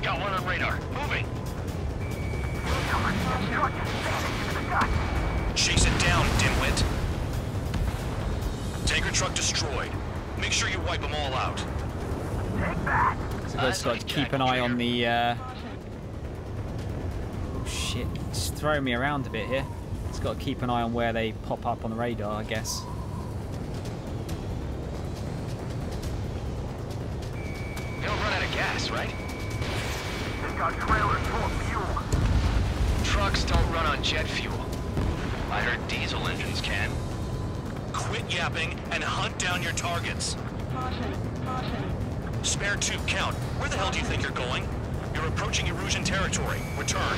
Got one on radar. Moving. Chase it down, dimwit. Tanker truck destroyed. Make sure you wipe them all out. Take that. So I've just got to keep an eye on the... Oh shit, it's throwing me around a bit here. It's got to keep an eye on where they pop up on the radar, I guess. They don't run out of gas, right? They've got trailers full of fuel. Trucks don't run on jet fuel. I heard diesel engines can. Quit yapping and hunt down your targets. Caution, caution. Spare 2, count. Where the hell do you think you're going? You're approaching Erusian territory. Return.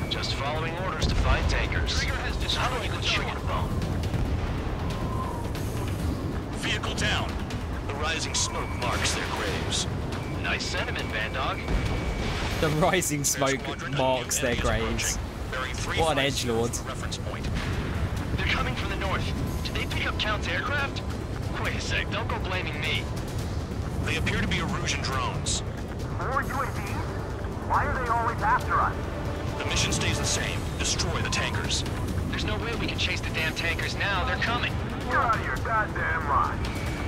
Just following orders to find tankers. Trigger has How do you go chewing a bone? Vehicle down. The rising smoke marks their graves. Nice sentiment, Bandog. The rising smoke marks their graves. What an edgelord. Reference point. They're coming from the north. Did they pick up Count's aircraft? Wait a sec, don't go blaming me. They appear to be Erusian drones. More UAVs? Why are they always after us? The mission stays the same. Destroy the tankers. There's no way we can chase the damn tankers now. They're coming. You're out of your goddamn mind.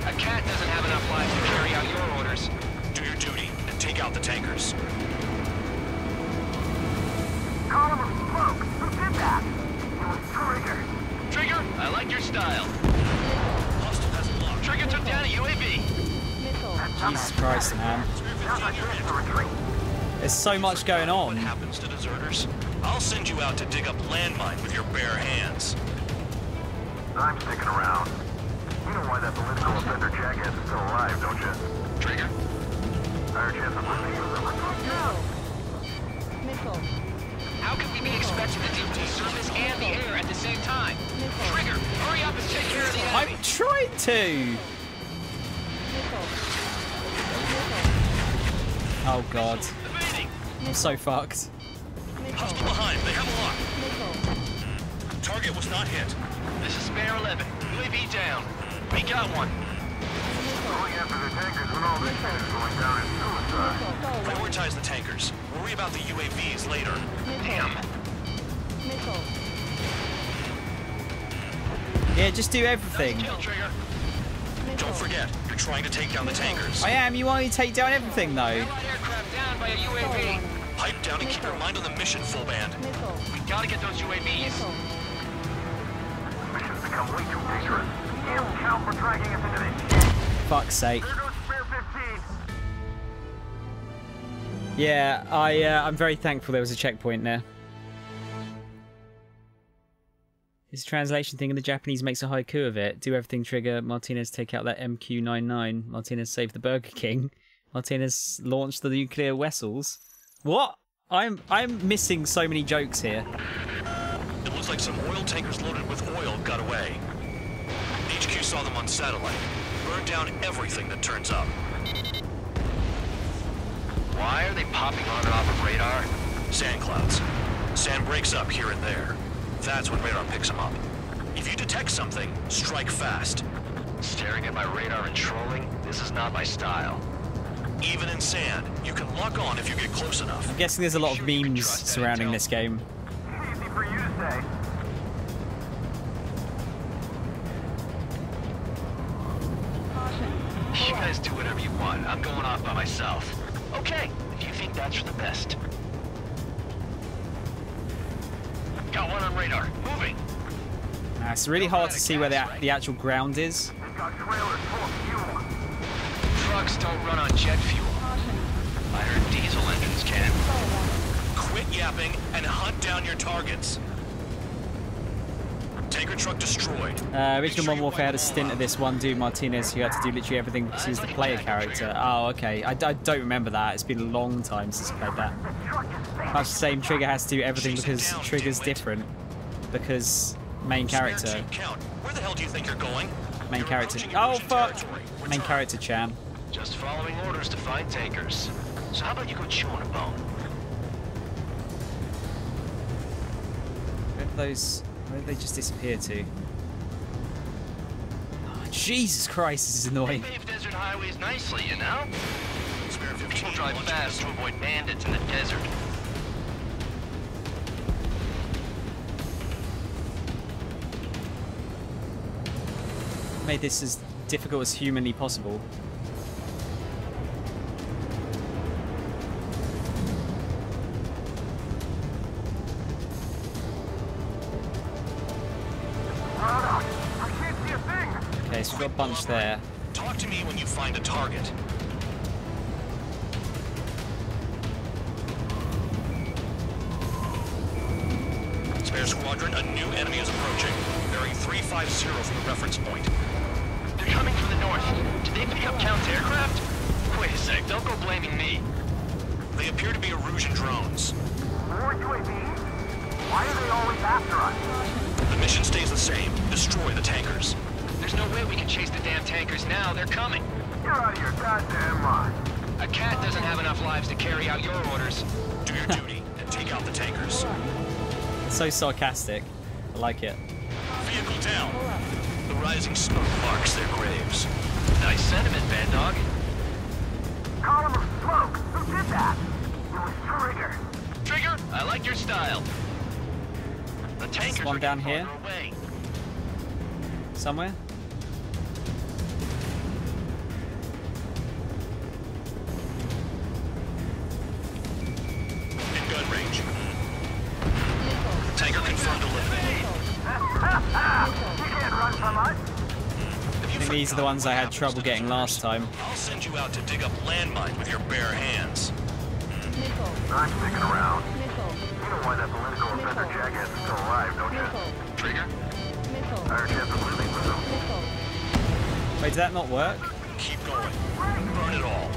A cat doesn't have enough lives to carry out your orders. Do your duty and take out the tankers. Column of smoke. Who did that? It was Trigger. Trigger, I like your style. Hostile has locked. Trigger took down a UAV. Jesus Christ, man. There's so much going on. What happens to deserters? I'll send you out to dig up landmine with your bare hands. I'm sticking around. You know why that political offender jackass is still alive, don't you? Trigger? Higher chance of losing you than Missile. How can we be expected to do the surface and the air at the same time? Trigger, hurry up and take care of the enemy. I'm trying to. Oh god. I'm so fucked. Hostile behind. They have a lock. Target was not hit. This is Spare 11. UAV down. We got one. going after the tankers when all this shit is going down is suicide. Prioritize the tankers. Worry about the UAVs later. Damn. Yeah, just do everything. Don't forget, you're trying to take down the tankers. I am. You want me to take down everything, though. Aircraft down by a UAV. Pipe down and keep your mind on the mission, full band. We gotta get those UAVs. Mission's become way too dangerous. Can't count for dragging us into this. Fuck's sake. There goes Spare 15. Yeah, I'm very thankful there was a checkpoint there. It's a translation thing and the Japanese makes a haiku of it. Do everything, Trigger. Martinez, take out that MQ-99. Martinez, save the Burger King. Martinez, launch the nuclear vessels. What? I'm missing so many jokes here. It looks like some oil tankers loaded with oil got away. HQ saw them on satellite. Burned down everything that turns up. Why are they popping on and off of radar? Sand clouds. Sand breaks up here and there. That's when radar picks them up. If you detect something, strike fast. Staring at my radar and trolling? This is not my style. Even in sand, you can lock on if you get close enough. I'm guessing there's a lot of memes surrounding this game. Easy for you to say. You guys do whatever you want. I'm going off by myself. Okay, if you think that's for the best. Got one on radar. Moving. It's really hard to see where the actual ground is. Got trailers full of fuel. Trucks don't run on jet fuel. I heard diesel engines can. Quit yapping and hunt down your targets. Tanker truck destroyed. Original Modern Warfare had a stint of this one dude, Martinez, who had to do literally everything because he was the player character. Oh, okay. I don't remember that. It's been a long time since I played that. Much the same, Trigger has to do everything because Trigger's different. Because main character. Where the hell do you think you're going? Main character. Oh, fuck! Main character, Chan. Just following orders to find tankers. So how about you go chew on a bone? Where did they just disappear to? Oh, Jesus Christ, this is annoying. They pave desert highways nicely, you know? People drive fast to avoid bandits in the desert. Made this as difficult as humanly possible. Okay, so we've got a bunch there. Talk to me when you find a target. Spare Squadron, a new enemy is approaching. Bearing 350 from the reference point. They're coming from the north. Did they pick up Count's aircraft? Wait a sec, don't go blaming me. They appear to be Erusian drones. More UAVs? Why are they always after us? The mission stays the same. Destroy the tankers. There's no way we can chase the damn tankers now. They're coming. You're out of your goddamn mind. A cat doesn't have enough lives to carry out your orders. Do your duty and take out the tankers. So sarcastic. I like it. Vehicle down. The rising smoke marks their graves. Nice sentiment, Bad Dog. Column of smoke. Who did that? It was Trigger. Trigger, I like your style. The tankers There's one down here. Away. Somewhere. In gun range. Tanker confirmed eliminated. You can't run from us. I think these are the ones I had trouble getting last time. I'll send you out to dig up landmines with your bare hands. I'm sticking around. You know why that political offender jackass is still alive, don't you? Trigger? Higher chance of losing with him. Wait, did that not work? Keep going. Burn it all.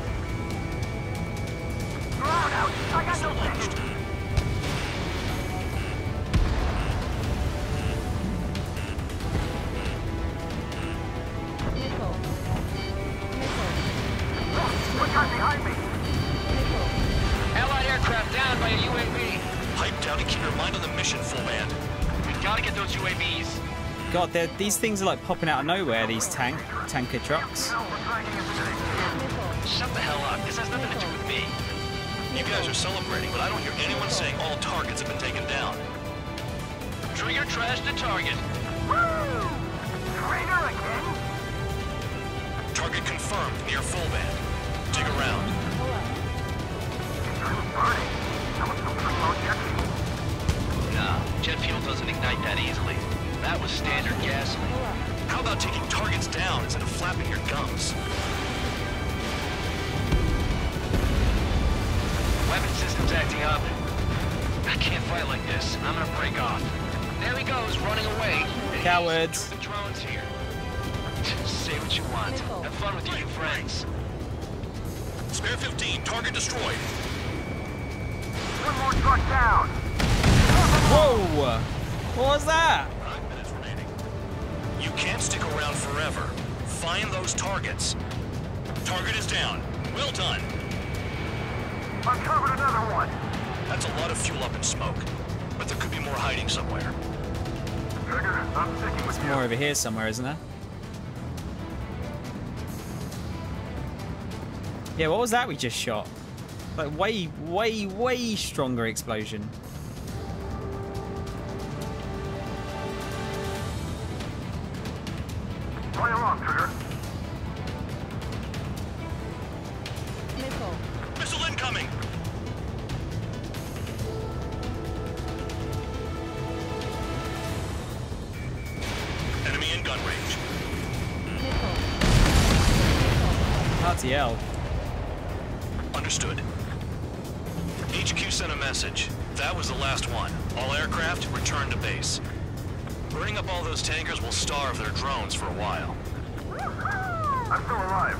I got no launched. What got behind me? Allied aircraft down by a UAV. Pipe down and keep your mind on the mission, full man. We gotta get those UAVs. God, these things are like popping out of nowhere, these tanker trucks. Shut the hell up. This has nothing to do with me. You guys are celebrating, but I don't hear anyone saying all targets have been taken down. Trigger trashed the target. Woo! Trigger again? Target confirmed near full band. Dig around. Burning. Someone's still putting on jet fuel. Nah, jet fuel doesn't ignite that easily. That was standard gasoline. How about taking targets down instead of flapping your gums? Weapon system's acting up. I can't fight like this. I'm gonna break off. There he goes, running away. Cowards. The drone's here. Say what you want. Have fun with your new friends. Spare 15, target destroyed. One more truck down. Whoa! What was that? 5 minutes remaining. You can't stick around forever. Find those targets. Target is down. Well done. Uncovered another one. That's a lot of fuel up in smoke. But there could be more hiding somewhere. Trigger, I'm sticking with you. More over here somewhere, isn't there? Yeah, what was that we just shot? Like way stronger explosion. Play along, Trigger. Missile incoming! Enemy in gun range. RTL. Understood. HQ sent a message. That was the last one. All aircraft, return to base. Burning up all those tankers will starve their drones for a while. I'm still alive.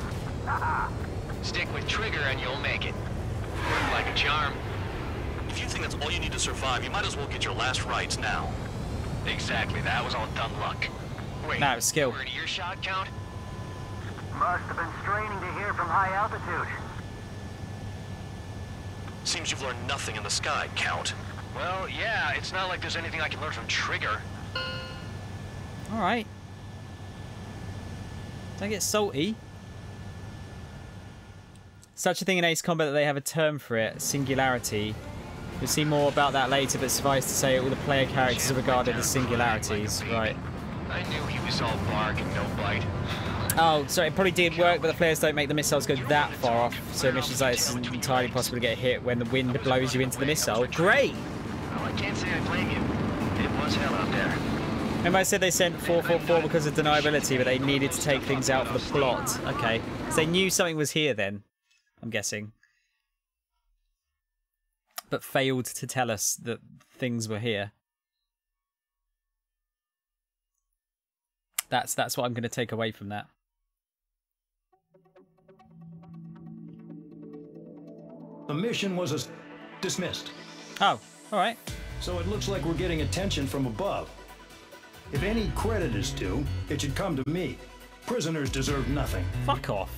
Stick with Trigger and you'll make it. Worked like a charm. If you think that's all you need to survive, you might as well get your last rites now. Exactly, that was all dumb luck. Wait, No, it's skill. you were in earshot, Count? Must have been straining to hear from high altitude. Seems you've learned nothing in the sky, Count. Well, yeah, it's not like there's anything I can learn from Trigger. Alright. Don't get salty. Such a thing in Ace Combat that they have a term for it, singularity. You'll see more about that later, but suffice to say all the player characters are regarded as singularities. Right. I knew he was all bark and no bite. Oh, so it probably did work, but the players don't make the missiles go that far off. So missions like this is entirely possible to get hit when the wind blows you into the missile. Great! Well, I can't say I blame you. It was hell out there. Remember I said they sent 444 because of deniability, but they needed to take things out for the plot. Okay. So they knew something was here then, I'm guessing. But failed to tell us that things were here. That's what I'm going to take away from that. The mission was dismissed. Oh, all right. So it looks like we're getting attention from above. If any credit is due, it should come to me. Prisoners deserve nothing. Fuck off.